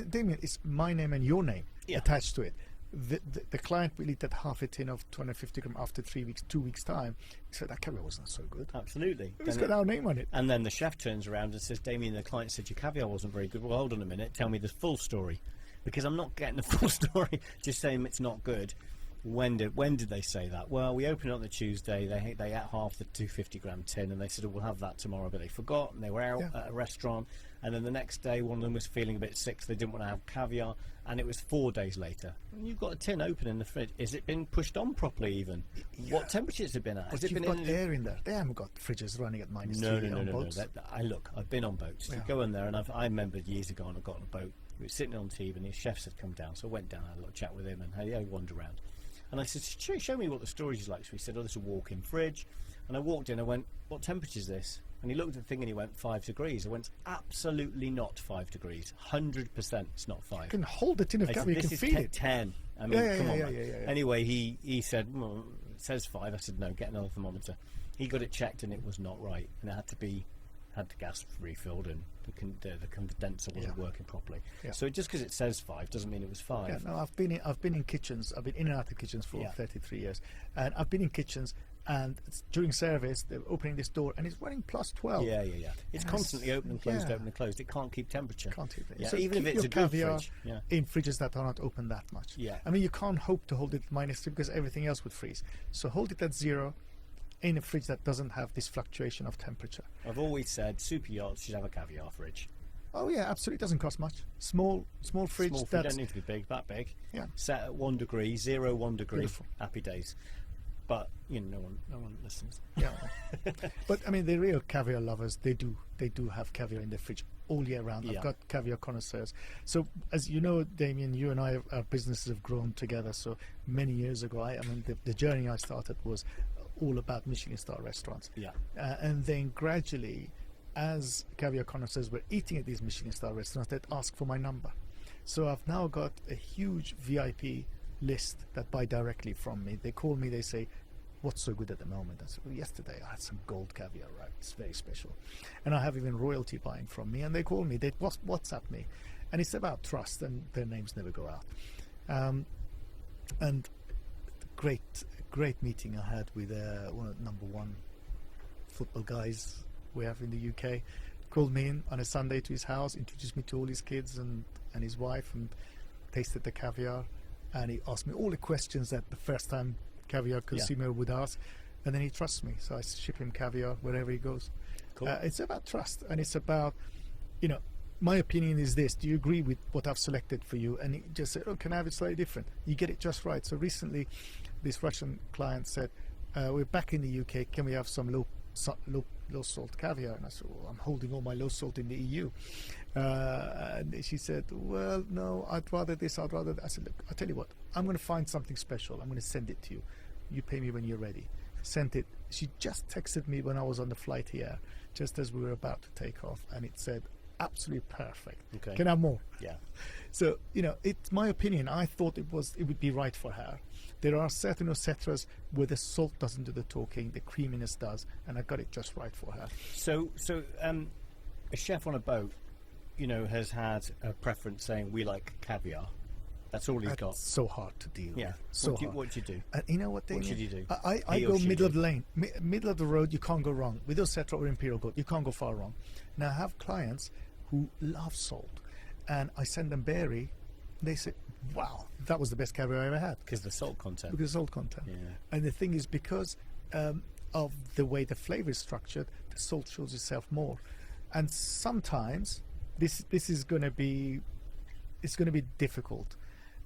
Damien, it's my name and your name attached to it. The client will eat that half a tin of 250 gram after 3 weeks, 2 weeks time. He said that caviar wasn't so good. Absolutely. It's got our name on it. And then the chef turns around and says, Damien, the client said your caviar wasn't very good. Well, hold on a minute, tell me the full story. Because I'm not getting the full story, just saying it's not good. When did they say that? Well, we opened it on the Tuesday. They ate half the 250 gram tin, and they said, oh, we'll have that tomorrow. But they forgot, and they were out at a restaurant. And then the next day, one of them was feeling a bit sick, so they didn't want to have caviar. And it was 4 days later. And you've got a tin open in the fridge. Is it been pushed on properly even? What temperature has it been at? Has it been got air in there? They haven't got fridges running at -3 on boats. No. I've been on boats. You go in there, and I remember years ago, and I got on a boat. We were sitting on TV, and his chefs had come down. So I went down, had a little chat with him, and had a wander around. And I said, show me what the storage is like. So he said, oh, this is a walk-in fridge. And I walked in, I went, what temperature is this? And he looked at the thing and he went, 5 degrees. I went, absolutely not 5 degrees. 100% it's not 5. You can hold the tin of caviar, you can feel it. 10. I mean, come on, man. Anyway, he said, well, it says 5. I said, no, get another thermometer. He got it checked and it was not right. And it had the gas refilled and the condenser wasn't working properly. So just because it says 5 doesn't mean it was 5. No, I've been in kitchens. I've been in and out of kitchens for 33 years, and I've been in kitchens. And during service, they're opening this door, and it's running +12. It's constantly open and closed, open and closed. It can't keep temperature. Can't keep it. Yeah, so even if it's a good fridge. In fridges that are not open that much. I mean, you can't hope to hold it at -3 because everything else would freeze. So hold it at 0. In a fridge that doesn't have this fluctuation of temperature. I've always said super yachts should have a caviar fridge. Oh yeah, absolutely. It doesn't cost much. Small fridge. Small fridge don't need to be big, that big. Set at 1 degree, 0, 1 degree. Beautiful. Happy days. But no one listens. But I mean, the real caviar lovers, they do have caviar in their fridge all year round. I've got caviar connoisseurs. So as you know, Damien, you and I, our businesses have grown together. So many years ago, the journey I started was all about Michelin star restaurants. And then gradually, as caviar connoisseurs were eating at these Michelin star restaurants, they'd ask for my number. So I've now got a huge VIP list that buy directly from me. They call me, they say, what's so good at the moment? I said, well, yesterday I had some gold caviar, right? It's very special. And I have even royalty buying from me, and they call me, they WhatsApp me. And it's about trust, and their names never go out. And great meeting I had with one of the #1 football guys we have in the UK. Called me in on a Sunday to his house, introduced me to all his kids and his wife, and tasted the caviar. And he asked me all the questions that the first time caviar consumer would ask. And then he trusts me, so I ship him caviar wherever he goes. Cool. It's about trust, and it's about, my opinion is this: do you agree with what I've selected for you? And he just said, oh, can I have it slightly different? You get it just right. So recently this Russian client said, we're back in the UK, can we have some low salt caviar? And I said, well, I'm holding all my low salt in the EU. And she said, well, no, I'd rather this, I'd rather that. I said, look, I'll tell you what, I'm going to find something special, I'm going to send it to you. You pay me when you're ready. Sent it. She just texted me when I was on the flight here, just as we were about to take off, and it said, absolutely perfect. Okay. Can I have more? Yeah. So, it's my opinion. I thought it would be right for her. There are certain Ocetras where the salt doesn't do the talking, the creaminess does, and I got it just right for her. So a chef on a boat, has had a preference saying we like caviar. That's all he's got. So hard to deal with. So What do you do? You know what, Damien? What should you do? I go middle of the lane. Middle of the road, you can't go wrong. With Ocetra or Imperial Gold, you can't go far wrong. Now, I have clients who love salt, and I send them berry. They say, wow, that was the best caviar I ever had. Because the salt content. Because of salt content. Yeah. And the thing is, because of the way the flavor is structured, the salt shows itself more. And sometimes this is going to be difficult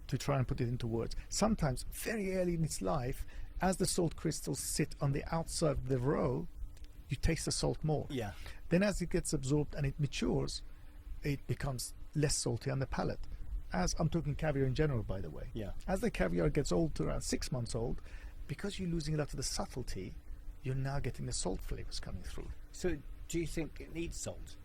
to try and put it into words. Sometimes, very early in its life, as the salt crystals sit on the outside of the roe, you taste the salt more. Yeah. Then as it gets absorbed and it matures, it becomes less salty on the palate. As I'm talking caviar in general, by the way. Yeah. As the caviar gets old to around 6 months old, because you're losing a lot of the subtlety, you're now getting the salt flavors coming through. So do you think it needs salt?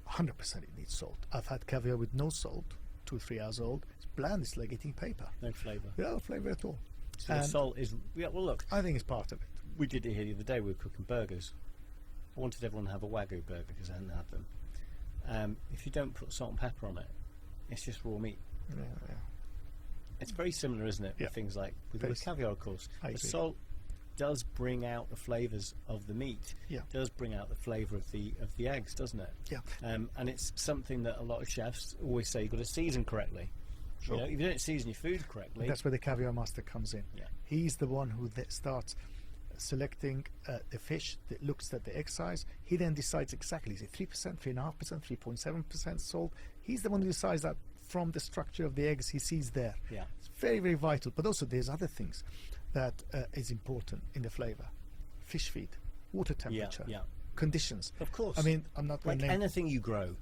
100% it needs salt. I've had caviar with no salt, 2 or 3 hours old. It's bland, it's like eating paper. No flavour. No flavour at all. So the salt is... Yeah, well, look. I think it's part of it. We did it here the other day. We were cooking burgers. I wanted everyone to have a Wagyu burger because I hadn't had them. If you don't put salt and pepper on it, it's just raw meat. Yeah. It's very similar, isn't it? Yeah. With things like with caviar, of course. I The agree. salt does bring out the flavours of the meat. Yeah. Does bring out the flavour of the eggs, doesn't it? Yeah. And it's something that a lot of chefs always say you've got to season correctly. Sure. If you don't season your food correctly, That's where the caviar master comes in. Yeah. He's the one who starts selecting the fish, that looks at the egg size. He then decides exactly, is it 3%, 3.5%, 3.7% salt? He's the one who decides that from the structure of the eggs he sees there. Yeah. It's very, very vital. But also there's other things that is important in the flavor. Fish feed, water temperature, yeah. conditions. Of course. I mean, I'm not going like to name... anything you grow.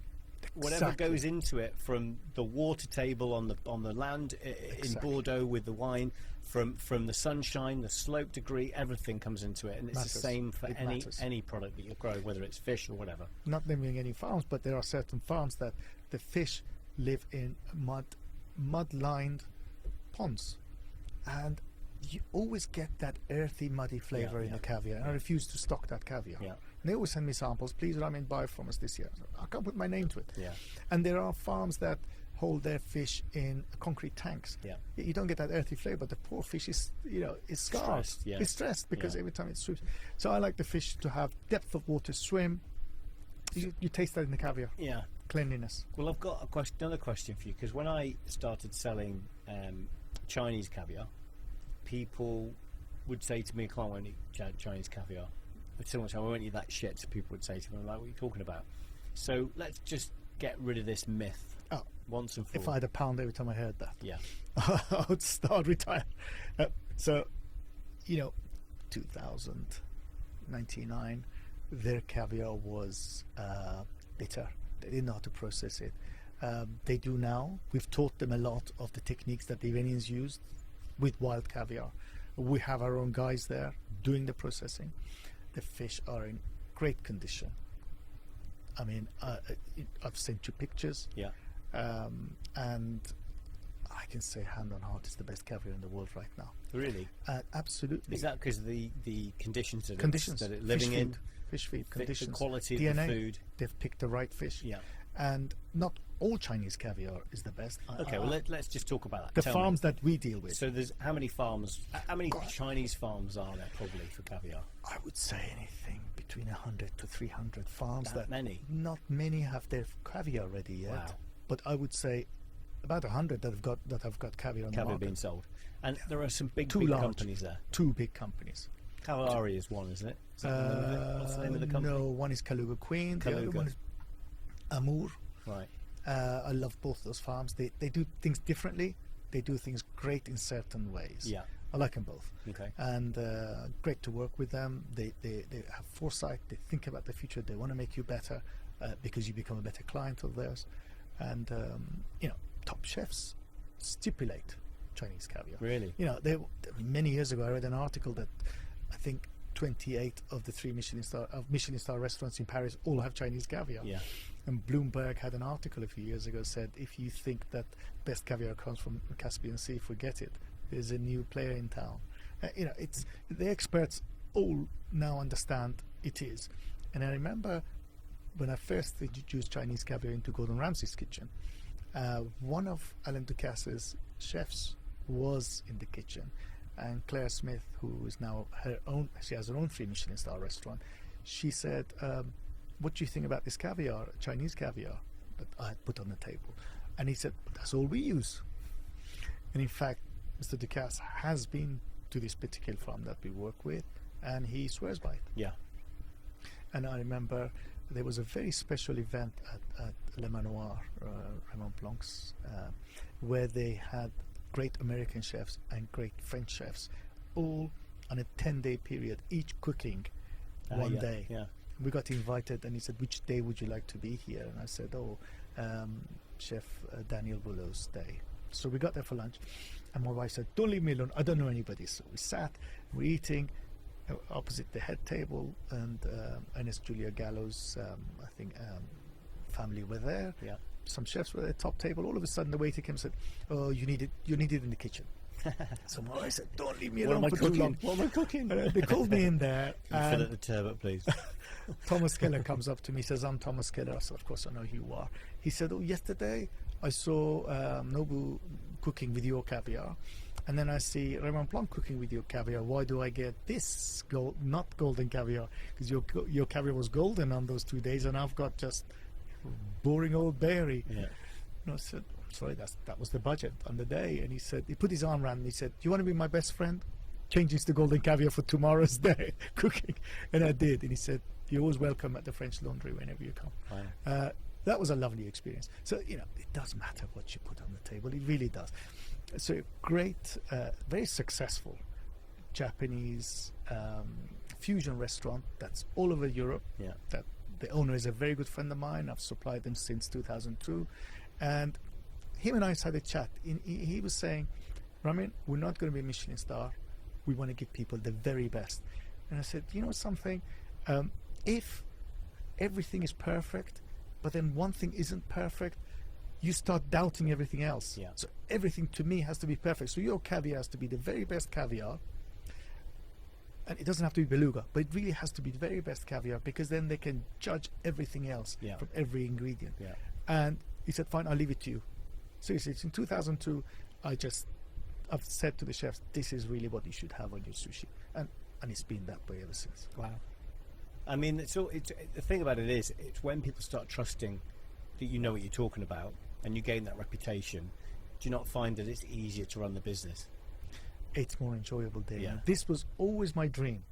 Whatever Exactly. goes into it, from the water table on the land in Exactly. Bordeaux with the wine, from the sunshine, the slope degree, everything comes into it, and it's Matters. the same for It any matters. any product that you grow, whether it's fish or whatever. Not naming any farms, but there are certain farms that the fish live in mud-lined ponds, and you always get that earthy, muddy flavor in the caviar. And I refuse to stock that caviar. Yeah. And they always send me samples. Please, Ramin, buy from us this year. I can't put my name to it. Yeah. And there are farms that hold their fish in concrete tanks. Yeah. You don't get that earthy flavor, but the poor fish is, is scarred. Stressed, yeah. It's stressed because Yeah. every time it swims. So I like the fish to have depth of water, swim. You taste that in the caviar. Yeah. Cleanliness. Well, I've got another question for you, because when I started selling Chinese caviar, people would say to me, "I can't won't eat Chinese caviar." So much I won't eat that shit. People would say to me, I'm like, "What are you talking about?" So let's just get rid of this myth once and for all. If I had a pound every time I heard that, Yeah. I would start retire. So, 2099, their caviar was bitter. They didn't know how to process it. They do now. We've taught them a lot of the techniques that the Iranians used with wild caviar. We have our own guys there doing the processing. The fish are in great condition. I mean, I've sent you pictures. Yeah. And I can say hand on heart, it's the best caviar in the world right now. Really? Absolutely. Is that because of the conditions that Conditions that it's living fish in? feed, fish feed conditions, The quality DNA, of the food. They've picked the right fish. Yeah. And not all Chinese caviar is the best. Okay, well let's just talk about that. The Tell farms me. that we deal with. So there's how many Chinese farms are there probably for caviar? I would say anything between 100 to 300 farms. That many? Not many have their caviar ready yet. Wow. But I would say about 100 that have got caviar on the Caviar market. being sold, and there are some big Too large. companies there. 2 big companies. Caviar is one, isn't it? Is that the name of it? What's the name of the company? No, one is Kaluga Queen. The other Kaluga. one is Amour. Right. I love both those farms. They do things differently. They do things great in certain ways. Yeah. I like them both. Okay. And great to work with them. They have foresight. They think about the future. They want to make you better because you become a better client of theirs. And top chefs stipulate Chinese caviar. Really? You know, many years ago I read an article that I think 28 of the 3 Michelin star restaurants in Paris all have Chinese caviar. Yeah. And Bloomberg had an article a few years ago said, if you think that best caviar comes from the Caspian Sea, forget it. There's a new player in town. You know, it's the experts all now understand it is. And I remember when I first introduced Chinese caviar into Gordon Ramsay's kitchen, one of Alain Ducasse's chefs was in the kitchen, and Claire Smith, who is now she has her own 3 Michelin star restaurant, she said, what do you think about this caviar, Chinese caviar that I had put on the table? And he said, that's all we use. And in fact, Mr. Ducasse has been to this particular farm that we work with, and he swears by it. Yeah. And I remember there was a very special event at Le Manoir, Raymond Blanc's, where they had great American chefs and great French chefs, all on a 10-day period, each cooking one day. Yeah. We got invited, and he said, which day would you like to be here? And I said, Chef Daniel Boulot's day. So we got there for lunch, and my wife said, don't leave me alone, I don't know anybody. So we sat, we're eating opposite the head table, and Ernest Julia Gallo's family were there. Yeah. Some chefs were at the top table. All of a sudden the waiter came and said, oh, you need it in the kitchen. So my wife said, don't leave me alone for too long. What am I cooking? They called me in there. Can you fill up the turbot, please? Thomas Keller comes up to me, says, I'm Thomas Keller. I said, of course I know who you are. He said, oh, yesterday I saw Nobu cooking with your caviar, and then I see Raymond Blanc cooking with your caviar. Why do I get this not golden caviar? Because your caviar was golden on those 2 days, and I've got just boring old berry. Yeah. And I said, sorry, that was the budget on the day. And he said, he put his arm around me, he said, do you want to be my best friend? Change this to golden caviar for tomorrow's day cooking. And I did. And he said, you're always welcome at the French Laundry whenever you come. Wow. That was a lovely experience. So, you know, it does matter what you put on the table. It really does. So great, very successful Japanese fusion restaurant that's all over Europe. Yeah. That the owner is a very good friend of mine. I've supplied them since 2002. And him and I had a chat. He was saying, Ramin, we're not going to be a Michelin star. We want to give people the very best. And I said, you know something? If everything is perfect, but then one thing isn't perfect, you start doubting everything else. Yeah. So everything to me has to be perfect. So your caviar has to be the very best caviar. And it doesn't have to be beluga, but it really has to be the very best caviar, because then they can judge everything else from every ingredient. Yeah. And he said, fine, I'll leave it to you. Seriously, in 2002, I've said to the chefs, this is really what you should have on your sushi. And it's been that way ever since. Wow. I mean, the thing about it is, it's when people start trusting that you know what you're talking about, and you gain that reputation, do you not find that it's easier to run the business? It's more enjoyable, Dave. Yeah. This was always my dream,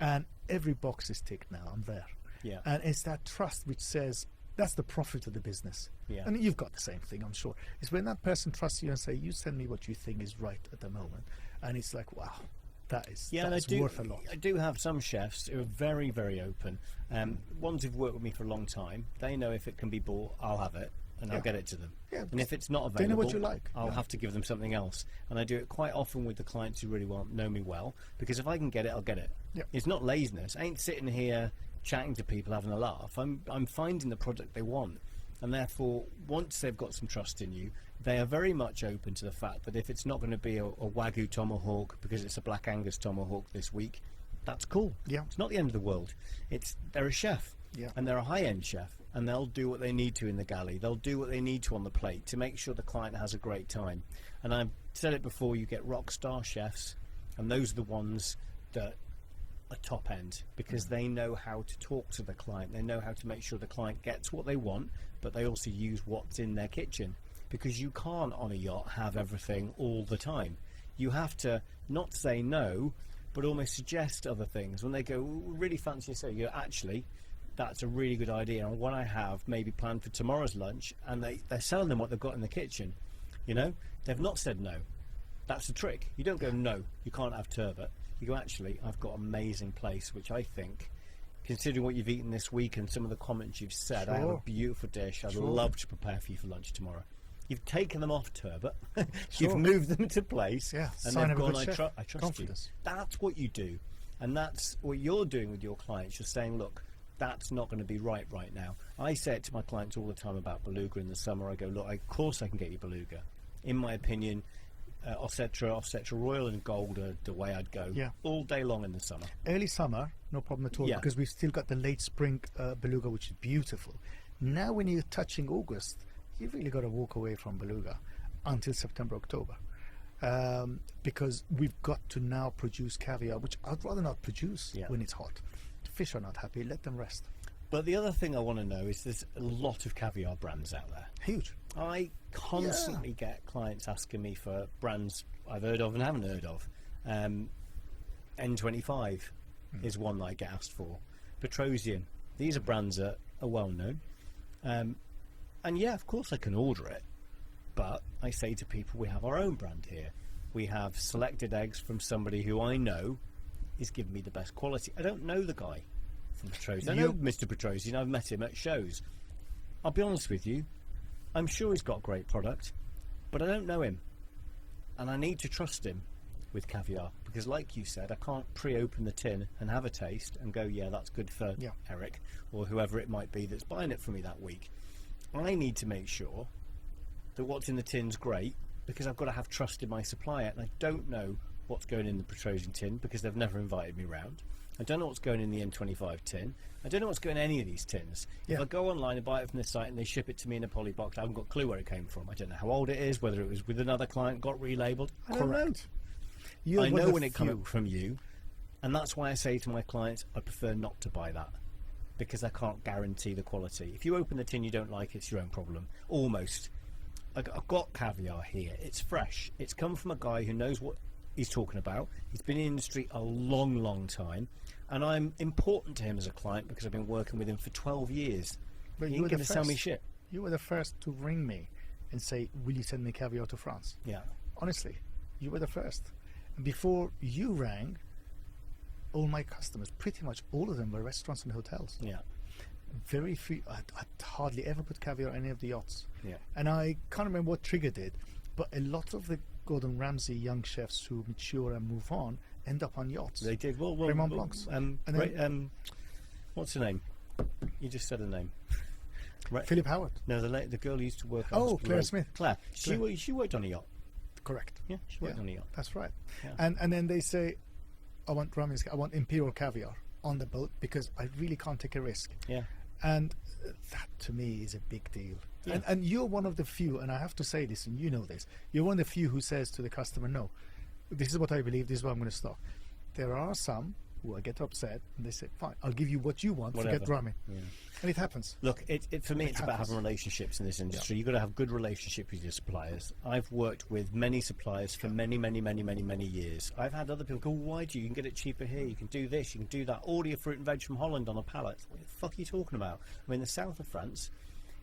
and every box is ticked now. I'm there. Yeah. And it's that trust which says that's the profit of the business. Yeah. And you've got the same thing, I'm sure. It's when that person trusts you and say, you send me what you think is right at the moment, and it's like, wow, that's worth a lot. I do have some chefs who are very, very open. Ones who've worked with me for a long time, they know if it can be bought, I'll have it, and I'll get it to them. Yeah, and if it's not available, they know what you like. I'll have to give them something else. And I do it quite often with the clients who really know me well, because if I can get it, I'll get it. Yeah. It's not laziness. I ain't sitting here chatting to people, having a laugh. I'm finding the product they want. And therefore, once they've got some trust in you, they are very much open to the fact that if it's not going to be a Wagyu tomahawk because it's a Black Angus tomahawk this week, that's cool. Yeah. It's not the end of the world. They're a chef. Yeah. And they're a high-end chef, and they'll do what they need to in the galley. They'll do what they need to on the plate to make sure the client has a great time. And I've said it before, you get rock star chefs, and those are the ones that are top end, because they know how to talk to the client. They know how to make sure the client gets what they want, but they also use what's in their kitchen, because you can't on a yacht have everything all the time. You have to not say no, but almost suggest other things. When they go, really fancy, so you actually, that's a really good idea, and what I have maybe planned for tomorrow's lunch, and they're selling them what they've got in the kitchen. You know, they've not said no. That's the trick. You don't go, no, you can't have turbot. You go, actually, I've got an amazing place, which I think, considering what you've eaten this week and some of the comments you've said, I have a beautiful dish I'd love to prepare for you for lunch tomorrow. You've taken them off turbot. Sure. You've moved them to place. Yeah, And sign they've of a gone, good chef. I trust Confidence. you. That's what you do. And that's what you're doing with your clients. You're saying, look, that's not going to be right now. I say it to my clients all the time about beluga in the summer. I go, look, of course I can get you beluga. In my opinion, Ossetra, Royal and Gold are the way I'd go all day long in the summer. Early summer, no problem at all, because we've still got the late spring beluga, which is beautiful. Now when you're touching August, you've really got to walk away from beluga until September, October. Because we've got to now produce caviar, which I'd rather not produce when it's hot. The fish are not happy, let them rest. But the other thing I want to know is there's a lot of caviar brands out there. Huge. I constantly get clients asking me for brands I've heard of and haven't heard of. N25 is one that I get asked for. Petrosian. These are brands that are well known. And yeah, of course I can order it. But I say to people, we have our own brand here. We have selected eggs from somebody who I know is giving me the best quality. I don't know the guy from Petrosian. I know Mr. Petrosian. I've met him at shows. I'll be honest with you. I'm sure he's got great product, but I don't know him. And I need to trust him with caviar. Because like you said, I can't pre-open the tin and have a taste and go, yeah, that's good for Eric or whoever it might be that's buying it for me that week. I need to make sure that what's in the tin's great, because I've got to have trust in my supplier, and I don't know what's going in the Petrosian tin because they've never invited me round. I don't know what's going in the N25 tin. I don't know what's going in any of these tins. If I go online and buy it from this site and they ship it to me in a poly box, I haven't got a clue where it came from. I don't know how old it is, whether it was with another client, got relabeled. I don't know. I know when it comes from you, and that's why I say to my clients, I prefer not to buy that, because I can't guarantee the quality. If you open the tin you don't like, it's your own problem. Almost. I've got caviar here. It's fresh. It's come from a guy who knows what he's talking about. He's been in the industry a long time, and I'm important to him as a client because I've been working with him for 12 years. But he ain't going to sell me shit. You were the first to ring me and say, will you send me caviar to France? Yeah. Honestly, you were the first. And before you rang, all my customers, pretty much all of them, were restaurants and hotels. Yeah. Very few. I'd hardly ever put caviar on any of the yachts. Yeah. And I can't remember what triggered it, but a lot of the Gordon Ramsay young chefs who mature and move on end up on yachts. They did. Well, Raymond Blancs. What's her name? You just said her name. Philip Howard. No, the girl who used to work on. Oh, Claire Smith. Claire. She worked on a yacht. Correct. Yeah, she worked on a yacht. That's right. Yeah. And then they say, I want imperial caviar on the boat because I really can't take a risk. Yeah. And that to me is a big deal. Yeah. And you're one of the few, and I have to say this, and you know this, you're one of the few who says to the customer, no, this is what I believe, this is what I'm going to stock. There are some who get upset and they say, fine, I'll give you what you want, forget Ramin. Yeah. And it happens. Look, for me, it's about having relationships in this industry. You've got to have good relationship with your suppliers. I've worked with many suppliers for many years. I've had other people go, why do you can get it cheaper here? You can do this, you can do that. Order your fruit and veg from Holland on a pallet. What the fuck are you talking about? I'm in the south of France.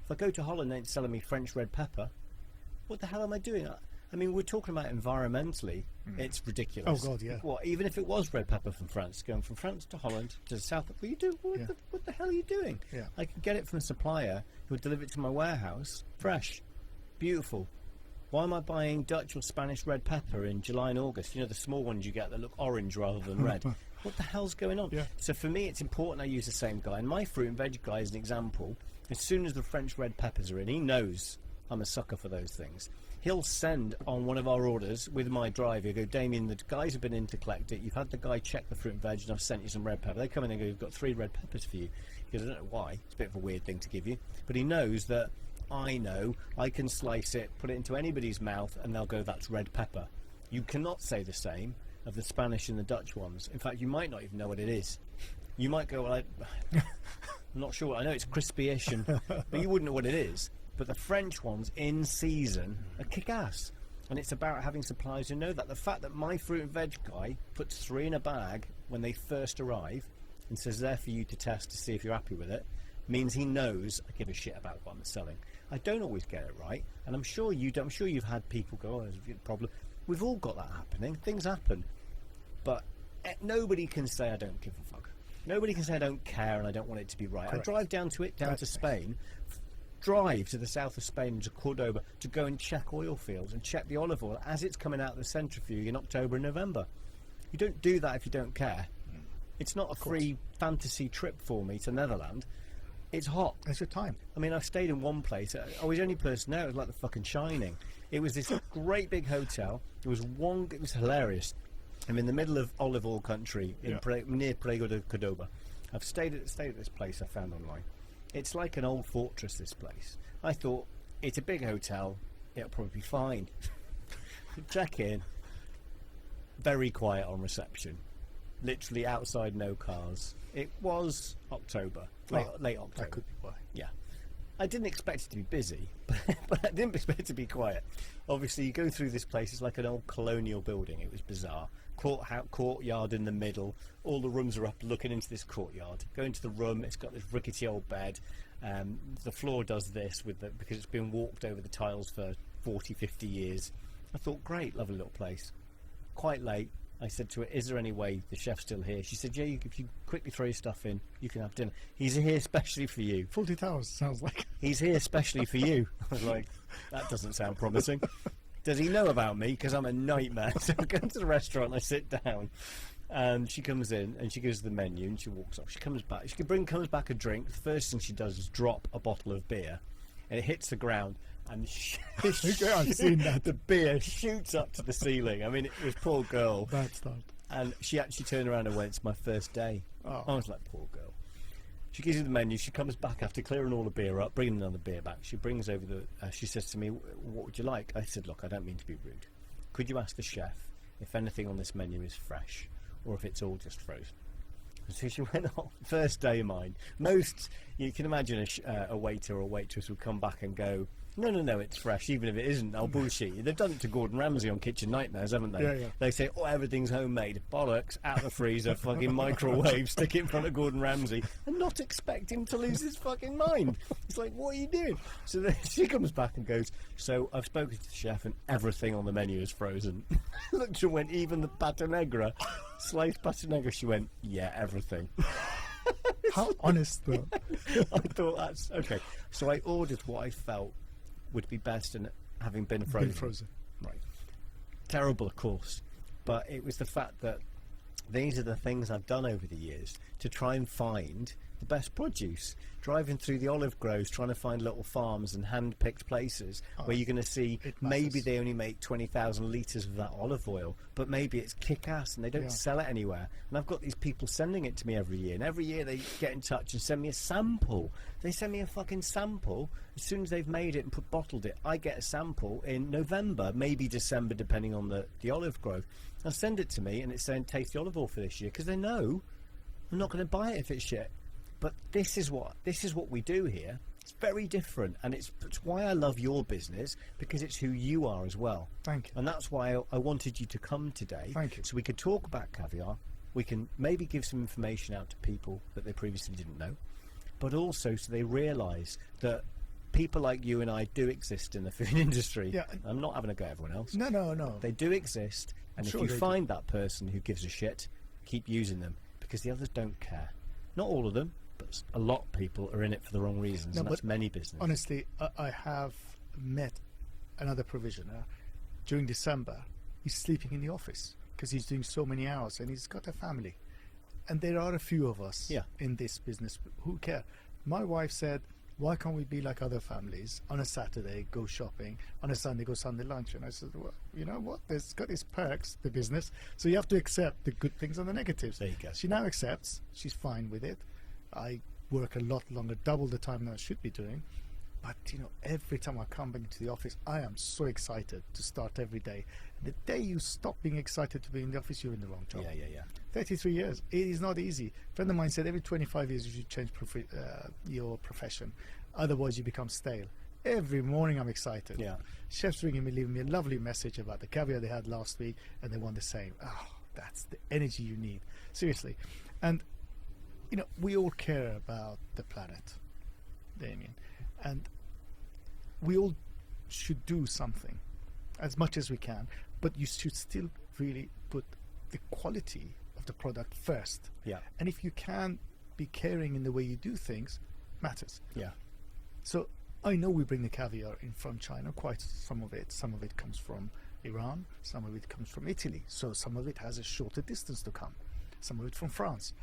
If I go to Holland and it's selling me French red pepper, what the hell am I doing? I mean, we're talking about environmentally, it's ridiculous. Oh God, yeah. What, even if it was red pepper from France, going from France to Holland to the south, what are you doing? What the hell are you doing? Yeah. I can get it from a supplier who would deliver it to my warehouse, fresh, beautiful. Why am I buying Dutch or Spanish red pepper in July and August? You know, the small ones you get that look orange rather than red. What the hell's going on? Yeah. So for me, it's important I use the same guy. And my fruit and veg guy is an example. As soon as the French red peppers are in, he knows I'm a sucker for those things. He'll send on one of our orders with my driver, he'll go, Damien, the guys have been in to collect it. You've had the guy check the fruit and veg and I've sent you some red pepper. They come in and go, we've got 3 red peppers for you. He goes, I don't know why. It's a bit of a weird thing to give you. But he knows that I know I can slice it, put it into anybody's mouth and they'll go, that's red pepper. You cannot say the same of the Spanish and the Dutch ones. In fact, you might not even know what it is. You might go, well, I'm not sure. I know it's crispy-ish, but you wouldn't know what it is. But the French ones in season are kick-ass. And it's about having suppliers who know that. The fact that my fruit and veg guy puts 3 in a bag when they first arrive and says they're for you to test to see if you're happy with it means he knows I give a shit about what I'm selling. I don't always get it right, and I'm sure you don't. I'm sure you've had people go, oh, there's a problem. We've all got that happening. Things happen. But nobody can say I don't give a fuck. Nobody can say I don't care and I don't want it to be right. Correct. I drive down to Spain, drive to the south of Spain, to Cordoba, to go and check oil fields and check the olive oil as it's coming out of the centrifuge in October and November. You don't do that if you don't care. It's not a free fantasy trip for me to Netherlands. It's hot. It's your time. I mean, I've stayed in one place. I was the only person there. It was like the fucking Shining. It was this great big hotel. It was hilarious. I'm in the middle of olive oil country in near Prego de Cordoba. I've stayed at this place I found online. It's like an old fortress, this place. I thought, it's a big hotel. It'll probably be fine. Check in. Very quiet on reception. Literally outside, no cars. It was October, late October. That could be why. Yeah. I didn't expect it to be busy, but I didn't expect it to be quiet. Obviously, you go through this place, it's like an old colonial building. It was bizarre. Courtyard in the middle. All the rooms are up looking into this courtyard. Go into the room, it's got this rickety old bed. The floor does this because it's been walked over the tiles for 40, 50 years. I thought, great, lovely little place. Quite late. I said to her, is there any way the chef's still here? She said, yeah, if you quickly throw your stuff in, you can have dinner. He's here especially for you. 40 towers sounds like. He's here especially for you. I was like, that doesn't sound promising. Does he know about me? Because I'm a nightmare. So I go to the restaurant and I sit down. And she comes in and she gives the menu and she walks off. She comes back. Comes back a drink. The first thing she does is drop a bottle of beer. And it hits the ground. And I've seen that. The beer shoots up to the ceiling. I mean, it was poor girl. Bad start. And she actually turned around and went, it's my first day. Oh. I was like, poor girl. She gives you the menu. She comes back after clearing all the beer up, bringing another beer back. She brings over she says to me, what would you like? I said, look, I don't mean to be rude. Could you ask the chef if anything on this menu is fresh or if it's all just frozen? So she went on. First day of mine. You can imagine a waiter or waitress would come back and go, no, it's fresh, even if it isn't. I'll bullshit you. They've done it to Gordon Ramsay on Kitchen Nightmares, haven't they? Yeah. They say, everything's homemade. Bollocks, out of the freezer, fucking microwave, stick it in front of Gordon Ramsay, and not expect him to lose his fucking mind. It's like, what are you doing? So then she comes back and goes, so I've spoken to the chef and everything on the menu is frozen. Looked and went, even the pata negra, sliced pata negra. She went, yeah, everything. How honest, though. I thought, that's okay. So I ordered what I felt would be best in having been frozen. Right. Terrible, of course. But it was the fact that these are the things I've done over the years to try and find the best produce. Driving through the olive groves, trying to find little farms and hand-picked places where you're going to see maybe they only make 20,000 litres of that olive oil, but maybe it's kick-ass and they don't sell it anywhere. And I've got these people sending it to me every year, and every year they get in touch and send me a sample. They send me a fucking sample. As soon as they've made it and bottled it, I get a sample in November, maybe December, depending on the olive grove. They'll send it to me, and it's saying taste the olive oil for this year, because they know I'm not going to buy it if it's shit. But this is what we do here. It's very different, and it's why I love your business, because it's who you are as well. Thank you. And that's why I wanted you to come today. Thank you. So we could talk about Caviar. We can maybe give some information out to people that they previously didn't know, but also so they realise that people like you and I do exist in the food industry. Yeah. I'm not having a go at everyone else. No. They do exist, and Sure if you find that person who gives a shit, keep using them, because the others don't care. Not all of them, but a lot of people are in it for the wrong reasons, and that's many businesses. Honestly, I have met another provisioner during December. He's sleeping in the office because he's doing so many hours, and he's got a family. And there are a few of us in this business who care. My wife said, why can't we be like other families? On a Saturday, go shopping. On a Sunday, go Sunday lunch. And I said, well, you know what? There's got its perks, the business. So you have to accept the good things and the negatives. There you go. She now accepts. She's fine with it. I work a lot longer, double the time that I should be doing. But, every time I come back into the office, I am so excited to start every day. The day you stop being excited to be in the office, you're in the wrong job. Yeah. 33 years. It is not easy. A friend of mine said every 25 years you should change your profession. Otherwise, you become stale. Every morning I'm excited. Yeah. Chefs ringing me, leaving me a lovely message about the caviar they had last week, and they want the same. Oh, that's the energy you need. Seriously. And, we all care about the planet, Damien. And we all should do something as much as we can, but you should still really put the quality of the product first. Yeah. And if you can be caring in the way you do things, matters. Yeah. So I know we bring the caviar in from China, quite some of it. Some of it comes from Iran, some of it comes from Italy. So some of it has a shorter distance to come, some of it from France.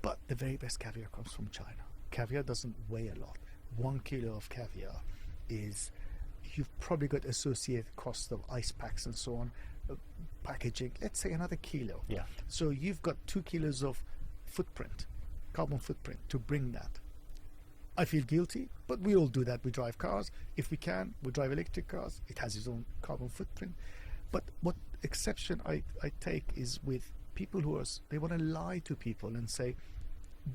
But the very best caviar comes from China. Caviar doesn't weigh a lot. 1 kilo of caviar is, you've probably got associated cost of ice packs and so on, packaging, let's say another kilo. Yeah. So you've got 2 kilos of footprint, carbon footprint, to bring that. I feel guilty, but we all do that. We drive cars. If we can, we drive electric cars. It has its own carbon footprint. But what exception I take is with people who are, they want to lie to people and say,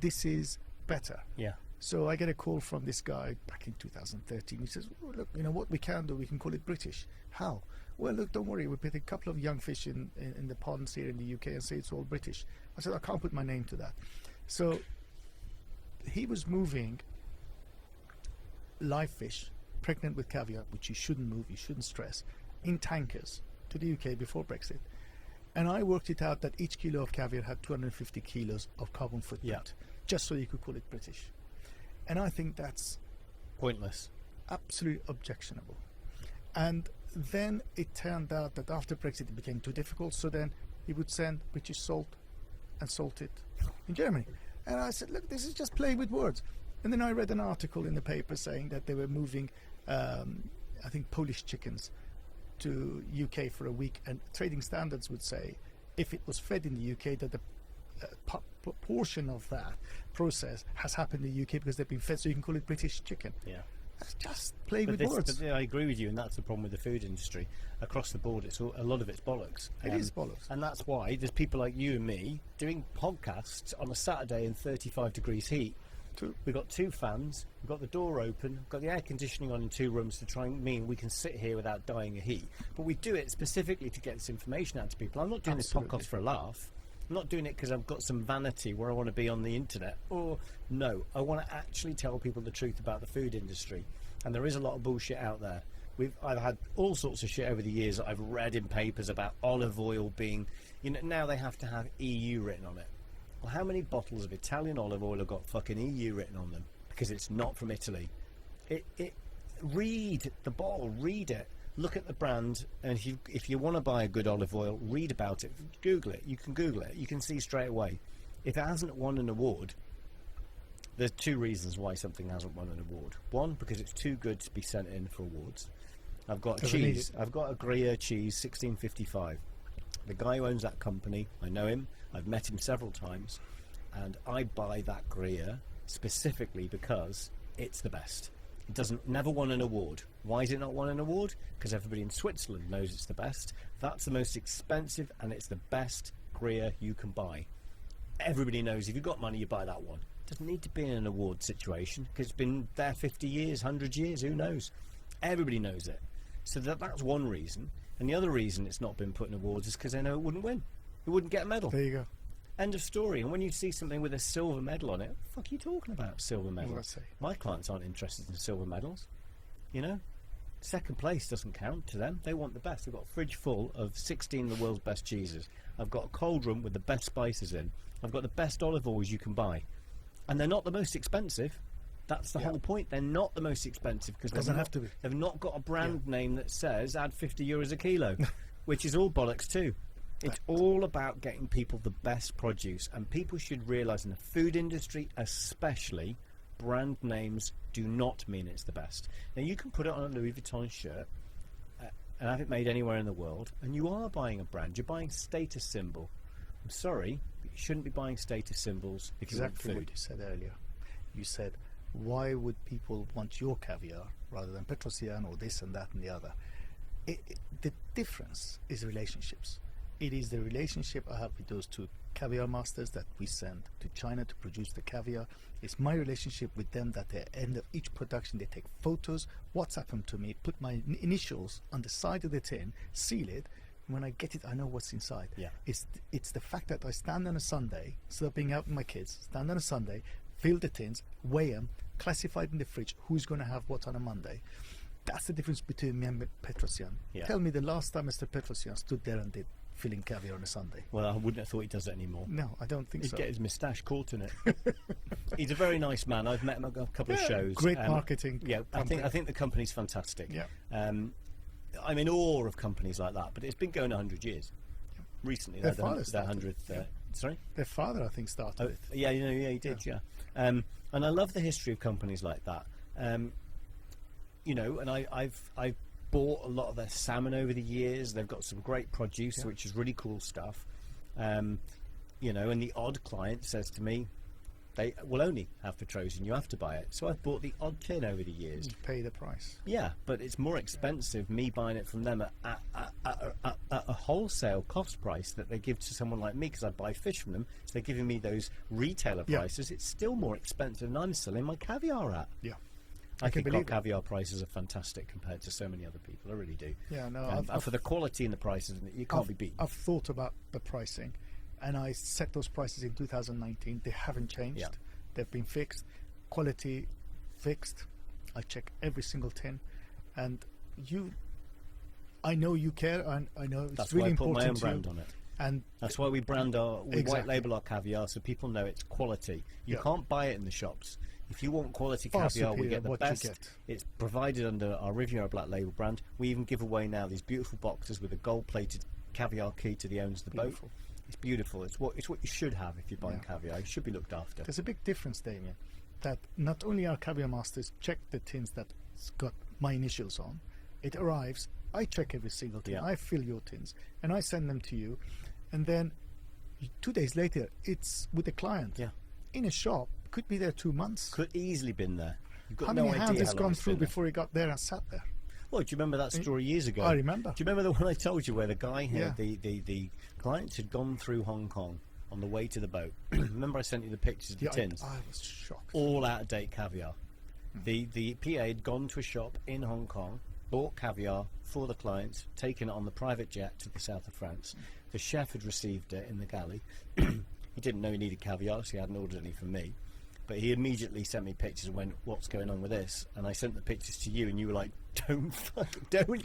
this is better. Yeah. So I get a call from this guy back in 2013. He says, oh, look, you know what we can do? We can call it British. How? Well, look, don't worry. We put a couple of young fish in the ponds here in the UK and say it's all British. I said, I can't put my name to that. So he was moving live fish, pregnant with caviar, which you shouldn't move, you shouldn't stress, in tankers to the UK before Brexit. And I worked it out that each kilo of caviar had 250 kilos of carbon footprint, just so you could call it British. And I think that's pointless, absolutely objectionable. And then it turned out that after Brexit it became too difficult, so then he would send British salt and salt it in Germany. And I said, look, this is just playing with words. And then I read an article in the paper saying that they were moving, I think, Polish chickens to UK for a week, and trading standards would say if it was fed in the UK that the proportion of that process has happened in the UK because they've been fed, so you can call it British chicken. Yeah. That's just play with words. But I agree with you, and that's the problem with the food industry across the board. It's a lot of it's bollocks. It is bollocks, and that's why there's people like you and me doing podcasts on a Saturday in 35 degrees heat. We've got 2 fans, we've got the door open, we've got the air conditioning on in 2 rooms to try and mean we can sit here without dying of heat. But we do it specifically to get this information out to people. I'm not doing this podcast for a laugh. I'm not doing it because I've got some vanity where I want to be on the internet. Or no, I want to actually tell people the truth about the food industry. And there is a lot of bullshit out there. I've had all sorts of shit over the years that I've read in papers about olive oil being, now they have to have EU written on it. Well, how many bottles of Italian olive oil have got fucking EU written on them? Because it's not from Italy. Read the bottle, read it, look at the brand, and if you want to buy a good olive oil, read about it, Google it. You can Google it. You can see straight away. If it hasn't won an award, there's 2 reasons why something hasn't won an award. 1, because it's too good to be sent in for awards. I've got a cheese. I've got a Gruyere cheese, 1655. The guy who owns that company, I know him. I've met him several times, and I buy that Gruyere specifically because it's the best. It never won an award. Why has it not won an award? Because everybody in Switzerland knows it's the best. That's the most expensive, and it's the best Gruyere you can buy. Everybody knows if you've got money, you buy that one. It doesn't need to be in an award situation because it's been there 50 years, 100 years, who knows? Everybody knows it. So that's one reason. And the other reason it's not been put in awards is because they know it wouldn't win. It wouldn't get a medal. There you go. End of story. And when you see something with a silver medal on it, what the fuck are you talking about, silver medal? My clients aren't interested in silver medals. Second place doesn't count to them. They want the best. They've got a fridge full of 16 of the world's best cheeses. I've got a cold room with the best spices in. I've got the best olive oils you can buy. And they're not the most expensive. That's the whole point. They're not the most expensive because they've not got a brand name that says add 50 euros a kilo, which is all bollocks too. It's all about getting people the best produce, and people should realise in the food industry especially, brand names do not mean it's the best. Now you can put it on a Louis Vuitton shirt and have it made anywhere in the world, and you are buying a brand. You're buying status symbol. I'm sorry, but you shouldn't be buying status symbols if you want food. Exactly what you said earlier. You said, why would people want your caviar rather than Petrosian or this and that and the other? The difference is relationships. It is the relationship I have with those 2 caviar masters that we send to China to produce the caviar. It's my relationship with them that at the end of each production they take photos, WhatsApp them to me, put my initials on the side of the tin, seal it. When I get it, I know what's inside. Yeah. It's the fact that I stand on a Sunday, instead of being out with my kids, stand on a Sunday, fill the tins, weigh them, classify it in the fridge, who's going to have what on a Monday. That's the difference between me and Petrosian. Yeah. Tell me the last time Mr. Petrosian stood there and did filling caviar on a Sunday. Well, I wouldn't have thought he does it anymore. No, I don't think He'd so. get his moustache caught in it. He's a very nice man. I've met him at a couple of shows. Great marketing. Yeah, I think the company's fantastic. Yeah. I'm in awe of companies like that, but it's been going 100 years. Recently, Their their father started. 100th. Sorry? Their father, I think, started Oh, it. yeah, he did. Yeah. And I love the history of companies like that. You know, and I've bought a lot of their salmon over the years. They've got some great produce, which is really cool stuff. You know, and the odd client says to me, they will only have Petrosin, you have to buy it. So I've bought the odd tin over the years. You pay the price. Yeah, but it's more expensive me buying it from them at a wholesale cost price that they give to someone like me, because I buy fish from them. So they're giving me those retailer prices. It's still more expensive than I'm selling my caviar at. Yeah. I think our caviar prices are fantastic compared to so many other people. I really do. Yeah, no. And for the quality and the prices, you can't be beaten. I've thought about the pricing, and I set those prices in 2019. They haven't changed. Yeah. They've been fixed. Quality fixed. I check every single tin, and I know you care, and I know it's That's really why I put important my own to brand you. on it. And that's why we brand we white Exactly. label our caviar so people know it's quality. You Yeah. can't buy it in the shops. If you want quality Far caviar, we superior get the what you best. get. It's provided under our Riviera Black Label brand. We even give away now these beautiful boxes with a gold-plated caviar key to the owners of the Beautiful. boat. It's beautiful. It's what you should have if you're buying caviar. You should be looked after. There's a big difference, Damien, that not only our caviar masters check the tins that's got my initials on, it arrives, I check every single tin, Yeah. I fill your tins, and I send them to you, and then 2 days later, it's with the client. Yeah. In a shop, could be there 2 months. Could easily been there. You've got How no many idea hands how has long gone it's through been there. before he got there and sat there? Well, do you remember that story years ago? I remember. Do you remember the one I told you where the guy had Yeah. the clients had gone through Hong Kong on the way to the boat? Remember I sent you the pictures of the Yeah, tins? I was shocked. All out of date caviar. The PA had gone to a shop in Hong Kong, bought caviar for the clients, taken it on the private jet to the south of France. The chef had received it in the galley. He didn't know he needed caviar, so he hadn't ordered any from me. But he immediately sent me pictures and went, "What's going on with this?" And I sent the pictures to you, and you were like, "Don't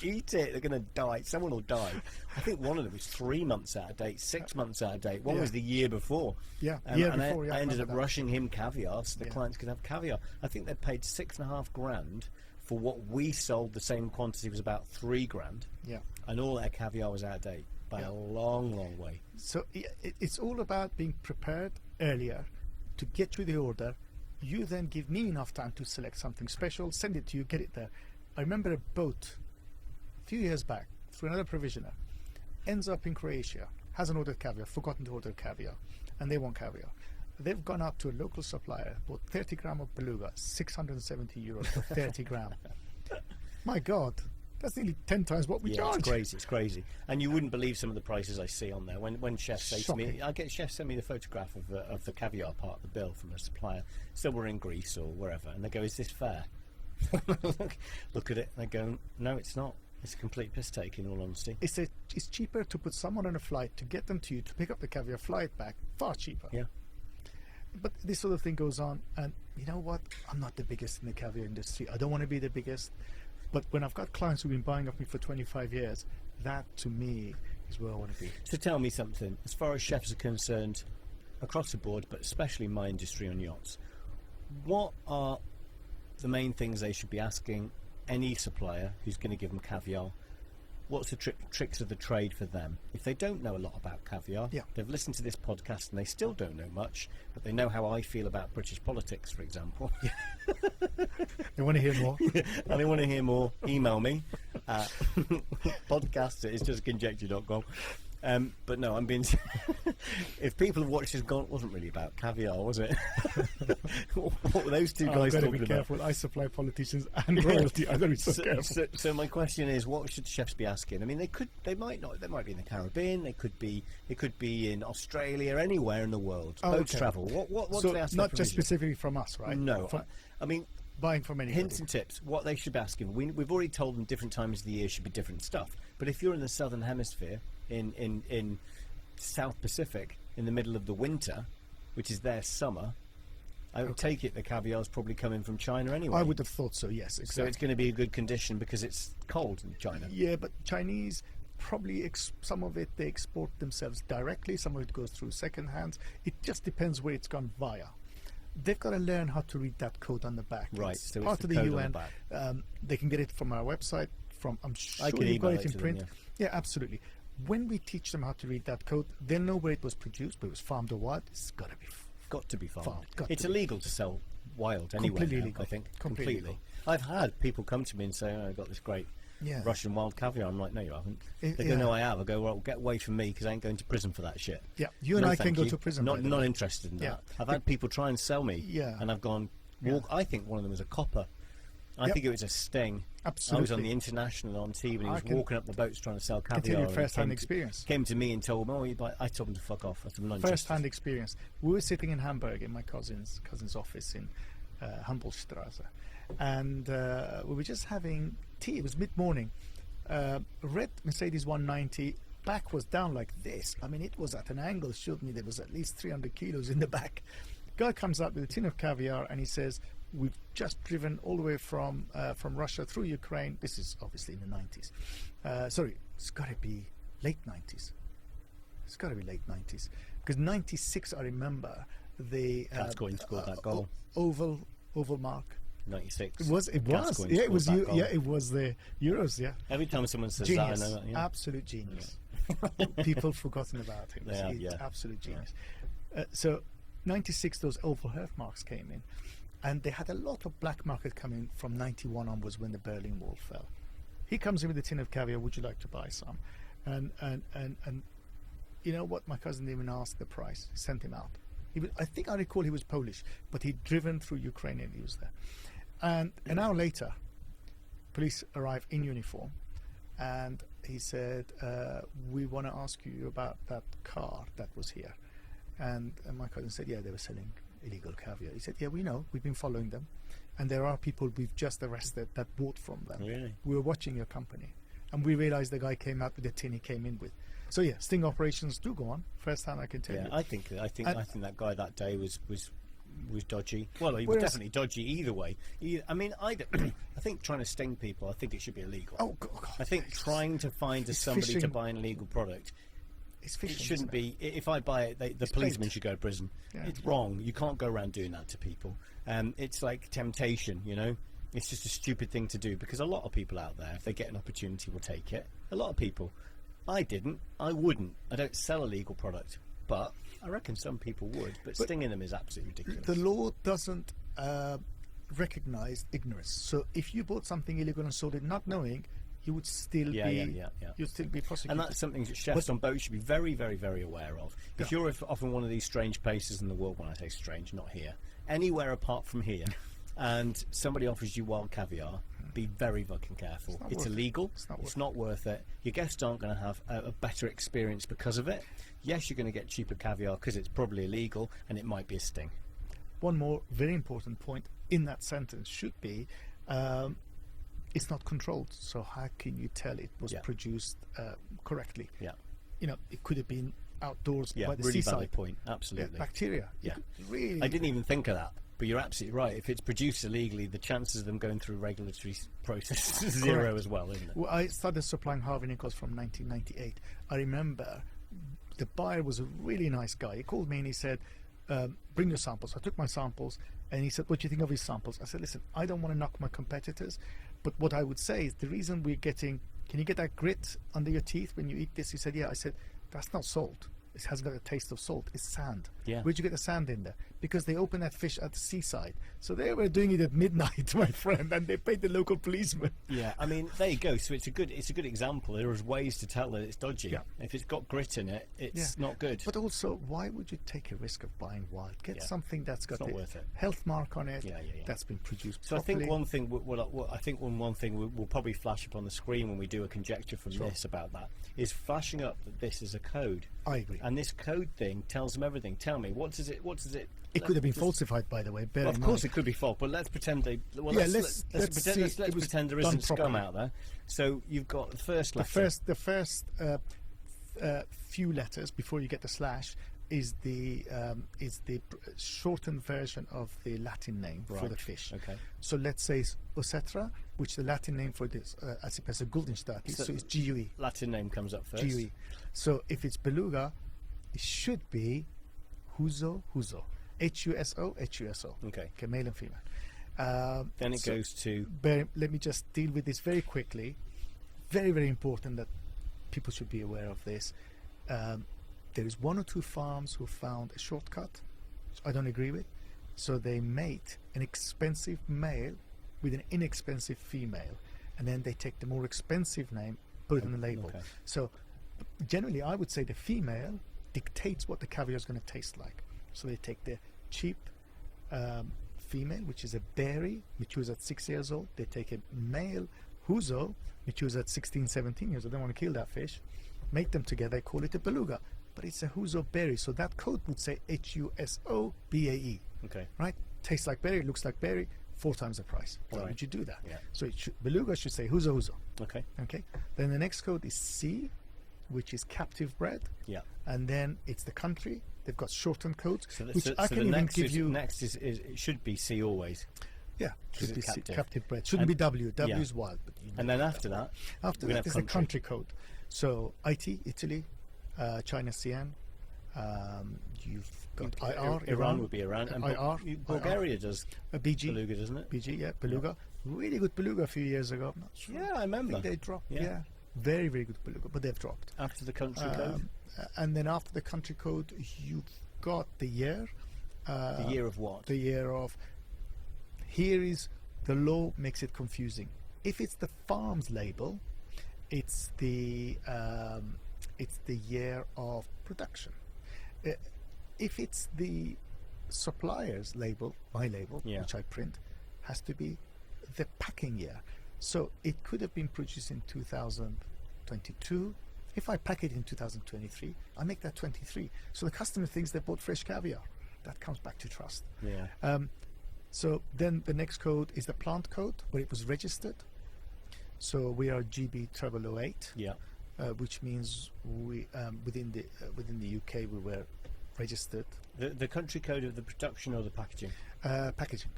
eat it. They're going to die. Someone will die." I think one of them was 3 months out of date, 6 months out of date. One Yeah. was the year before. Yeah, And year before, I ended up remember that. rushing him caviar so the Yeah. clients could have caviar. I think they paid $6,500 for what we sold. The same quantity was about $3,000, Yeah. and all their caviar was out of date by Yeah. a long, long way. So it's all about being prepared earlier to get you the order. You then give me enough time to select something special, send it to you, get it there. I remember a boat a few years back through another provisioner ends up in Croatia, hasn't ordered caviar, forgotten to order caviar, and they want caviar. They've gone out to a local supplier, bought 30 gram of beluga, 670 euros for 30 gram. My God, that's nearly 10 times what we Yeah, charge. it's crazy. It's crazy, and you wouldn't believe some of the prices I see on there. When chefs say to me, Shocking. I get chefs send me the photograph of the caviar part of the bill from a supplier. So we're in Greece or wherever, and they go, "Is this fair?" look at it, and they go, "No, it's not. It's a complete piss take, in all honesty." It's cheaper to put someone on a flight to get them to you to pick up the caviar, flight back, far cheaper. Yeah. But this sort of thing goes on, and you know what? I'm not the biggest in the caviar industry. I don't want to be the biggest. But when I've got clients who've been buying off me for 25 years, that to me is where I want to be. So tell me something, as far as chefs are concerned, across the board, but especially in my industry on yachts, what are the main things they should be asking any supplier who's going to give them caviar? What's the tricks of the trade for them? If they don't know a lot about caviar, Yeah. they've listened to this podcast and they still don't know much, but they know how I feel about British politics, for example. They want to hear more. And they want to hear more, email me at podcast@isjustconjecture.com. But no, I'm being. If people have watched this, gone, it wasn't really about caviar, was it? What were those two I've guys got to talking be about? careful. I supply politicians and royalty. I've got to be so careful. So my question is, what should chefs be asking? I mean, they might not. They might be in the Caribbean. They could be in Australia, anywhere in the world. Oh, Boats okay. travel. What So do they ask? not for just provision? specifically from us, right? No, From I mean. buying from anybody. Hints and tips, what they should be asking. We've already told them different times of the year should be different stuff. But if you're in the southern hemisphere, in South Pacific, in the middle of the winter, which is their summer, I would take it the caviar's probably coming from China anyway. I would have thought so, yes. Exactly. So it's going to be a good condition because it's cold in China. Yeah, but Chinese probably some of it they export themselves directly, some of it goes through second hands. It just depends where it's gone via. They've got to learn how to read that code on the back. Right, It's so part it's of the the code on UN. the back. They can get it from our website. I'm sure I can you've got email it in to print. them, Yeah, absolutely. When we teach them how to read that code, they'll know where it was produced, but it was farmed or wild. It's got to be Got to be farmed. Got It's to be. illegal to sell wild anyway. Completely now, illegal. I think Completely completely. I've had people come to me and say, "Oh, I got this great Yeah. Russian wild caviar." I'm like, "No, you haven't." It- They yeah. go, "No, I have." I go, "Well, get away from me because I ain't going to prison for that shit." Yeah, you and No, I can thank go you. to prison. Not by the not way. interested in Yeah. that. I've had people try and sell me. Yeah. And I've gone. Yeah. I think one of them was a copper. I Yep. think it was a sting. Absolutely. I was on the International on TV and he I was can- walking up the boats trying to sell I can caviar. tell you and he first-hand came to- experience. Came to me and told me, "Oh, you buy-" I told him to fuck off. I said, "I'm not interested." First-hand experience. We were sitting in Hamburg in my cousin's office in Humboldtstrasse, and we were just having tea. It was mid-morning. Red Mercedes 190. Back was down like this. I mean, it was at an angle. Showed me there was at least 300 kilos in the back. Guy comes out with a tin of caviar and he says, "We've just driven all the way from Russia through Ukraine." This is obviously in the 90s. Sorry, it's got to be late 90s. It's got to be late 90s because 96. I remember the Gascoigne scored that goal. oval mark. 96. It was. Gascoigne Yeah, it was. scored that goal. Yeah, it was the Euros. Yeah. Every time someone says Genius, that, I know that. Yeah. absolute genius. People forgotten about him. They have, It's yeah. absolute genius. So, 96, those oval birthmarks came in, and they had a lot of black market coming from 91 onwards when the Berlin Wall fell. He comes in with a tin of caviar. Would you like to buy some? And you know what? My cousin didn't even ask the price. Sent him out. I think I recall he was Polish, but he'd driven through Ukraine and he was there. And an hour later, police arrived in uniform, and he said, "We want to ask you about that car that was here." And my cousin said, "Yeah, they were selling illegal caviar." He said, "Yeah, we know. We've been following them, and there are people we've just arrested that bought from them. Really? We were watching your company, and we realized the guy came out with the tin he came in with." So yeah, sting operations do go on. First hand, I can tell Yeah, you. I think that guy that day was dodgy. Well, he was Whereas- definitely dodgy either way. I mean, I think trying to sting people, I think it should be illegal. Oh God! I think trying to find it's somebody to fishing. buy an illegal product, It's it fishing. shouldn't isn't it? be. If I buy it, the It's policeman bait. should go to prison. Yeah. It's wrong. You can't go around doing that to people. It's like temptation, you know. It's just a stupid thing to do because a lot of people out there, if they get an opportunity, will take it. A lot of people. I didn't. I wouldn't. I don't sell a legal product, but I reckon some people would. But stinging them is absolutely ridiculous. The law doesn't recognize ignorance. So if you bought something illegal and sold it not knowing, you would still Yeah. you'd still be prosecuted. And that's something that chefs on boats should be very, very, very aware of. If Yeah. you're off in one of these strange places in the world, when I say strange, not here, anywhere apart from here, and somebody offers you wild caviar, be very fucking careful. not It's worth it. illegal. It's not Not worth it. Your guests aren't going to have a better experience because of it. Yes, you're going to get cheaper caviar because it's probably illegal, and it might be a sting. One more very important point in that sentence should be it's not controlled. So how can you tell it was Yeah. produced correctly? Yeah. You know, it could have been outdoors Yeah, by the really seaside. valid point. Yeah, Absolutely. bacteria. You Yeah. could really. I didn't even think of that, but you're absolutely right. If it's produced illegally, the chances of them going through regulatory process is zero Correct. as well, isn't it? Well, I started supplying Harvey Nichols from 1998. I remember the buyer was a really nice guy. He called me and he said, "Bring your samples." I took my samples and he said, "What do you think of his samples?" I said, "Listen, I don't want to knock my competitors, but what I would say is the reason we're getting, can you get that grit under your teeth when you eat this?" He said, "Yeah." I said, "That's not salt. It hasn't got a taste of salt. It's sand." Yeah. Where'd you get the sand in there? Because they open that fish at the seaside. So they were doing it at midnight, my friend, and they paid the local policeman. Yeah, I mean, there you go. So it's a good example. There is ways to tell that it's dodgy. Yeah. If it's got grit in it, it's not good. But also, why would you take a risk of buying wild? Get Yeah. something that's got not a worth it. health mark on it. Yeah. That's been produced So I properly. think one thing, one thing will probably flash up on the screen when we do a conjecture from this about that is flashing up that this is a code. I agree. And this code thing tells them everything. Tell me, what does it? It could have been just- falsified, by the way. Bear Well, in of course, mind. it could be false, but let's pretend they. Well, Yeah, let's let's pretend, see let's it was pretend there done isn't scum properly. out there. So you've got the first letter. The first few letters before you get the slash shortened version of the Latin name for the fish. Okay. So let's say it's Osetra, which the Latin name for this Acipes guldenstati, so it's GUE. Latin name comes up first. GUE. So if it's beluga, it should be Huso. HUSO. Okay. Okay, male and female. Then it goes to... Let me just deal with this very quickly. Very, very important that people should be aware of this. There is 1 or 2 farms who found a shortcut, which I don't agree with. So they mate an expensive male with an inexpensive female, and then they take the more expensive name, put it on the label. Okay. So generally, I would say the female dictates what the caviar is going to taste like. So they take the cheap female, which is a berry, matures at 6 years old. They take a male Huso, matures at 16, 17 years old. They don't want to kill that fish. Make them together, call it a beluga. But it's a Huso berry, so that code would say HUSOBAE. Okay. Right? Tastes like berry, looks like berry, 4 times the price. Why Right. would you do that? Yeah. So beluga should say Huso. Okay. Okay. Then the next code is C, which is captive bred. Yeah. And then it's the country. They've got shortened codes, So, which I can the even next give is, you. next is it should be C always. Yeah, should it's be captive. captive bred. Shouldn't And- be W. W yeah. is wild. But you And know then after that, after we're gonna that is have the country code. So IT, Italy, China, CN. You've got IR. Iran would be Iran. And IR. Bulgaria does BG. beluga, doesn't it? BG, yeah, beluga. Really good beluga a few years ago. I'm not sure. Yeah, I I remember. think they dropped. Yeah. Yeah. Very, very good beluga, but they've dropped. After the country code, And then after the country code, you've got the year. the year of what? The year of. Here is the law makes it confusing. If it's the farm's label, it's the year of production. If it's the supplier's label, my label, Yeah. which I print, has to be the packing year. So it could have been produced in 2022. If I pack it in 2023, I make that 23. So the customer thinks they bought fresh caviar. That comes back to trust. Yeah. So then the next code is the plant code where it was registered. So we are GB 0008, Yeah. which means we within the UK we were registered. The country code of the production or the packaging? Packaging.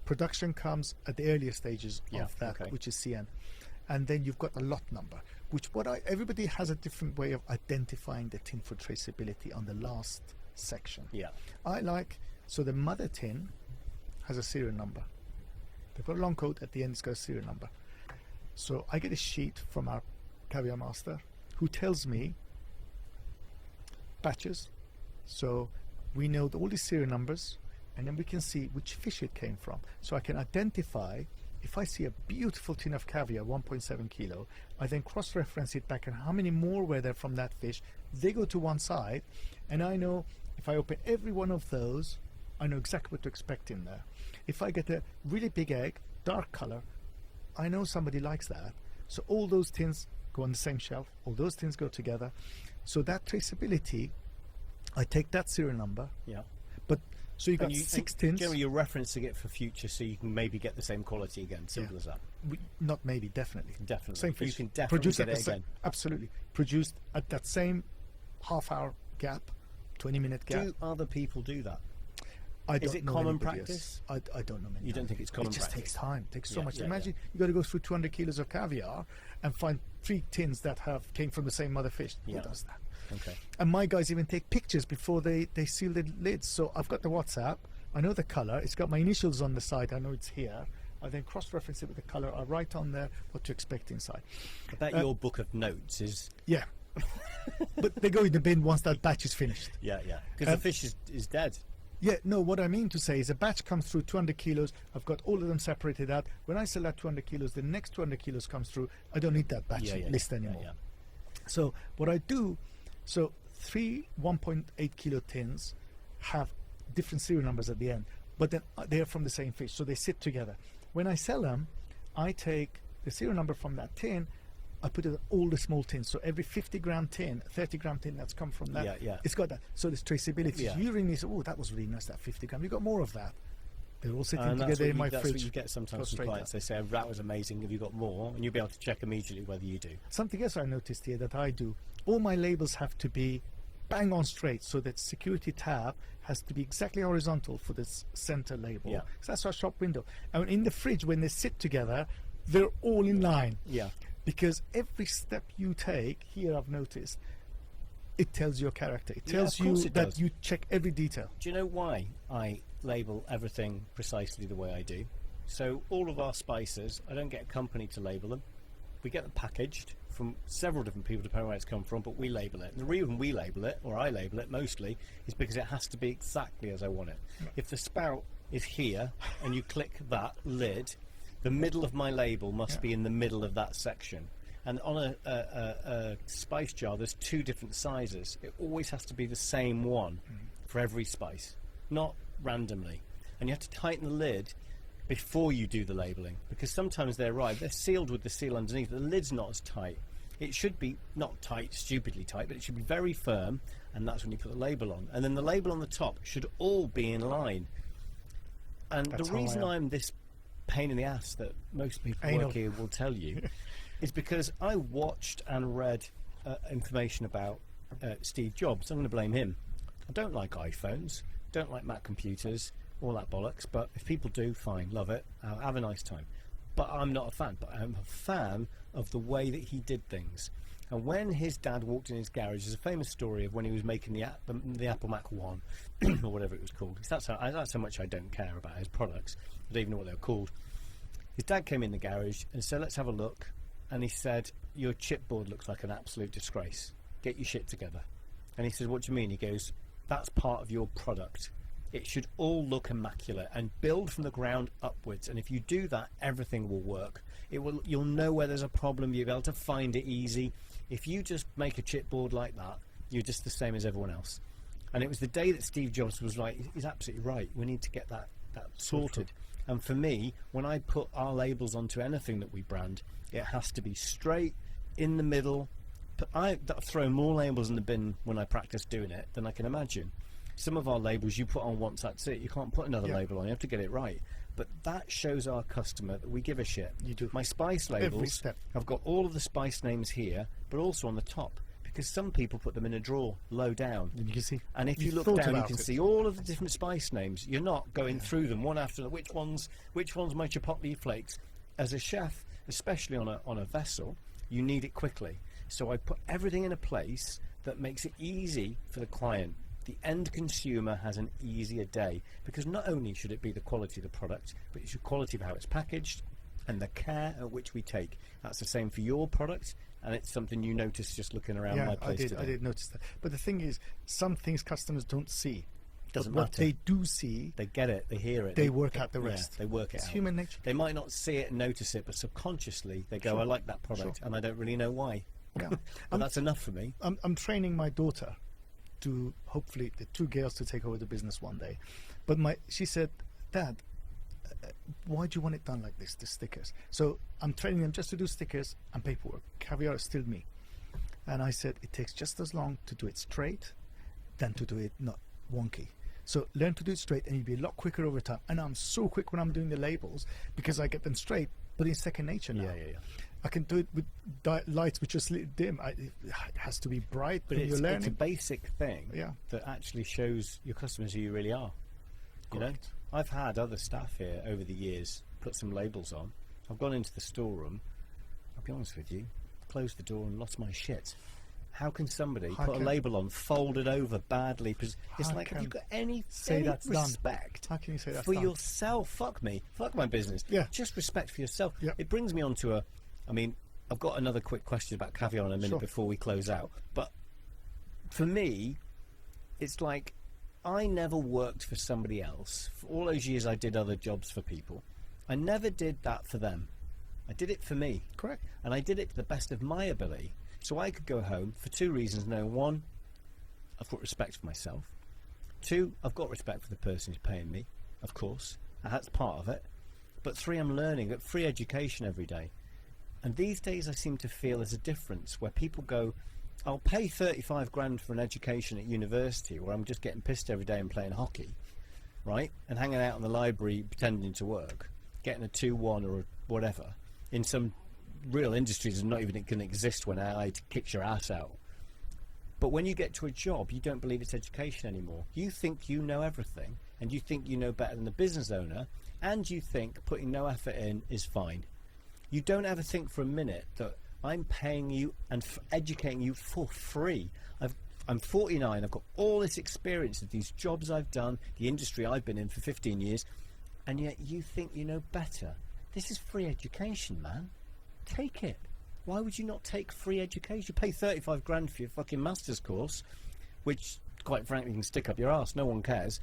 Production comes at the earlier stages Yeah, of that, okay. which is CN. And then you've got a lot number, which everybody has a different way of identifying the tin for traceability on the last section. Yeah. So the mother tin has a serial number. They've got a long code, at the end it's got a serial number. So I get a sheet from our caviar master who tells me batches. So we know all the serial numbers, and then we can see which fish it came from. So I can identify, if I see a beautiful tin of caviar, 1.7 kilo, I then cross-reference it back and how many more were there from that fish. They go to one side, and I know if I open every one of those, I know exactly what to expect in there. If I get a really big egg, dark color, I know somebody likes that. So all those tins go on the same shelf, all those tins go together. So that traceability, I take that serial number, Yeah. but so you got 6 tins. Generally, you're referencing it for future, so you can maybe get the same quality again. Simple as that. Not maybe, definitely. Definitely. Same fish. You can definitely produced get at it the again. absolutely. Produced at that same half-hour gap, 20-minute gap. Do other people do that? I don't Is it know common anybody practice? else. I don't know many. You don't others. think it's common It just practice? takes time. Takes so Yeah, much. yeah, Imagine you got to go through 200 kilos of caviar and find 3 tins that came from the same mother fish. Yeah. Who does that? Okay. And my guys even take pictures before they seal the lids. So I've got the WhatsApp. I know the color. It's got my initials on the side. I know it's here. I then cross-reference it with the color. I write on there what to expect inside. I bet your book of notes is... Yeah. But they go in the bin once that batch is finished. Yeah, yeah. Because the fish is dead. Yeah, no, what I mean to say is a batch comes through 200 kilos. I've got all of them separated out. When I sell that 200 kilos, the next 200 kilos comes through. I don't need that batch list anymore. Yeah, So what I do, 3 1.8 kilo tins have different serial numbers at the end, but then they are from the same fish, so they sit together. When I sell them, I take the serial number from that tin, I put it in all the small tins. So every 50-gram tin, 30-gram tin that's come from that, it's got that. So there's traceability. Yeah. You ring me and say, oh, that was really nice, that 50-gram. You got more of that. They're all sitting and together in my that's fridge. what you get sometimes from clients. They say, that was amazing. Have you got more? And you'll be able to check immediately whether you do. Something else I noticed here that I do, all my labels have to be bang on straight, so that security tab has to be exactly horizontal for this center label. Yeah. So that's our shop window. And in the fridge, when they sit together, they're all in line. Yeah. Because every step you take, here I've noticed, it tells your character. It Yeah, tells of you course it that does. you check every detail. Do you know why I label everything precisely the way I do? So all of our spices, I don't get a company to label them. We get them packaged from several different people depending on where it's come from, but we label it. And the reason we label it, or I label it mostly, is because it has to be exactly as I want it. If the spout is here and you click that lid, the middle of my label must be in the middle of that section. And on a spice jar, there's 2 different sizes. It always has to be the same one for every spice, not randomly. And you have to tighten the lid before you do the labeling, because sometimes they're sealed with the seal underneath. The lid's not as tight. It should be not tight, stupidly tight, but it should be very firm, and that's when you put the label on. And then the label on the top should all be in line. And That's the how I reason am. I'm this pain in the ass that most people work here will tell you is because I watched and read information about Steve Jobs. I'm going to blame him. I don't like iPhones, don't like Mac computers, all that bollocks, but if people do, fine, love it, have a nice time. But I'm not a fan, but I'm a fan of the way that he did things. And when his dad walked in his garage, there's a famous story of when he was making the Apple Mac 1, or whatever it was called. That's how much I don't care about his products. I don't even know what they were called. His dad came in the garage and said, let's have a look. And he said, your chipboard looks like an absolute disgrace. Get your shit together. And he said, what do you mean? He goes, that's part of your product. It should all look immaculate and build from the ground upwards. And if you do that, everything will work. You'll know where there's a problem. You'll be able to find it easy. If you just make a chipboard like that, you're just the same as everyone else. And it was the day that Steve Jobs was like, he's absolutely right. We need to get that sorted. And for me, when I put our labels onto anything that we brand, it has to be straight, in the middle. I throw more labels in the bin when I practice doing it than I can imagine. Some of our labels you put on once, that's it. You can't put another label on. You have to get it right. But that shows our customer that we give a shit. You do. My spice Every labels, step. I've got all of the spice names here, but also on the top, because some people put them in a drawer low down. And you can see. And if you look thought down, you about can it. see all of the different spice names. You're not going through them one after the which one's my chipotle flakes. As a chef, especially on a vessel, you need it quickly. So I put everything in a place that makes it easy for the client. The end consumer has an easier day, because not only should it be the quality of the product, but it's the quality of how it's packaged and the care at which we take. That's the same for your product, and it's something you notice just looking around my place today. I did notice that. But the thing is, some things customers don't see. Doesn't But what matter. they do see, They get it, they hear it. they work out the rest. They work it It's out. human nature. They might not see it and notice it, but subconsciously they go, Sure. I like that product, and I don't really know why. Yeah. But that's enough for me. I'm training my daughter to, hopefully, the 2 girls to take over the business one day. But she said, Dad, why do you want it done like this, the stickers? So I'm training them just to do stickers and paperwork. Caviar is still me. And I said, it takes just as long to do it straight than to do it not wonky. So learn to do it straight and you'll be a lot quicker over time. And I'm so quick when I'm doing the labels because I get them straight, but it's second nature now. Yeah. I can do it with lights which are slightly dim. It has to be bright, But when it's you're a learning. basic thing Yeah. that actually shows your customers who you really are. You know, Correct. I've had other staff here over the years put some labels on. I've gone into the storeroom, I'll be honest with you, closed the door and lost my shit. How can somebody How put a can- label on, folded over badly? It's How like, have you can got any that's done? respect How can you say that's for done? yourself? Fuck me. Fuck my business. Yeah. Just respect for yourself. Yeah. It brings me on to I've got another quick question about Caviar in a minute Sure. before we close out. But for me, it's like I never worked for somebody else. For all those years I did other jobs for people, I never did that for them. I did it for me. Correct. And I did it to the best of my ability. So I could go home for 2 reasons. No, 1, I've got respect for myself. 2, I've got respect for the person who's paying me, of course. And that's part of it. But 3, I'm learning. At free education every day. And these days I seem to feel there's a difference where people go, I'll pay 35 grand for an education at university where I'm just getting pissed every day and playing hockey, right? And hanging out in the library pretending to work, getting a 2-1 or whatever in some real industries that not even going to exist when AI kicks your ass out. But when you get to a job, you don't believe it's education anymore. You think you know everything, and you think you know better than the business owner, and you think putting no effort in is fine. You don't ever think for a minute that I'm paying you and educating you for free. I'm 49, I've got all this experience of these jobs I've done, the industry I've been in for 15 years, and yet you think you know better. This is free education, man. Take it. Why would you not take free education? You pay 35 grand for your fucking master's course, which, quite frankly, you can stick up your ass. No one cares.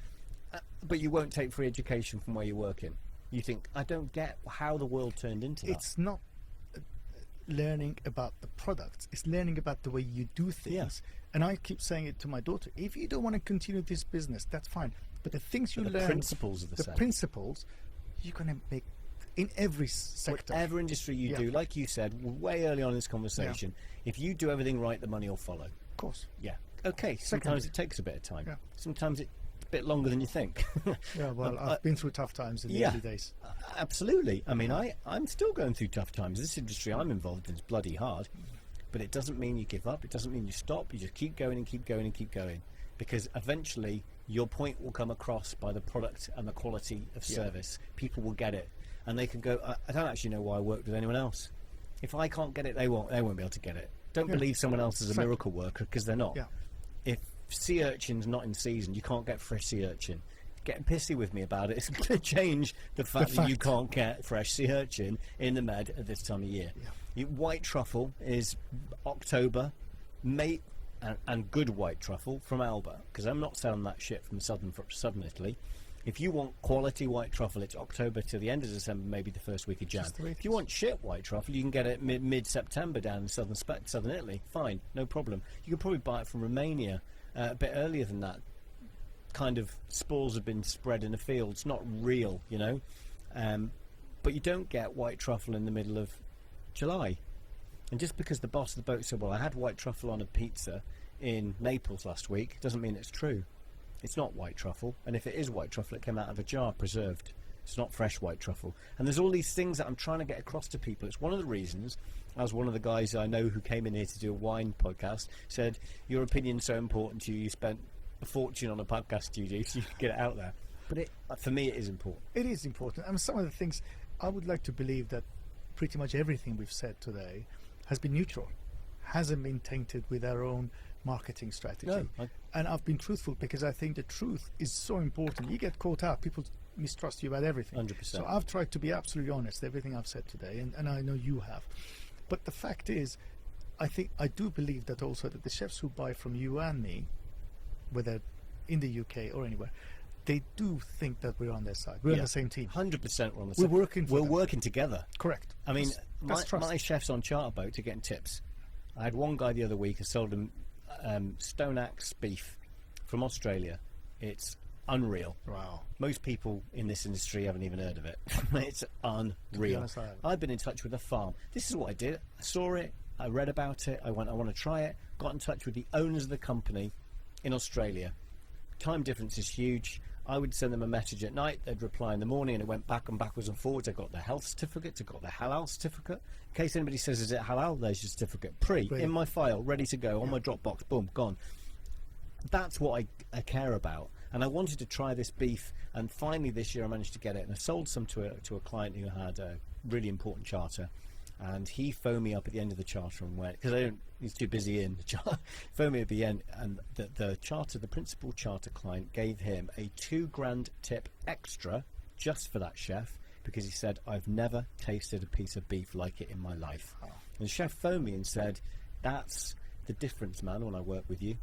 But you won't take free education from where you're working. You think, I don't get how the world turned into that. It's not learning about the products. It's learning about the way you do things. Yeah. And I keep saying it to my daughter. If you don't want to continue this business, that's fine. But the things you learn... The principles are the same. The principles, you're going to make... in every sector. Whatever industry you do, like you said way early on in this conversation, if you do everything right, the money will follow. Of course. Yeah. Okay, sometimes it takes a bit of time. Yeah. Sometimes it's a bit longer than you think. Yeah, well, I've been through tough times in the early days. Absolutely. I mean, I'm still going through tough times. This industry I'm involved in is bloody hard. But it doesn't mean you give up. It doesn't mean you stop. You just keep going and keep going and keep going. Because eventually your point will come across by the product and the quality of service. People will get it. And they can go, I don't actually know why I work with anyone else. If I can't get it, they won't be able to get it. Don't believe someone else is a miracle worker, because they're not. Yeah. If sea urchin's not in season, you can't get fresh sea urchin. Getting pissy with me about it is going to change the fact that you can't get fresh sea urchin in the Med at this time of year. Yeah. White truffle is October, May, and good white truffle from Alba, because I'm not selling that shit from southern Italy. If you want quality white truffle, it's October to the end of December, maybe the first week of Jan. If you want shit white truffle, you can get it mid-September down in southern Italy. Fine, no problem. You can probably buy it from Romania a bit earlier than that. Kind of spores have been spread in the fields, not real, you know. But you don't get white truffle in the middle of July. And just because the boss of the boat said, well, I had white truffle on a pizza in Naples last week, doesn't mean it's true. It's not white truffle, and if it is white truffle, it came out of a jar, preserved. It's not fresh white truffle. And there's all these things that I'm trying to get across to people. It's one of the reasons, as one of the guys I know who came in here to do a wine podcast said, your opinion's so important to you, you spent a fortune on a podcast studio so you can get it out there. But for me, it is important. It is important. And some of the things, I would like to believe that pretty much everything we've said today has been neutral, hasn't been tainted with our own marketing strategy. No, and I've been truthful because I think the truth is so important. You get caught out, people mistrust you about everything. 100%. So I've tried to be absolutely honest, everything I've said today, and I know you have. But the fact is, I do believe that also that the chefs who buy from you and me, whether in the UK or anywhere, they do think that we're on their side. We're on the same team. 100% we're on the We're same. working for We're them. working together. Correct. I mean, That's trust. my chef's on charter boat to getting tips. I had one guy the other week who sold him stone axe beef from Australia. It's unreal. Wow. Most people in this industry haven't even heard of it. It's unreal. honest, I haven't. I've been in touch with a farm. This is what I did. I saw it. I read about it. I want to try it. Got in touch with the owners of the company in Australia. Time difference is huge. I would send them a message at night. They'd reply in the morning, and it went back and backwards and forwards. I got the health certificate. I got the halal certificate. In case anybody says, is it halal? There's your certificate. In my file, ready to go, on my Dropbox. Boom, gone. That's what I care about. And I wanted to try this beef, and finally this year I managed to get it. And I sold some to a client who had a really important charter. And he phoned me up at the end of the charter and went, because he's too busy in the charter, phoned me at the end, and the principal charter client gave him a $2,000 tip extra just for that chef, because he said, I've never tasted a piece of beef like it in my life. And the chef phoned me and said, that's the difference, man, when I work with you,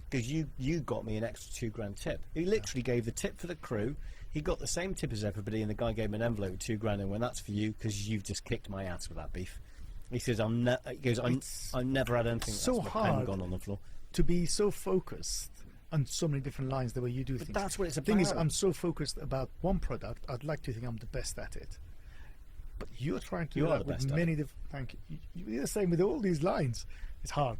because you got me an extra $2,000 tip. He literally gave the tip for the crew. He got the same tip as everybody, and the guy gave him an envelope with $2,000 and went, that's for you, because you've just kicked my ass with that beef. He says, I've never had anything so that's hard gone on the floor. To be so focused on so many different lines the way you do things. That's what it's The thing is, about. I'm so focused about one product, I'd like to think I'm the best at it. But you're trying to You do are that the with best at many different... Thank you. You're the same with all these lines. It's hard.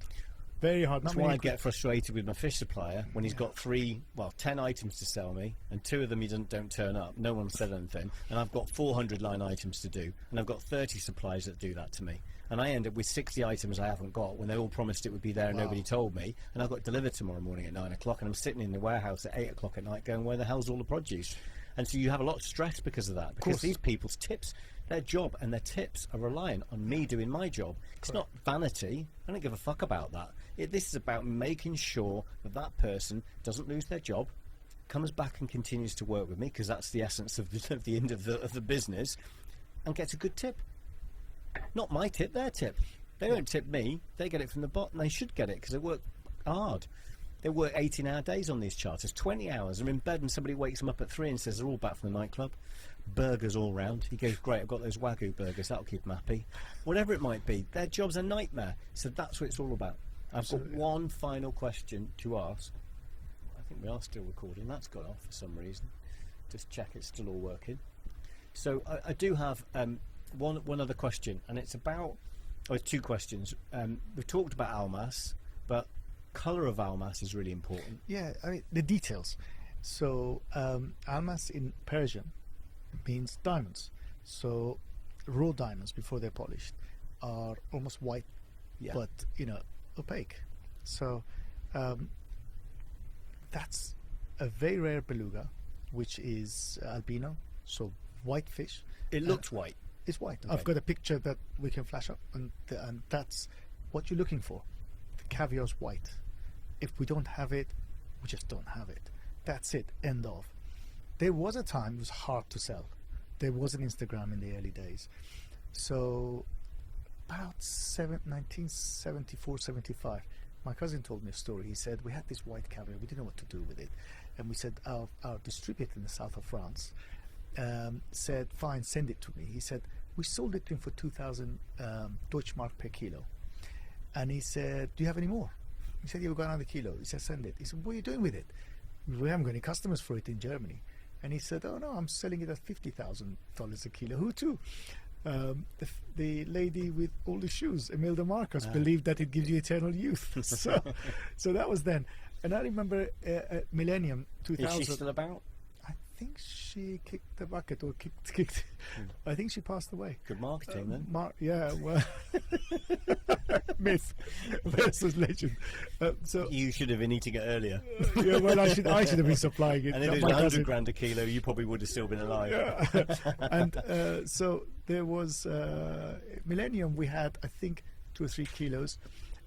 Very hard. That's why I get frustrated with my fish supplier when he's got 10 items to sell me, and 2 of them he don't turn up. No one said anything, and I've got 400 line items to do, and I've got 30 suppliers that do that to me. and I end up with 60 items I haven't got when they all promised it would be there and nobody told me, and I've got delivered tomorrow morning at 9 o'clock, and I'm sitting in the warehouse at 8 o'clock at night going, where the hell's all the produce? And so you have a lot of stress because of that, because these people's tips, their job and their tips are reliant on me doing my job. It's not vanity. I don't give a fuck about that. This is about making sure that that person doesn't lose their job, comes back and continues to work with me, because that's the essence of the end of the business, and gets a good tip. Not my tip, their tip. They don't tip me. They get it from the bot, and they should get it because they work hard. They work 18-hour days on these charters, 20 hours. They're in bed and somebody wakes them up at 3 and says they're all back from the nightclub. Burgers all round. He goes, great, I've got those Wagyu burgers, that'll keep them happy. Whatever it might be, their job's a nightmare. So that's what it's all about. I've got one final question to ask. I think we are still recording. That's gone off for some reason. Just check it's still all working. So I do have one other question, and it's about, two questions. We've talked about Almas, but colour of Almas is really important. Yeah, I mean, the details. So Almas in Persian means diamonds. So raw diamonds before they're polished are almost white, but opaque. So that's a very rare beluga, which is albino, so white fish. It looks white. It's white. Okay. I've got a picture that we can flash up, and that's what you're looking for. The caviar's white. If we don't have it, we just don't have it. That's it. End of. There was a time it was hard to sell. There was an Instagram in the early days. So about 1974, 75, my cousin told me a story. He said, we had this white caviar. We didn't know what to do with it. And we said, our distributor in the south of France said, fine, send it to me. He said, we sold it to him for 2,000 Deutschmark per kilo. And he said, do you have any more? He said, yeah, we've got another kilo. He said, send it. He said, what are you doing with it? We haven't got any customers for it in Germany. And he said, oh no, I'm selling it at $50,000 a kilo. Who to? The lady with all the shoes, Imelda Marcos, believed that it gives you eternal youth. So that was then. And I remember Millennium 2000. Is she still about? I think she kicked the bucket or kicked. I think she passed away. Good marketing then. Yeah, well, myth versus legend. So you should have been eating it earlier. Yeah, well, I should have been supplying it. And if it was 100 grand a kilo, you probably would have still been alive. Yeah. And so there was Millennium. We had, I think, 2 or 3 kilos,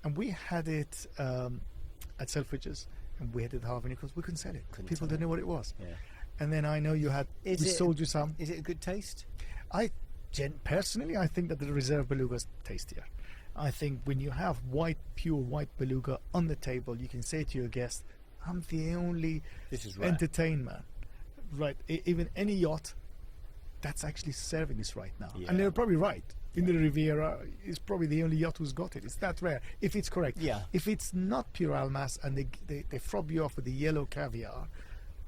and we had it at Selfridges, and we had it halving because we couldn't sell it. People didn't know what it was. Yeah. And then I know you had. We sold you some. Is it a good taste? Personally, I think that the reserve beluga is tastier. I think when you have pure white beluga on the table, you can say to your guest, I'm the only entertainment. Right. Even any yacht that's actually serving this right now. Yeah. And they're probably right. In the Riviera, it's probably the only yacht who's got it. It's that rare, if it's correct. Yeah. If it's not pure Almas and they fob you off with the yellow caviar,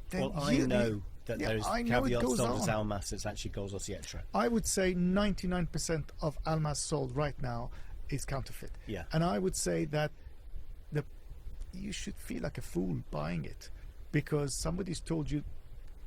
then I know that there's caviar sold as Almas that's actually goes Osietra. I would say 99% of Almas sold right now is counterfeit. Yeah. And I would say that you should feel like a fool buying it because somebody's told you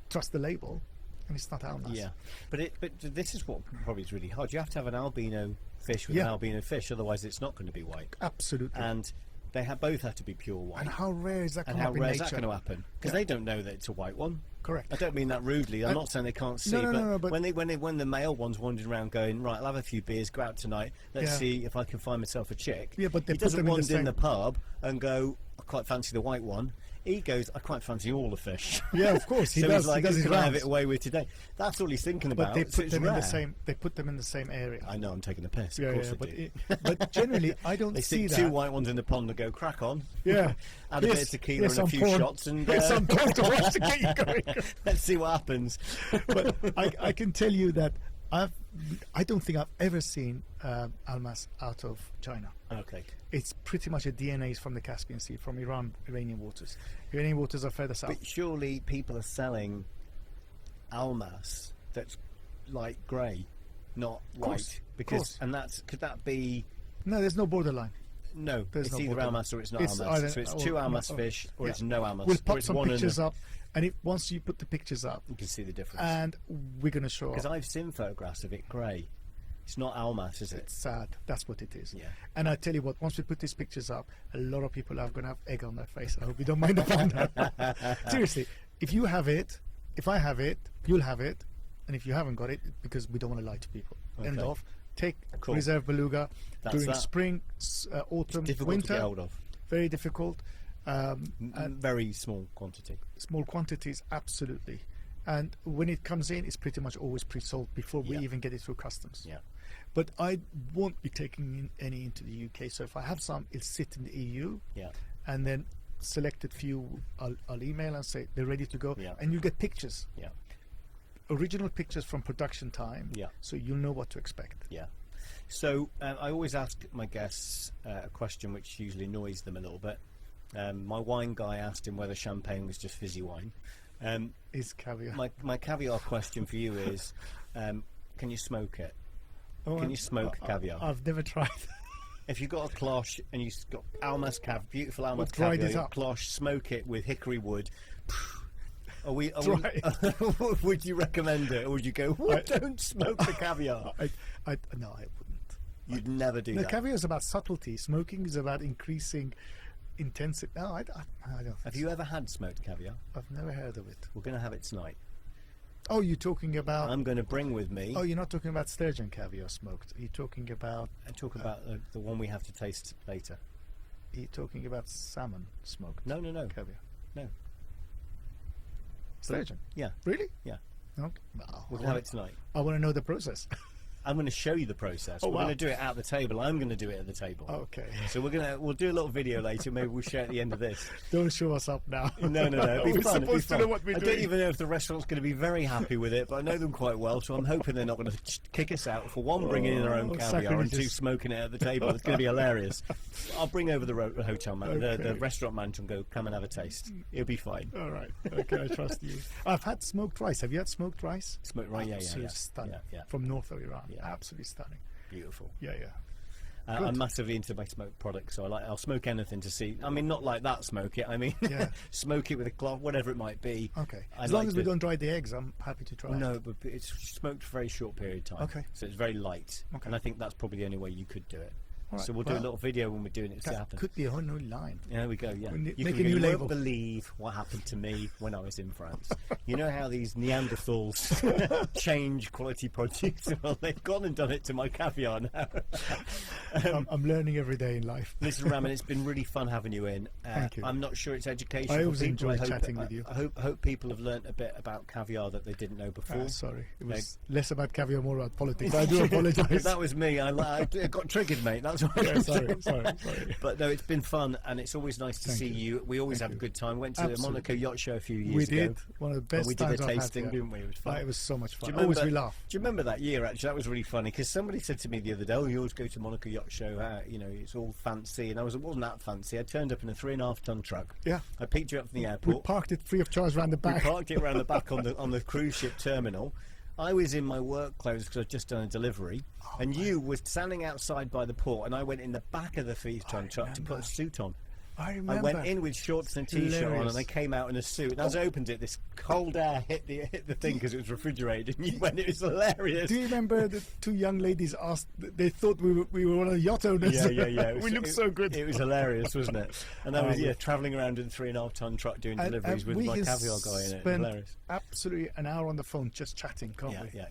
trust the label and it's not Almas. Yeah. But this is what probably is really hard. You have to have an albino fish with an albino fish, otherwise it's not going to be white. Absolutely. And they both have to be pure white. And how rare is that going to happen? And how rare is that going to happen? Because they don't know that it's a white one. Correct. I don't mean that rudely. I'm not saying they can't see, but when the male one's wandering around going, right, I'll have a few beers, go out tonight, let's see if I can find myself a chick. Yeah, but he doesn't wander in the pub and go, I quite fancy the white one. He goes, I quite fancy all the fish. Yeah, of course. He so does. He's like, he does can I have it away with today? That's all he's thinking about. But they put them in the same. They put them in the same area. I know. I'm taking the piss. Of course they do. But generally, I don't they see stick that. 2 white ones in the pond and go crack on. Yeah. Add a bit of tequila and a few shots and some corn to watch to get you going. Let's see what happens. But I can tell you that I don't think I've ever seen Almas out of China. Okay. It's pretty much a DNA from the Caspian Sea, from Iranian waters. Iranian waters are further south. But surely people are selling Almas that's light grey, not white. Because could that be? No, there's no borderline. No, there's it's no either Almas or it's not Almas. So it's 2 Almas fish or it's no Almas. We'll pop some pictures up, and once you put the pictures up, you can see the difference. And we're going to show. Because I've seen photographs of it grey. It's not Almas, is it? It's sad. That's what it is. Yeah. And I tell you what, once we put these pictures up, a lot of people are going to have egg on their face. I hope you don't mind that. Seriously, if you have it, if I have it, you'll have it. And if you haven't got it, because we don't want to lie to people. Okay. End of. Take Cool. reserve beluga during that. spring, autumn, Difficult winter. to get hold of. Very difficult. And Very small quantity. small quantities, absolutely. And when it comes in, it's pretty much always pre-sold before we Yeah. even get it through customs. Yeah. But I won't be taking any into the UK. So if I have some, it'll sit in the EU. Yeah. And then selected few, I'll email and say they're ready to go. Yeah. And you get pictures. Yeah. Original pictures from production time. Yeah. So you'll know what to expect. Yeah. So I always ask my guests a question which usually annoys them a little bit. My wine guy asked him whether champagne was just fizzy wine. Is caviar. My caviar question for you is, can you smoke it? Oh, Can you smoke caviar? I've never tried. If you've got a cloche and you've got Almas beautiful Almas dried caviar, it your up. cloche, smoke it with hickory wood. Dry Would you recommend it, or would you go, don't smoke the caviar? No, I wouldn't. You'd never do The that. caviar is about subtlety. Smoking is about increasing intensity. No, I don't think Have so. you ever had smoked caviar? I've never heard of it. We're going to have it tonight. Oh, you're talking about... I'm going to bring with me. Oh, you're not talking about sturgeon caviar smoked. You're talking about... and talk about the one we have to taste later. You're talking about salmon smoked. No. Caviar. No. Sturgeon. Yeah. Really? Yeah. Okay. We're going to have it tonight. I want to know the process. I'm going to show you the process. Oh, We're wow. going to do it at the table. I'm going to do it at the table. Okay. So we'll do a little video later. Maybe we'll share at the end of this. Don't show us up now. No. It'll be We're fun. It'll be supposed to fun. know what we're I doing. don't even know if the restaurant's going to be very happy with it, but I know them quite well, so I'm hoping they're not going to kick us out for one, bringing in their own caviar, and two, sacrilegious. smoking it at the table. It's going to be hilarious. I'll bring over the hotel man, the Okay. restaurant manager, and go, come and have a taste. It'll be fine. All right. Okay, I trust you. I've had smoked rice. Have you had smoked rice? Smoke right, yeah. Absolutely stunning. Yeah. From north of Iran. Yeah. Absolutely stunning. Beautiful. Yeah. I'm Good. massively into my smoked products, so I'll smoke anything to see. I mean, not like that smoke it. I mean, Yeah. smoke it with a cloth, whatever it might be. Okay. I As long like as we to- don't dry the eggs, I'm happy to try. No, but it's smoked for a very short period of time. Okay. So it's very light. Okay. And I think that's probably the only way you could do it. All right. So we'll do a Well, little video when we're doing it to see That happen. could be a whole new line. Yeah, there we go, yeah. We You make can a new you label. won't believe what happened to me when I was in France. You know how these Neanderthals change quality produce? Well, they've gone and done it to my caviar now. I'm learning every day in life. Listen, Ramin, it's been really fun having you in. Thank you. I'm not sure it's educational. I for always people. enjoy hope- chatting with you. I hope people have learnt a bit about caviar that they didn't know before. Sorry. It was less about caviar, more about politics. I do apologize. That was me. I got triggered, mate. That's what Yeah, sorry. But no, it's been fun, and it's always nice to Thank see you. you. We always Thank have you. a good time. Went to the Absolutely. Monaco Yacht Show a few We years ago. did. One of the best And we did times a I've had tasting, here. didn't we? It was fun. It was so much fun. Do you Always remember- we laugh. Do you remember that year? Actually, that was really funny because somebody said to me the other day, "Oh, you always go to Monaco Yacht Show. You know, it's all fancy." And it wasn't that fancy. I turned up in a 3.5-ton truck. Yeah. I picked you up from the We airport. parked it free of charge around the We back. parked it around the back on the cruise ship terminal. I was in my work clothes because I'd just done a delivery, and you were standing outside by the port, and I went in the back of the 3-ton truck to put remember. a suit on. I I remember. went in with shorts and a t-shirt on, Hilarious. and I came out in a suit. And as I opened it, this cold air hit the thing because it was refrigerated. And you went, it was hilarious. Do you remember the two young ladies asked? They thought we were one of the yacht owners. Yeah. It was- We looked so good. It was hilarious, wasn't it? And I was yeah. travelling around in a 3.5-ton truck doing deliveries with we my can caviar guy in it. spend Hilarious. absolutely an hour on the phone just chatting, can't we?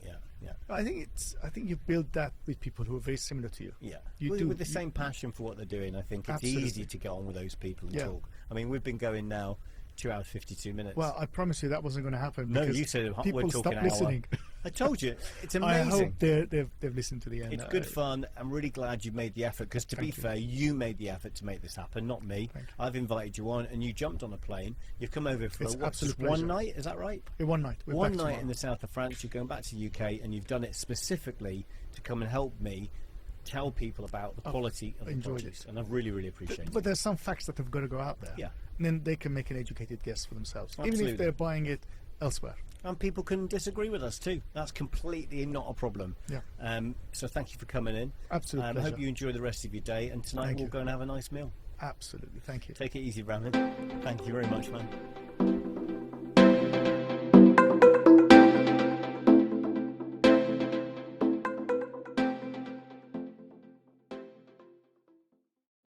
Yeah. I think you build that with people who are very similar to you. Yeah, You with, do. with the same passion for what they're doing. I think it's Absolutely. easy to get on with those people and Yeah. talk. I mean, we've been going now 2 hours 52 minutes. Well, I promise you that wasn't going to happen. No, because you said we're people talking stopped an hour. listening. I told you, it's I amazing. hope they've listened to the end. It's good fun. I'm really glad you made the effort because, to be Thank you. fair, you made the effort to make this happen, not me. Thank you. I've invited you on, and you jumped on a plane. You've come over for It's just absolute one pleasure. night. Is that right? One night. We're One back night tomorrow. in the south of France. You're going back to the UK, and you've done it specifically to come and help me tell people about the quality of the enjoyed produce, it. and I've really appreciated But it. there's some facts that have got to go out there. Yeah. And then they can make an educated guess for themselves, even Absolutely. if they're buying it elsewhere. And people can disagree with us too. That's completely not a problem. Yeah. So thank you for coming in. Absolute I pleasure. hope you enjoy the rest of your day, and tonight Thank we'll you. go and have a nice meal. Absolutely. Thank you. Take it easy, Ramin. Thank you very much, man.